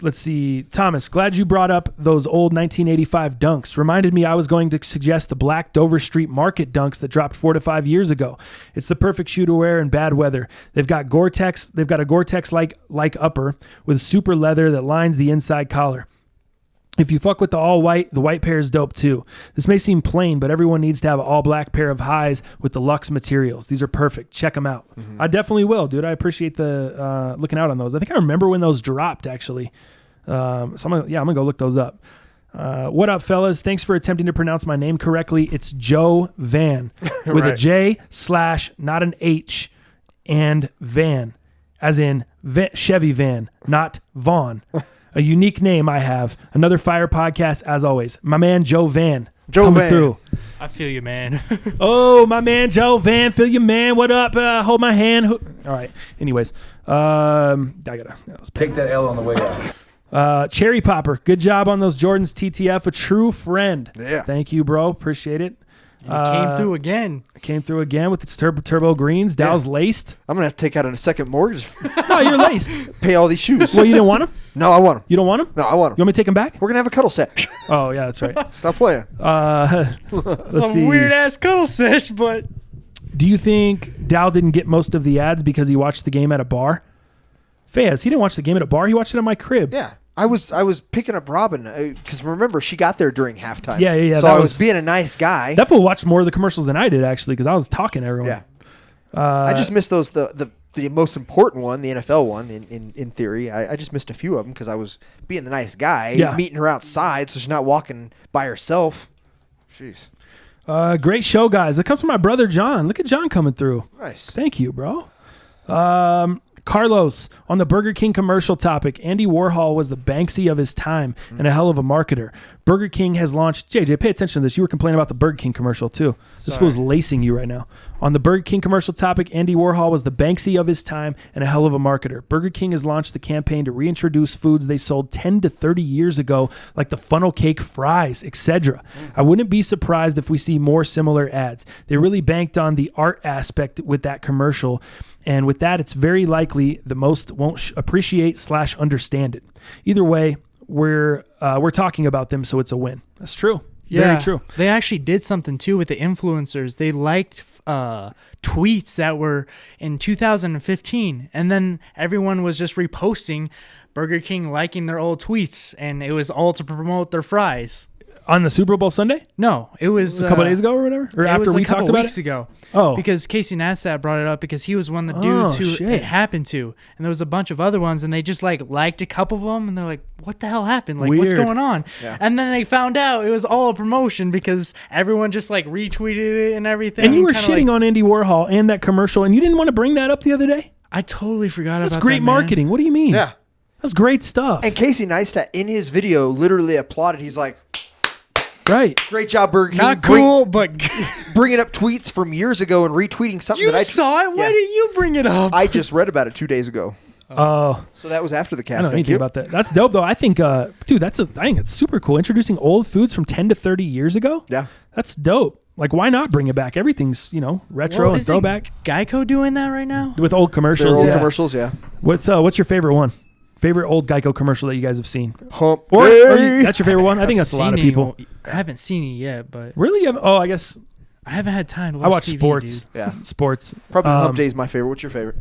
let's see. Thomas, glad you brought up those old 1985 dunks. Reminded me I was going to suggest the black Dover Street Market dunks that dropped 4 to 5 years ago. It's the perfect shoe to wear in bad weather. They've got Gore-Tex. They've got a Gore-Tex like upper with super leather that lines the inside collar. If you fuck with the all white, the white pair is dope too. This may seem plain, but everyone needs to have an all black pair of highs with the luxe materials. These are perfect. Check them out. I definitely will, dude. I appreciate the looking out on those. I think I remember when those dropped actually. So I'm gonna go look those up. What up, fellas? Thanks for attempting to pronounce my name correctly. It's Joe Van with a J / not an H and Van, as in Chevy Van, not Vaughn. A unique name I have. Another fire podcast as always. My man Joe Van coming through. I feel you, man. Oh, my man Joe Van, feel you, man. What up? Hold my hand. All right. Anyways, Take that L on the way out. Cherry Popper, good job on those Jordans TTF. A true friend. Yeah. Thank you, bro. Appreciate it. Came through again. Came through again with its turbo greens. Dow's laced. I'm going to have to take out a second mortgage. No, you're laced. Pay all these shoes. Well, you didn't want them? No, I want them. You don't want them? No, I want You them. want me to take them back? We're going to have a cuddle sesh. Oh, yeah, that's right. Stop playing. Let's see. Weird ass cuddle sesh, but Do you think Dow didn't get most of the ads because he watched the game at a bar? Faz, he didn't watch the game at a bar. He watched it at my crib. Yeah. I was picking up Robin because remember she got there during halftime. Yeah. So I was being a nice guy. That fool watched more of the commercials than I did actually because I was talking to everyone. Yeah. I just missed those the most important one, the NFL one. In theory, I just missed a few of them because I was being the nice guy, meeting her outside, so she's not walking by herself. Jeez. Great show, guys. That comes from my brother John. Look at John coming through. Nice. Thank you, bro. Carlos, on the Burger King commercial topic, Andy Warhol was the Banksy of his time and a hell of a marketer. Burger King has launched... JJ, pay attention to this. You were complaining about the Burger King commercial, too. This fool's lacing you right now. On the Burger King commercial topic, Andy Warhol was the Banksy of his time and a hell of a marketer. Burger King has launched the campaign to reintroduce foods they sold 10 to 30 years ago, like the funnel cake fries, etc. I wouldn't be surprised if we see more similar ads. They really banked on the art aspect with that commercial, and with that, it's very likely the most won't appreciate / understand it. Either way, we're talking about them, so it's a win. That's true. yeah, Very true. They actually did something too with the influencers. They liked tweets that were in 2015, and then everyone was just reposting Burger King liking their old tweets, and it was all to promote their fries. On the Super Bowl Sunday? No, it was A couple days ago or whatever? Or it after was we a couple talked about weeks it? ago. Oh. Because Casey Neistat brought it up because he was one of the dudes who shit. it happened to, and there was a bunch of other ones, and they just liked a couple of them, and they're like, "What the hell happened? Like, what's Weird. going on?" Yeah. And then they found out it was all a promotion because everyone just retweeted it and everything. And you were kinda shitting on Andy Warhol and that commercial, and you didn't want to bring that up the other day? I totally forgot That's about great that, man. marketing. What do you mean? Yeah. That's great stuff. And Casey Neistat in his video literally applauded. He's like, Right. "Great job, Burger King. Not cool, but Bringing up tweets from years ago and retweeting something you that I saw it. Why Yeah. didn't you bring it up? I just read about it 2 days ago. Oh, So that was after the I cast. don't know Thank anything you. about that. That's dope, though. I think, dude, I think it's super cool. Introducing old foods from 10 to 30 years ago. Yeah. That's dope. Like, why not bring it back? Everything's, retro and Isn't throwback Geico doing that right now? with old They're commercials. old Yeah. commercials, yeah. What's your favorite one? Favorite old Geico commercial that you guys have seen? Hump Or day. that's your favorite one? I think that's a lot of Seen it. people. I haven't seen it yet, but Really? I guess I haven't had time to watch I watch TV, sports. dude. Yeah. Sports. Probably Hump Day is my favorite. What's your favorite?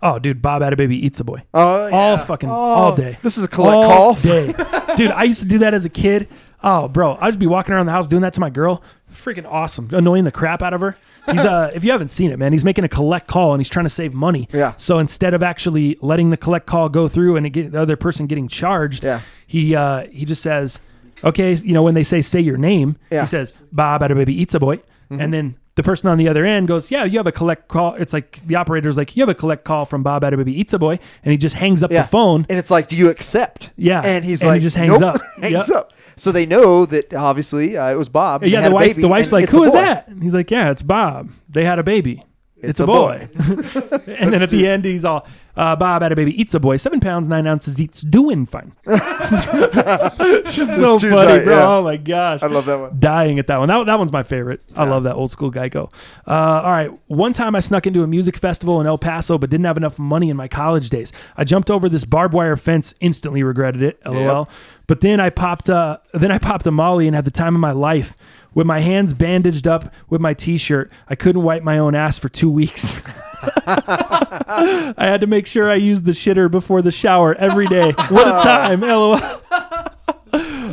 Oh, dude, Bob Attababy Eats a Boy. Oh, yeah. All day. This is a collect All call. day. Dude, I used to do that as a kid. Oh, bro, I'd just be walking around the house doing that to my girl. Freaking awesome. Annoying the crap out of her. He's if you haven't seen it, man, he's making a collect call and he's trying to save money. Yeah. So instead of actually letting the collect call go through and the other person getting charged, Yeah. he just says, okay, when they say your name, Yeah. he says, Bob Attababy Eats a Boy. Mm-hmm. And then the person on the other end goes, yeah, you have a collect call. It's like the operator's like, you have a collect call from Bob Attababy Eats a Boy. And he just hangs up Yeah. the phone. And it's like, do you accept? Yeah. And he's And like, he just hangs nope. up. hangs Yep. up. So they know that obviously it was Bob. and Yeah, they had the a wife. baby, The wife's and like, it's "Who a is boy." that?" And he's like, "Yeah, it's Bob. They had a baby. It's a boy." And then at the end, he's all, "Bob had a baby. Eats a boy. 7 pounds 9 ounces. Eats doing fine." It's just so true funny, shot, bro. yeah. Oh my gosh, I love that one. Dying at that one. That one's my favorite. I love that old school Geico. All right. One time I snuck into a music festival in El Paso, but didn't have enough money in my college days. I jumped over this barbed wire fence, instantly regretted it. LOL. But then I popped a Molly and had the time of my life. With my hands bandaged up with my t-shirt, I couldn't wipe my own ass for 2 weeks. I had to make sure I used the shitter before the shower every day. What a time. LOL.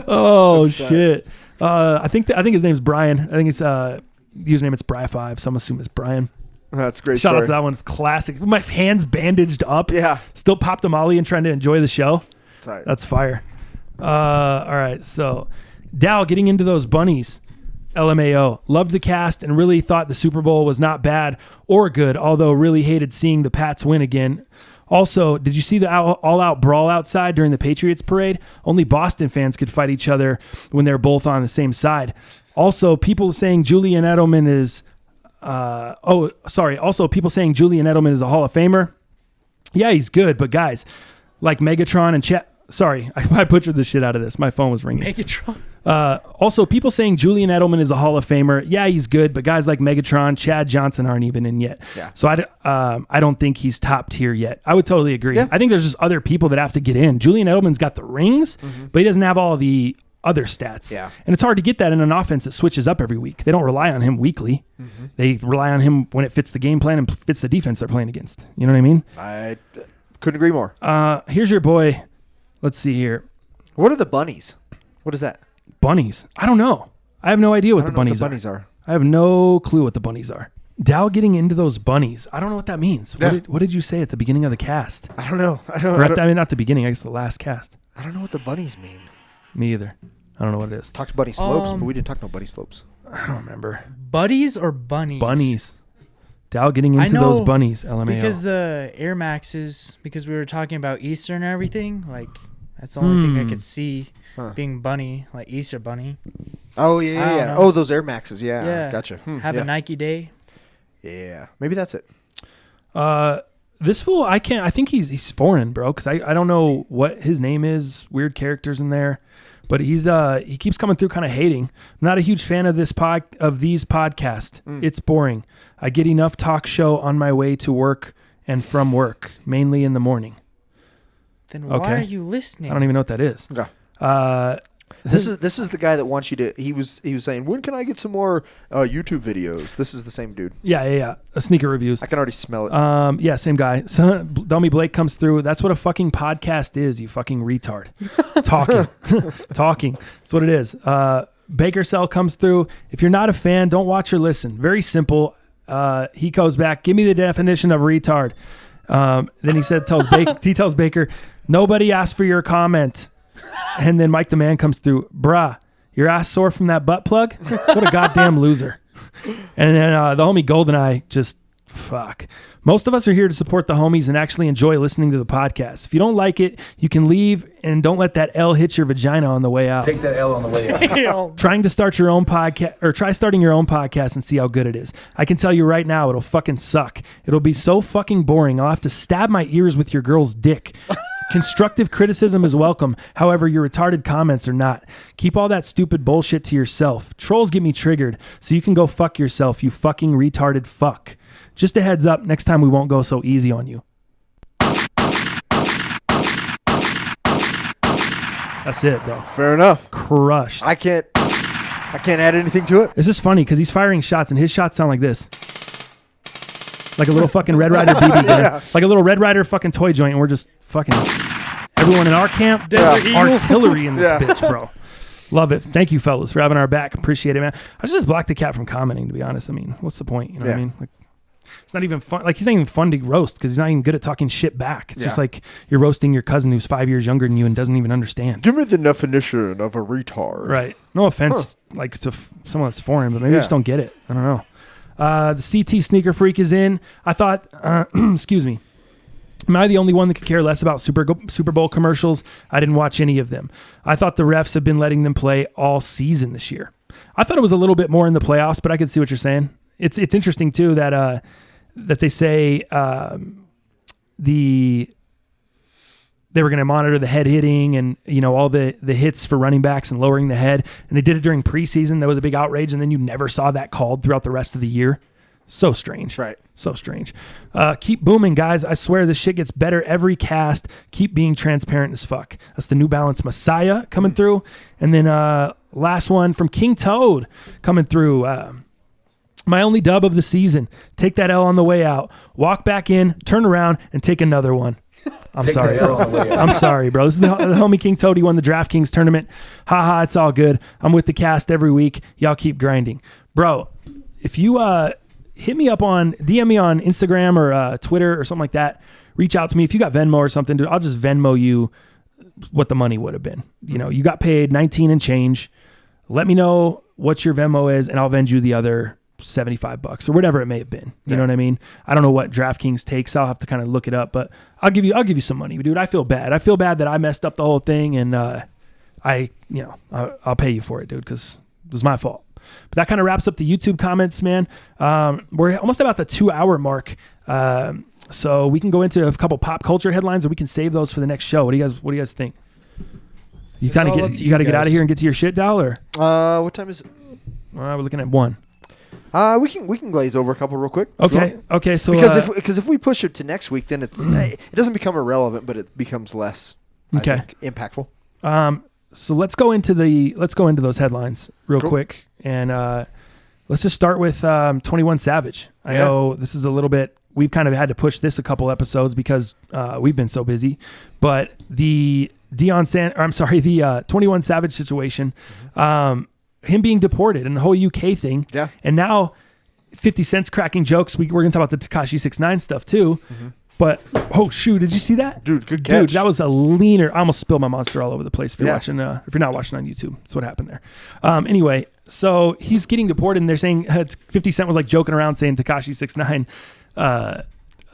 Oh shit. I think his name's Brian. I think it's username it's Bri5, so I'm assuming it's Brian. That's a great. Shout out story. to that one. Classic. With my hands bandaged up. Yeah. Still popped a Molly and trying to enjoy the show. Tight. That's fire. All right. So Dow getting into those bunnies. LMAO. Loved the cast and really thought the Super Bowl was not bad or good, although really hated seeing the Pats win again. Also, did you see the all-out brawl outside during the Patriots parade? Only Boston fans could fight each other when they're both on the same side. Also, people saying Julian Edelman is... Also, people saying Julian Edelman is a Hall of Famer. Yeah, he's good, but guys, like Megatron and Sorry, I butchered the shit out of this. My phone was ringing. Megatron. Also, people saying Julian Edelman is a Hall of Famer. Yeah, he's good, but guys like Megatron, Chad Johnson aren't even in yet. Yeah. So I don't think he's top tier yet. I would totally agree. Yeah. I think there's just other people that have to get in. Julian Edelman's got the rings, but he doesn't have all the other stats. Yeah. And it's hard to get that in an offense that switches up every week. They don't rely on him weekly. They rely on him when it fits the game plan and fits the defense they're playing against. You know what I mean? I couldn't agree more. Here's your boy. Let's see here. What are the bunnies? What is that? Bunnies. I don't know. I have no idea what the bunnies are. I have no clue what the bunnies are. Dow getting into those bunnies. I don't know what that means. Yeah. What did you say at the beginning of the cast? I don't know. I mean, not the beginning. I guess the last cast. I don't know what the bunnies mean. Me either. I don't know what it is. Talked bunny slopes, but we didn't talk no bunny slopes. I don't remember. Buddies or bunnies? Bunnies. Dow getting into those bunnies. LMAO. Because the Air Maxes, because we were talking about Easter and everything, like that's the only thing I could see being bunny, like Easter bunny. Oh, yeah. Oh, those Air Maxes. Yeah. Gotcha. Have a Nike day. Yeah. Maybe that's it. This fool, I think he's foreign, bro, because I don't know what his name is. Weird characters in there. But he keeps coming through kind of hating. I'm not a huge fan of these podcasts. It's boring. I get enough talk show on my way to work and from work, mainly in the morning. Then why are you listening? I don't even know what that is. Yeah. This is the guy that wants you to. He was saying, when can I get some more YouTube videos? This is the same dude. Yeah. Sneaker reviews. I can already smell it. Yeah, same guy. So, Dummy Blake comes through. That's what a fucking podcast is, you fucking retard. Talking. That's what it is. Baker Cell comes through. If you're not a fan, don't watch or listen. Very simple. He goes back. Give me the definition of retard. Then he tells Baker, nobody asked for your comment. And then Mike the Man comes through. Bruh, your ass sore from that butt plug? What a goddamn loser. And then the homie Goldeneye just, fuck. Most of us are here to support the homies and actually enjoy listening to the podcast. If you don't like it, you can leave and don't let that L hit your vagina on the way out. Take that L on the way out. Try starting your own podcast and see how good it is. I can tell you right now, it'll fucking suck. It'll be so fucking boring. I'll have to stab my ears with your girl's dick. Constructive criticism is welcome. However, your retarded comments are not. Keep all that stupid bullshit to yourself. Trolls get me triggered, so you can go fuck yourself, you fucking retarded fuck. Just a heads up, next time we won't go so easy on you. That's it, bro. Fair enough. Crushed. I can't add anything to it. It's just funny because he's firing shots and his shots sound like this. Like a little fucking Red Ryder BB gun. Yeah. Like a little Red Ryder fucking toy joint, and we're just fucking everyone in our camp. Artillery in this bitch, bro. Love it. Thank you, fellas, for having our back. Appreciate it, man. I should just block the cat from commenting, to be honest. I mean, what's the point? You know what I mean? Like, it's not even fun. Like, he's not even fun to roast because he's not even good at talking shit back. It's just like you're roasting your cousin who's 5 years younger than you and doesn't even understand. Give me the definition of a retard. Right. No offense, like to someone that's foreign, but maybe I just don't get it. I don't know. The CT Sneaker Freak is in. I thought, excuse me. Am I the only one that could care less about Super Bowl commercials? I didn't watch any of them. I thought the refs have been letting them play all season this year. I thought it was a little bit more in the playoffs, but I could see what you're saying. It's interesting too that they say they were going to monitor the head hitting and all the hits for running backs and lowering the head, and they did it during preseason. There was a big outrage, and then you never saw that called throughout the rest of the year. So strange. Right. So strange. Keep booming, guys. I swear this shit gets better every cast. Keep being transparent as fuck. That's the New Balance Messiah coming through. And then last one from King Toad coming through. My only dub of the season. Take that L on the way out. Walk back in, turn around, and take another one. I'm sorry, bro. I'm sorry, bro. This is the homie King Toad. He won the DraftKings tournament. Haha, it's all good. I'm with the cast every week. Y'all keep grinding. Bro, if you hit me up DM me on Instagram or Twitter or something like that, reach out to me. If you got Venmo or something, dude, I'll just Venmo you what the money would have been. You got paid 19 and change. Let me know what your Venmo is, and I'll vend you the other $75 or whatever it may have been. You know what I mean? I don't know what DraftKings takes. I'll have to kind of look it up, but I'll give you some money, dude. I feel bad. I feel bad that I messed up the whole thing, and I'll pay you for it, dude, because it was my fault. But that kind of wraps up the YouTube comments, man. We're almost about the 2-hour mark. So we can go into a couple pop culture headlines, or we can save those for the next show. What do you guys think? You got to get out of here and get to your shit, Dal, or What time is it? we're looking at 1. We can glaze over a couple real quick. Okay. So because if we push it to next week, then it doesn't become irrelevant, but it becomes less I think, impactful. So let's go into those headlines real quick, and let's just start with 21 Savage. I know this is a little bit. We've kind of had to push this a couple episodes because we've been so busy, but the 21 Savage situation. Him being deported and the whole UK thing. Yeah. And now 50 Cent's cracking jokes. We're going to talk about the Tekashi 6ix9ine stuff too. Mm-hmm. But, oh, shoot. Did you see that? Dude, good catch. Dude, that was a leaner. I almost spilled my Monster all over the place if you're watching. If you're not watching on YouTube, that's what happened there. Anyway, so he's getting deported and they're saying 50 Cent was like joking around saying Tekashi 6ix9ine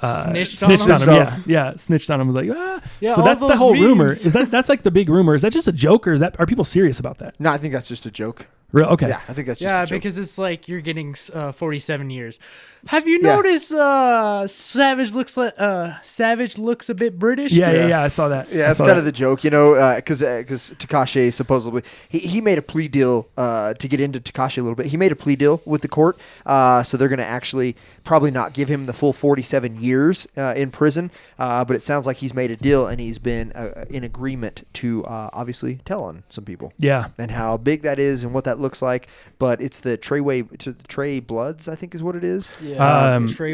snitched on him. Yeah, snitched on him. Was like, so that's the whole rumor. That's like the big rumor? Is that just a joke, or are people serious about that? No, I think that's just a joke. Real? Okay. Yeah, I think that's just a joke. Yeah, because it's like you're getting 47 years. Have you noticed Savage looks a bit British? Yeah, I saw that. Yeah, it's kind of the joke, because Tekashi supposedly he made a plea deal to get into Tekashi a little bit. He made a plea deal with the court, so they're going to actually probably not give him the full 47 years in prison. But it sounds like he's made a deal and he's been in agreement to obviously tell on some people. Yeah, and how big that is and what that looks like. But it's the Trey Bloods, I think is what it is. Yeah. 9 Trey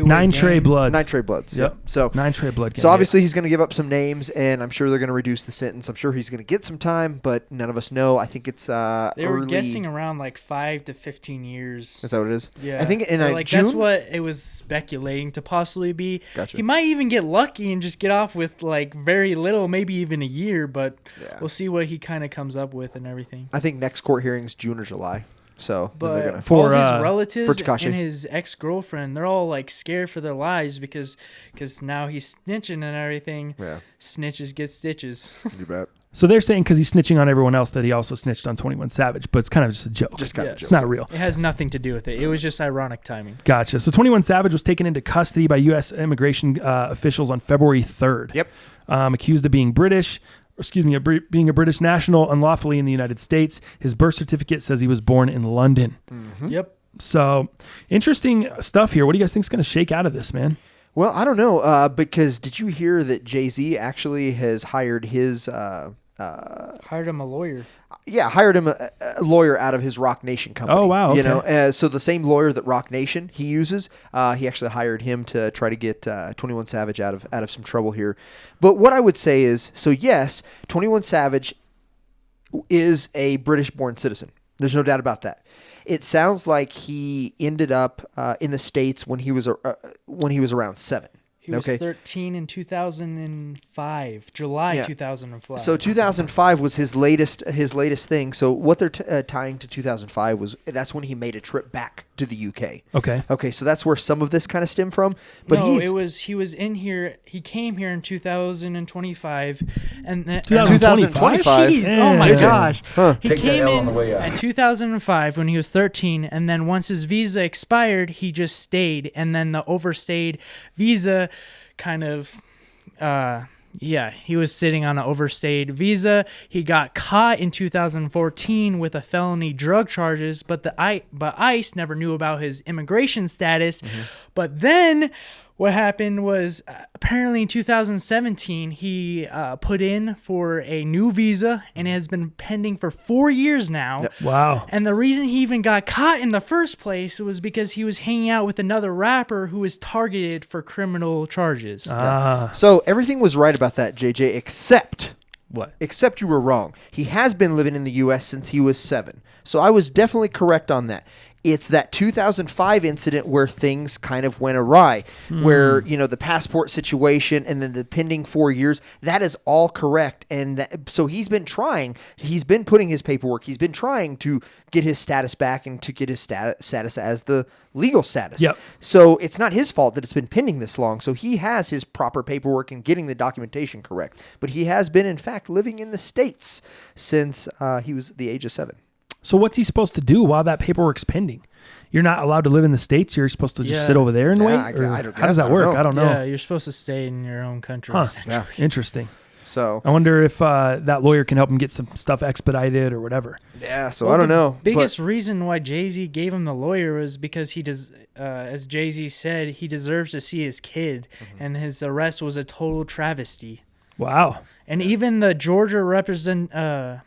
Bloods. 9 Trey Bloods. Yep. So 9 Trey Blood. So obviously he's going to give up some names, and I'm sure they're going to reduce the sentence. I'm sure he's going to get some time, but none of us know. I think it's they were guessing around like 5 to 15 years. Is that what it is? Yeah. I think in June. That's what it was speculating to possibly be. Gotcha. He might even get lucky and just get off with like very little, maybe even a year, but we'll see what he kind of comes up with and everything. I think next court hearing's June or July. So, but for his relatives and his ex-girlfriend, they're all like scared for their lives because now he's snitching and everything. Yeah, snitches get stitches. You bet. So they're saying because he's snitching on everyone else that he also snitched on 21 Savage, but it's kind of just a joke. Just kind of joke. It's not real. It has nothing to do with it. It was just ironic timing. Gotcha. So 21 Savage was taken into custody by U.S. immigration officials on February 3rd. Yep. Accused of being being a British national unlawfully in the United States. His birth certificate says he was born in London. Mm-hmm. Yep. So interesting stuff here. What do you guys think is going to shake out of this, man? Well, I don't know, because did you hear that Jay-Z actually has hired his... hired him a lawyer. Yeah, hired him a lawyer out of his Rock Nation company. Oh, wow. Okay. So the same lawyer that Rock Nation he uses, he actually hired him to try to get 21 Savage out of some trouble here. But what I would say is, so yes, 21 Savage is a British-born citizen. There's no doubt about that. It sounds like he ended up in the States when he was around 7. He was 13 in 2005, July 2005. So 2005 was his latest thing. So what they're tying to 2005 was that's when he made a trip back to the UK. Okay. So that's where some of this kind of stemmed from. But he was in here. He came here in 2025, and 2025. Jeez, oh my gosh! Huh. He came in at 2005 when he was 13, and then once his visa expired, he just stayed, and then the overstayed visa kind of he was sitting on an overstayed visa. He got caught in 2014 with a felony drug charges, but ICE never knew about his immigration status. Mm-hmm. But then what happened was apparently in 2017 he put in for a new visa, and it has been pending for 4 years now. Wow. And the reason he even got caught in the first place was because he was hanging out with another rapper who was targeted for criminal charges. So everything was right about that, JJ, except... What? Except you were wrong. He has been living in the U.S. since he was 7. So I was definitely correct on that. It's that 2005 incident where things kind of went awry, where, the passport situation and then the pending 4 years, that is all correct. And so he's been putting his paperwork, he's been trying to get his status back and to get his status as the legal status. Yep. So it's not his fault that it's been pending this long. So he has his proper paperwork and getting the documentation correct. But he has been, in fact, living in the States since he was the age of 7. So what's he supposed to do while that paperwork's pending? You're not allowed to live in the States. You're supposed to just sit over there and wait? How does that work? I don't know. Yeah, you're supposed to stay in your own country. Yeah. Interesting. So I wonder if that lawyer can help him get some stuff expedited or whatever. yeah, so I don't know. Biggest reason why Jay-Z gave him the lawyer was because he does, as Jay-Z said, he deserves to see his kid, and his arrest was a total travesty. Wow. And even the Georgian representative.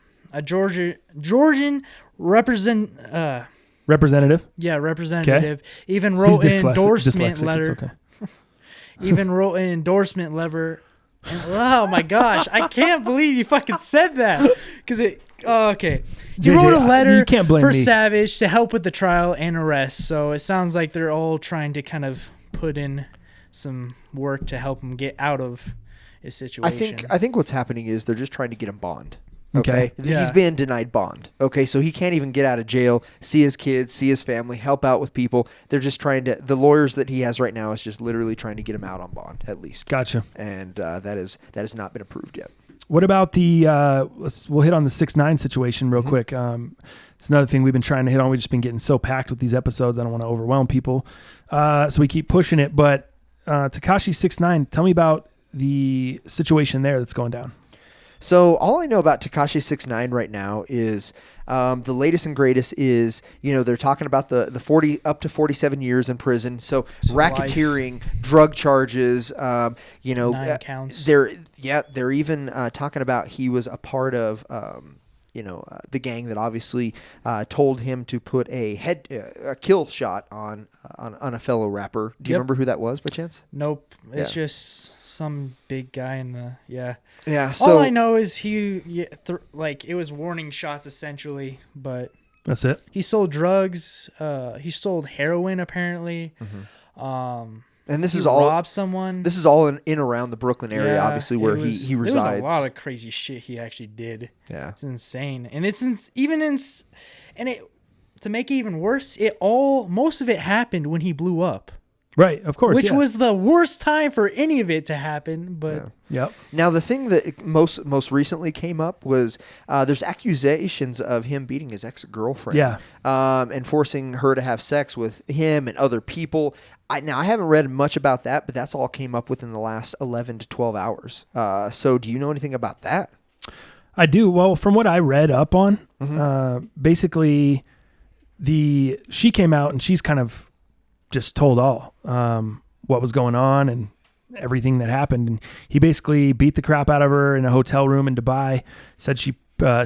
Yeah, representative. Even wrote an endorsement letter. It's okay. Even wrote an endorsement letter. And, oh my gosh, I can't believe you fucking said that. Because okay. He JJ, wrote a letter you can't blame for me. Savage to help with the trial and arrest. So it sounds like they're all trying to kind of put in some work to help him get out of his situation. I think what's happening is they're just trying to get him bond. Okay. Okay. He's being denied bond. Okay. So he can't even get out of jail, see his kids, see his family, help out with people. They're just trying to, the lawyers that he has right now is just literally trying to get him out on bond, at least. Gotcha. And that has not been approved yet. What about the, we'll hit on the 6ix9ine situation real quick. It's another thing we've been trying to hit on. We've just been getting so packed with these episodes. I don't want to overwhelm people. So we keep pushing it. But Tekashi 6ix9ine, tell me about the situation there that's going down. So all I know about Tekashi 6ix9ine right now is the latest and greatest is, they're talking about the 40 up to 47 years in prison. So racketeering, drug charges, 9 counts. They're even talking about he was a part of the gang that obviously told him to put a kill shot on a fellow rapper. Do you remember who that was by chance? Nope. It's just some big guy in the Yeah. So all I know is it was warning shots essentially, but that's it. He sold drugs. He sold heroin apparently. And this he is all robbed someone. This is all in around the Brooklyn area, obviously, where he resides. There was a lot of crazy shit he actually did. Yeah, it's insane, and to make it even worse, most of it happened when he blew up. Right, of course. Which was the worst time for any of it to happen. But Yep. Now the thing that most recently came up was there's accusations of him beating his ex-girlfriend. Yeah. And forcing her to have sex with him and other people. I haven't read much about that, but that's all came up within the last 11 to 12 hours. So do you know anything about that? I do. Well, from what I read up on, basically she came out and she's kind of just told all what was going on and everything that happened. And he basically beat the crap out of her in a hotel room in Dubai.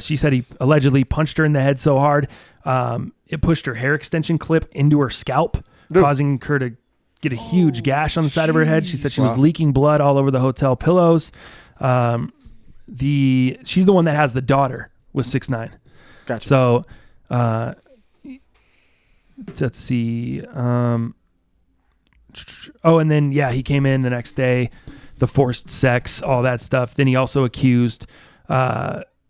She said he allegedly punched her in the head so hard it pushed her hair extension clip into her scalp, causing her to get a huge gash on the side of her head. She said she was leaking blood all over the hotel pillows. She's the one that has the daughter with 6ix9ine. Gotcha. So let's see. And then he came in the next day, the forced sex, all that stuff. Then he also accused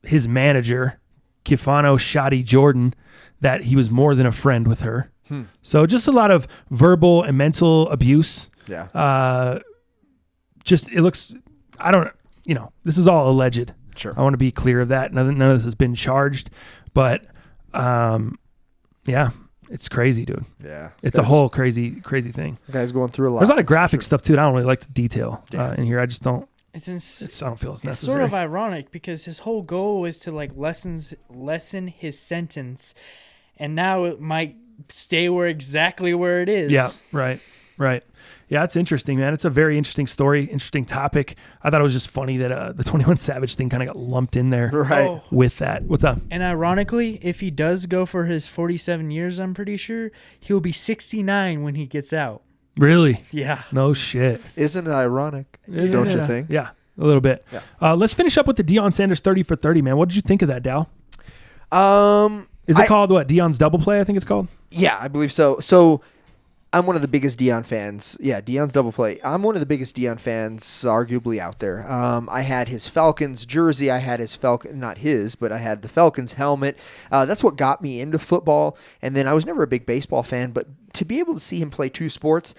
his manager, Kifano Shadi Jordan, that he was more than a friend with her. So just a lot of verbal and mental abuse. Yeah. It looks, I don't, this is all alleged. Sure. I want to be clear of that. None of this has been charged, but it's crazy, dude. Yeah. It's a whole crazy thing. The guy's going through a lot. There's a lot of graphic stuff too. I don't really like to detail in here. I just don't. I don't feel it's necessary. It's sort of ironic because his whole goal is to lessen his sentence, and now it might stay exactly where it is. Yeah, right. Yeah, it's interesting, man. It's a very interesting story, interesting topic. I thought it was just funny that the 21 Savage thing kind of got lumped in there with that. What's up? And ironically, if he does go for his 47 years, I'm pretty sure he'll be 69 when he gets out. Really? Yeah. No shit. Isn't it ironic? Don't you think? Yeah, a little bit. Yeah. Let's finish up with the Deion Sanders 30 for 30, man. What did you think of that, Dow? Is it called what? Deion's Double Play, I think it's called? Yeah, I believe so. So I'm one of the biggest Deion fans. Yeah, Deion's Double Play. I'm one of the biggest Deion fans, arguably, out there. I had his Falcons jersey. I had his not his, but I had the Falcons helmet. That's what got me into football. And then I was never a big baseball fan, but to be able to see him play two sports,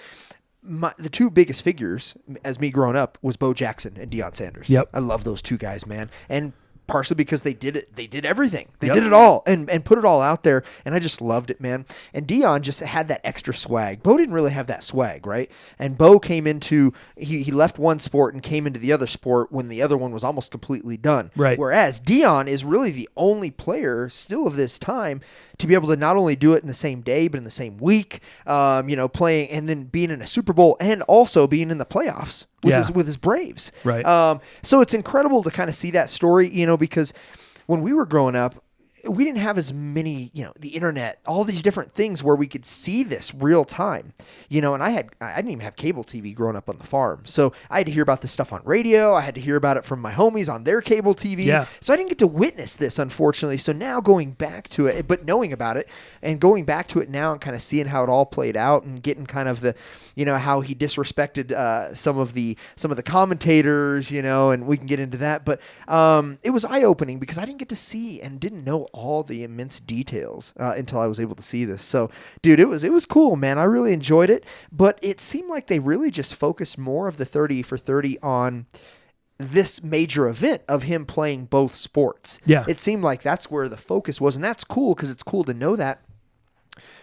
the two biggest figures as me growing up was Bo Jackson and Deion Sanders. Yep. I love those two guys, man. And partially because they did it. They did everything. They did it all and put it all out there. And I just loved it, man. And Deion just had that extra swag. Bo didn't really have that swag, right? And Bo came into, he left one sport and came into the other sport when the other one was almost completely done. Right. Whereas Deion is really the only player still of this time to be able to not only do it in the same day, but in the same week, playing and then being in a Super Bowl and also being in the playoffs with his Braves. Right. So it's incredible to kind of see that story, because when we were growing up, we didn't have as many, the internet, all these different things where we could see this real time, and I didn't even have cable TV growing up on the farm. So I had to hear about this stuff on radio. I had to hear about it from my homies on their cable TV. Yeah. So I didn't get to witness this, unfortunately. So now going back to it, but knowing about it and going back to it now and kind of seeing how it all played out and getting kind of the, how he disrespected some of the commentators, and we can get into that. But it was eye-opening because I didn't get to see and didn't know all the immense details until I was able to see this. So, dude, it was cool, man. I really enjoyed it, but it seemed like they really just focused more of the 30 for 30 on this major event of him playing both sports. Yeah. It seemed like that's where the focus was, and that's cool because it's cool to know that.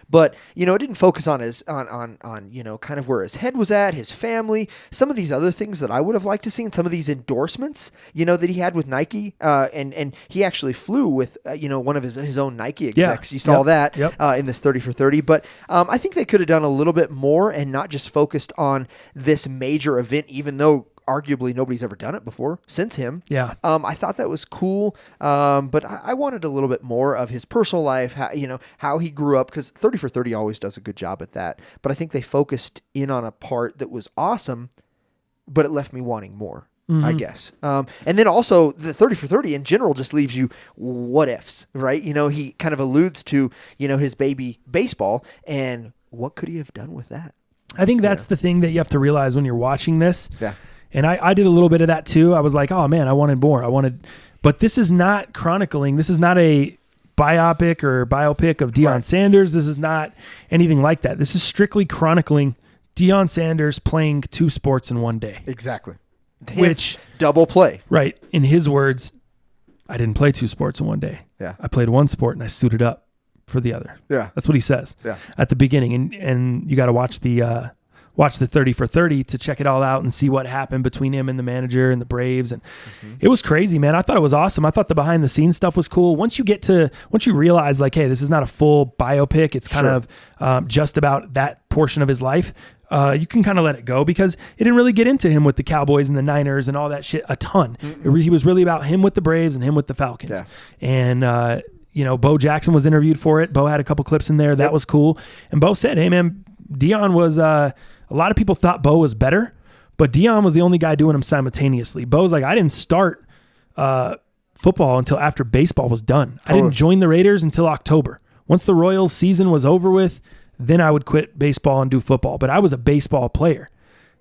But, it didn't focus on his, on kind of where his head was at, his family, some of these other things that I would have liked to see, and some of these endorsements, that he had with Nike. And he actually flew with, one of his own Nike execs. You saw that in this 30 for 30. But I think they could have done a little bit more and not just focused on this major event, even though arguably nobody's ever done it before since him. Yeah. I thought that was cool. But I wanted a little bit more of his personal life, how he grew up, because 30 for 30 always does a good job at that. But I think they focused in on a part that was awesome, but it left me wanting more, I guess. And then also the 30 for 30 in general just leaves you what ifs, right? He kind of alludes to, his baby baseball and what could he have done with that? I think that's the thing that you have to realize when you're watching this. Yeah. And I did a little bit of that too. I was like, oh man, I wanted more. But this is not chronicling. This is not a biopic of Deion Sanders. This is not anything like that. This is strictly chronicling Deion Sanders playing two sports in one day. Exactly. Which double play. Right. In his words, I didn't play two sports in one day. Yeah. I played one sport and I suited up for the other. Yeah. That's what he says at the beginning. And you got to watch the 30 for 30 to check it all out and see what happened between him and the manager and the Braves. And it was crazy, man. I thought it was awesome. I thought the behind the scenes stuff was cool. Once you realize like, hey, this is not a full biopic. It's kind of just about that portion of his life. You can kind of let it go because it didn't really get into him with the Cowboys and the Niners and all that shit a ton. He was really about him with the Braves and him with the Falcons. Yeah. And, Bo Jackson was interviewed for it. Bo had a couple clips in there. That was cool. And Bo said, hey man, Deion was, a lot of people thought Bo was better, but Deion was the only guy doing them simultaneously. Bo's like, I didn't start football until after baseball was done. I didn't join the Raiders until October. Once the Royals season was over with, then I would quit baseball and do football. But I was a baseball player.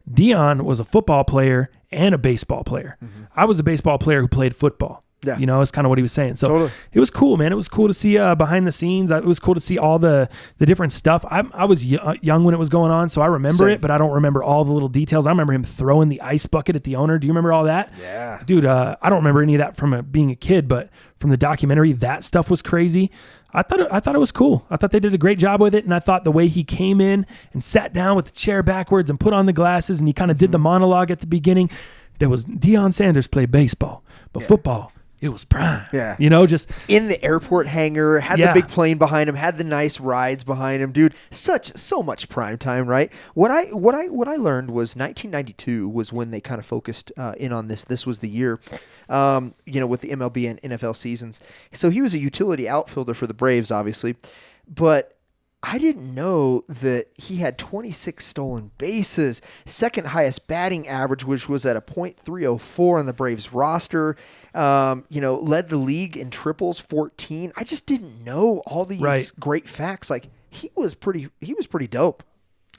Deion was a football player and a baseball player. I was a baseball player who played football. Yeah. It's kind of what he was saying. So it was cool, man. It was cool to see behind the scenes. It was cool to see all the different stuff. I was young when it was going on, so I remember it, but I don't remember all the little details. I remember him throwing the ice bucket at the owner. Do you remember all that? Yeah. Dude, I don't remember any of that from being a kid, but from the documentary, that stuff was crazy. I thought it was cool. I thought they did a great job with it, and I thought the way he came in and sat down with the chair backwards and put on the glasses, and he kind of did the monologue at the beginning. There was Deion Sanders played baseball, but football, it was prime. Yeah. Just in the airport hangar, had the big plane behind him, had the nice rides behind him, dude. So much prime time, right? What I learned was 1992 was when they kind of focused in on this. This was the year, with the MLB and NFL seasons. So he was a utility outfielder for the Braves, obviously, but I didn't know that he had 26 stolen bases, second highest batting average, which was at a .304 on the Braves roster. Led the league in triples, 14. I just didn't know all these great facts. Like he was pretty dope.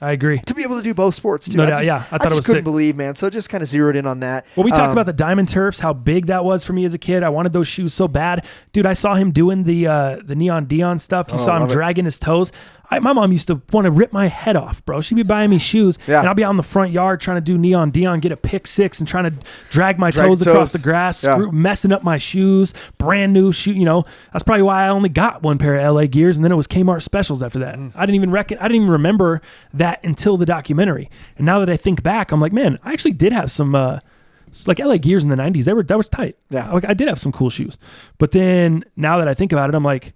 I agree. To be able to do both sports too. No doubt, yeah. I thought it was couldn't sick. believe, man. So just kind of zeroed in on that. Well, we talked about the Diamond Turfs, how big that was for me as a kid. I wanted those shoes so bad. Dude, I saw him doing the Neon Deion stuff. You saw him dragging his toes. My mom used to want to rip my head off, bro. She'd be buying me shoes, and I'll be out in the front yard trying to do Neon Deion, get a pick six, and trying to drag my toes across the grass, messing up my shoes, brand new shoe. You know, that's probably why I only got one pair of LA Gears, and then it was Kmart specials after that. I didn't even remember that until the documentary. And now that I think back, I'm like, man, I actually did have some like LA Gears in the 90s. That was tight. Yeah, like I did have some cool shoes. But then now that I think about it, I'm like,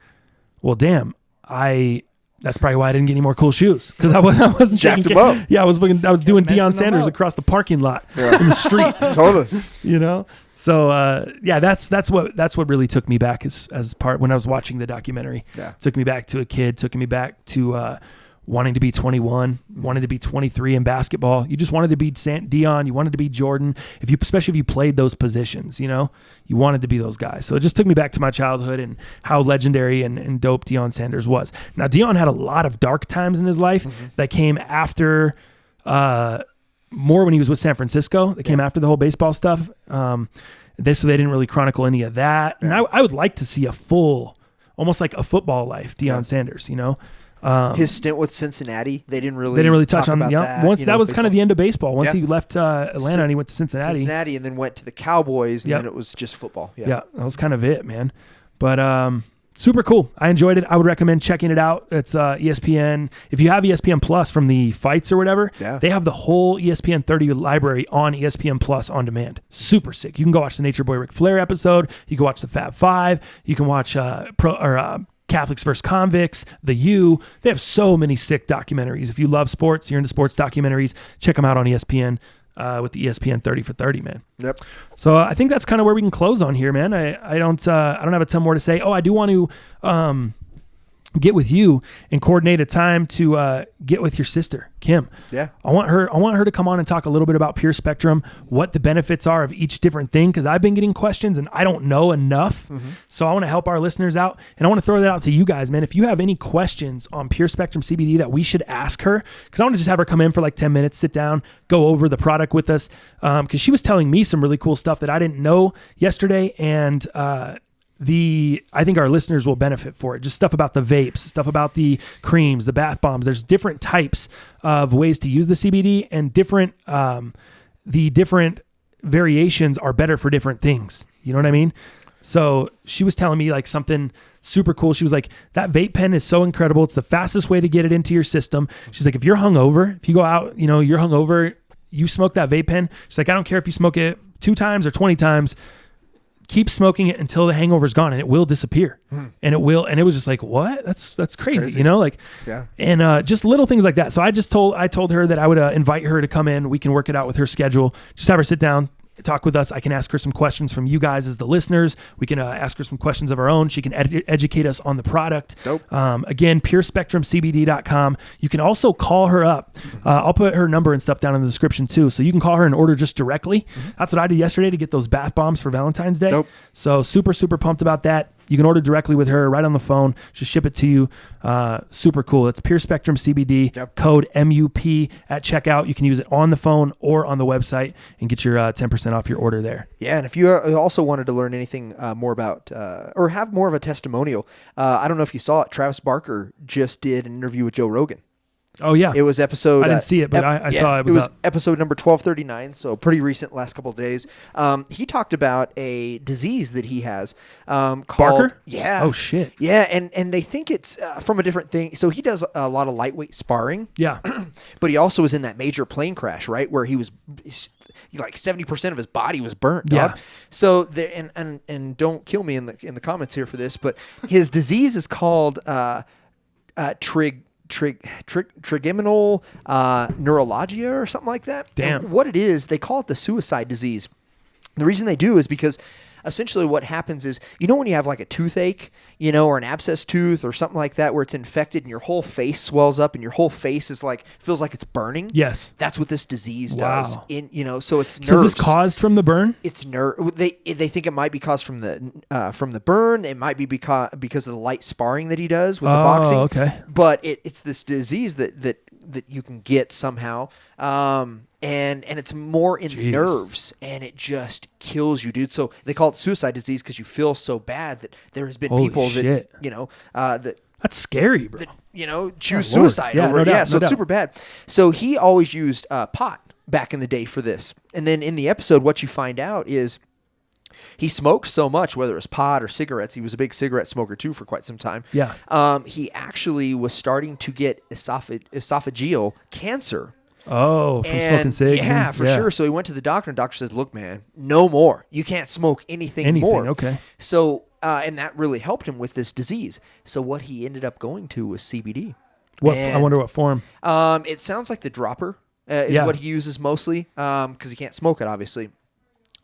well, damn, that's probably why I didn't get any more cool shoes, because I wasn't jacked them up. Yeah, I was doing Deion Sanders across the parking lot in the street. Totally. You know, so that's what really took me back as part when I was watching the documentary. Yeah, took me back to a kid, took me back to wanting to be 21, wanted to be 23 in basketball. You just wanted to be Deion. You wanted to be Jordan. Especially if you played those positions, you know, you wanted to be those guys. So it just took me back to my childhood and how legendary and dope Deion Sanders was. Now, Deion had a lot of dark times in his life that came after, more when he was with San Francisco. That came after the whole baseball stuff. So they didn't really chronicle any of that. And I would like to see a full, almost like a football life, Deion Sanders, you know. His stint with Cincinnati, they didn't really touch on that. Once that was kind of the end of baseball. Once he left Atlanta and he went to Cincinnati, and then went to the Cowboys, and then it was just football. Yeah, that was kind of it, man. But super cool. I enjoyed it. I would recommend checking it out. It's ESPN. If you have ESPN Plus from the fights or whatever, they have the whole ESPN 30 library on ESPN Plus on demand. Super sick. You can go watch the Nature Boy Ric Flair episode. You can watch the Fab Five. You can watch Catholics vs. Convicts, The U. They have so many sick documentaries. If you love sports, you're into sports documentaries, check them out on ESPN with the ESPN 30 for 30, man. Yep. So I think that's kind of where we can close on here, man. I don't have a ton more to say. Oh, I do want to get with you and coordinate a time to get with your sister, Kim. Yeah. I want her to come on and talk a little bit about Pure Spectrum, what the benefits are of each different thing, because I've been getting questions and I don't know enough. So I want to help our listeners out, and I want to throw that out to you guys, man. If you have any questions on Pure Spectrum CBD that we should ask her, because I want to just have her come in for like 10 minutes, sit down, go over the product with us, because she was telling me some really cool stuff that I didn't know yesterday, and I think our listeners will benefit for it. Just stuff about the vapes, stuff about the creams, the bath bombs. There's different types of ways to use the CBD, and the different variations are better for different things. You know what I mean? So she was telling me like something super cool. She was like, that vape pen is so incredible. It's the fastest way to get it into your system. She's like, if you're hungover, if you go out, you know, you're hungover, you smoke that vape pen. She's like, I don't care if you smoke it 2 times or 20 times. Keep smoking it until the hangover's gone, and it will disappear. And it will. And it was just like, what? That's crazy, you know? Like, and just little things like that. So I told her that I would invite her to come in. We can work it out with her schedule. Just have her sit down, talk with us. I can ask her some questions from you guys as the listeners. We can ask her some questions of our own. She can educate us on the product. Dope. Again, PureSpectrumCBD.com. You can also call her up. I'll put her number and stuff down in the description too. So you can call her and order just directly. That's what I did yesterday to get those bath bombs for Valentine's Day. Dope. So super, super pumped about that. You can order directly with her right on the phone. She'll ship it to you. Super cool. It's Pure Spectrum CBD, code MUP at checkout. You can use it on the phone or on the website and get your 10% off your order there. Yeah, and if you also wanted to learn anything more about or have more of a testimonial, I don't know if you saw it, Travis Barker just did an interview with Joe Rogan. Oh, yeah. It was episode... I didn't see it, but I saw it. It was episode number 1239, so pretty recent, last couple of days. He talked about a disease that he has called... Barker? Yeah. Oh, shit. Yeah, and they think it's from a different thing. So he does a lot of lightweight sparring. Yeah. But he also was in that major plane crash, right, where he was... like 70% of his body was burnt. Dog. Yeah. So and don't kill me in the comments here for this, but his disease is called trigeminal neuralgia or something like that. Damn. And what it is, they call it the suicide disease. The reason they do is because essentially what happens is, when you have like a toothache, or an abscess tooth or something like that where it's infected and your whole face swells up and your whole face is like, feels like it's burning. Yes. That's what this disease does. So it's nerves. So is this caused from the burn? It's They think it might be caused from the burn. It might be because of the light sparring that he does with the boxing. Okay. But it's this disease that you can get somehow. And it's more in nerves, and it just kills you, dude. So they call it suicide disease because you feel so bad that there has been people that that's scary, bro. That, choose suicide over it. No doubt, So it's super bad. So he always used pot back in the day for this. And then in the episode, what you find out is he smoked so much, whether it was pot or cigarettes. He was a big cigarette smoker too for quite some time. Yeah. He actually was starting to get esophageal cancer. Oh, from smoking cigs. Yeah, for sure. So he went to the doctor, and the doctor says, "Look, man, no more. You can't smoke anything more." Okay. So, and that really helped him with this disease. So what he ended up going to was CBD. I wonder what form. It sounds like the dropper is what he uses mostly because he can't smoke it, obviously.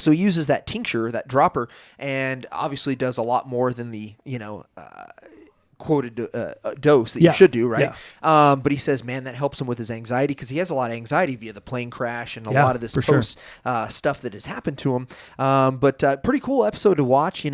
So he uses that tincture, that dropper, and obviously does a lot more than the quoted dose that you should do, right? Yeah. But he says, man, that helps him with his anxiety because he has a lot of anxiety via the plane crash and a lot of this post stuff that has happened to him. But pretty cool episode to watch. He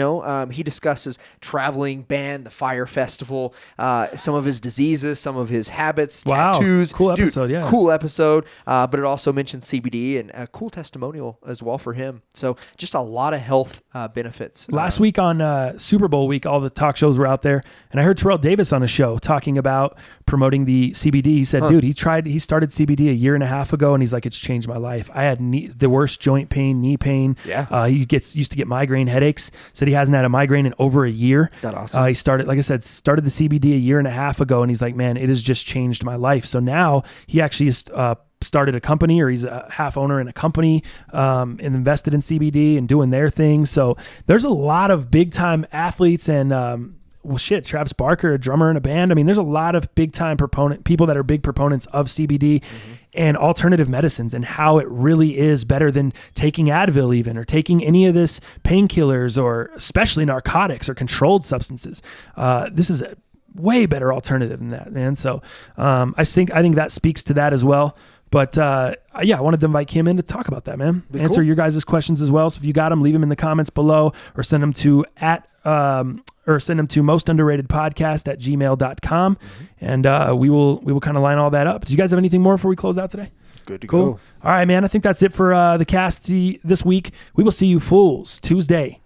discusses traveling, band, the Fire Festival, some of his diseases, some of his habits, tattoos. Cool episode. Dude, cool episode. But it also mentions CBD and a cool testimonial as well for him. So just a lot of health benefits. Last week on Super Bowl week, all the talk shows were out there, and I heard Terrell Davis on a show talking about promoting the CBD. He said, dude, he started CBD a year and a half ago, and he's like, it's changed my life. I had the worst joint pain, knee pain. Yeah. He used to get migraine headaches. Said he hasn't had a migraine in over a year. That's awesome. He started the CBD a year and a half ago, and he's like, man, it has just changed my life. So now he actually is, started a company, or he's a half owner in a company, and invested in CBD and doing their thing. So there's a lot of big time athletes and, Travis Barker, a drummer in a band. I mean, there's a lot of big time people that are big proponents of CBD and alternative medicines, and how it really is better than taking Advil even, or taking any of this painkillers, or especially narcotics or controlled substances. This is a way better alternative than that, man. So I think that speaks to that as well. But I wanted to invite Kim in to talk about that, man. Answer your guys' questions as well. So if you got them, leave them in the comments below, or send them to mostunderatedpodcast@gmail.com. And we will kind of line all that up. Do you guys have anything more before we close out today? Good to go. All right, man. I think that's it for the cast this week. We will see you fools Tuesday.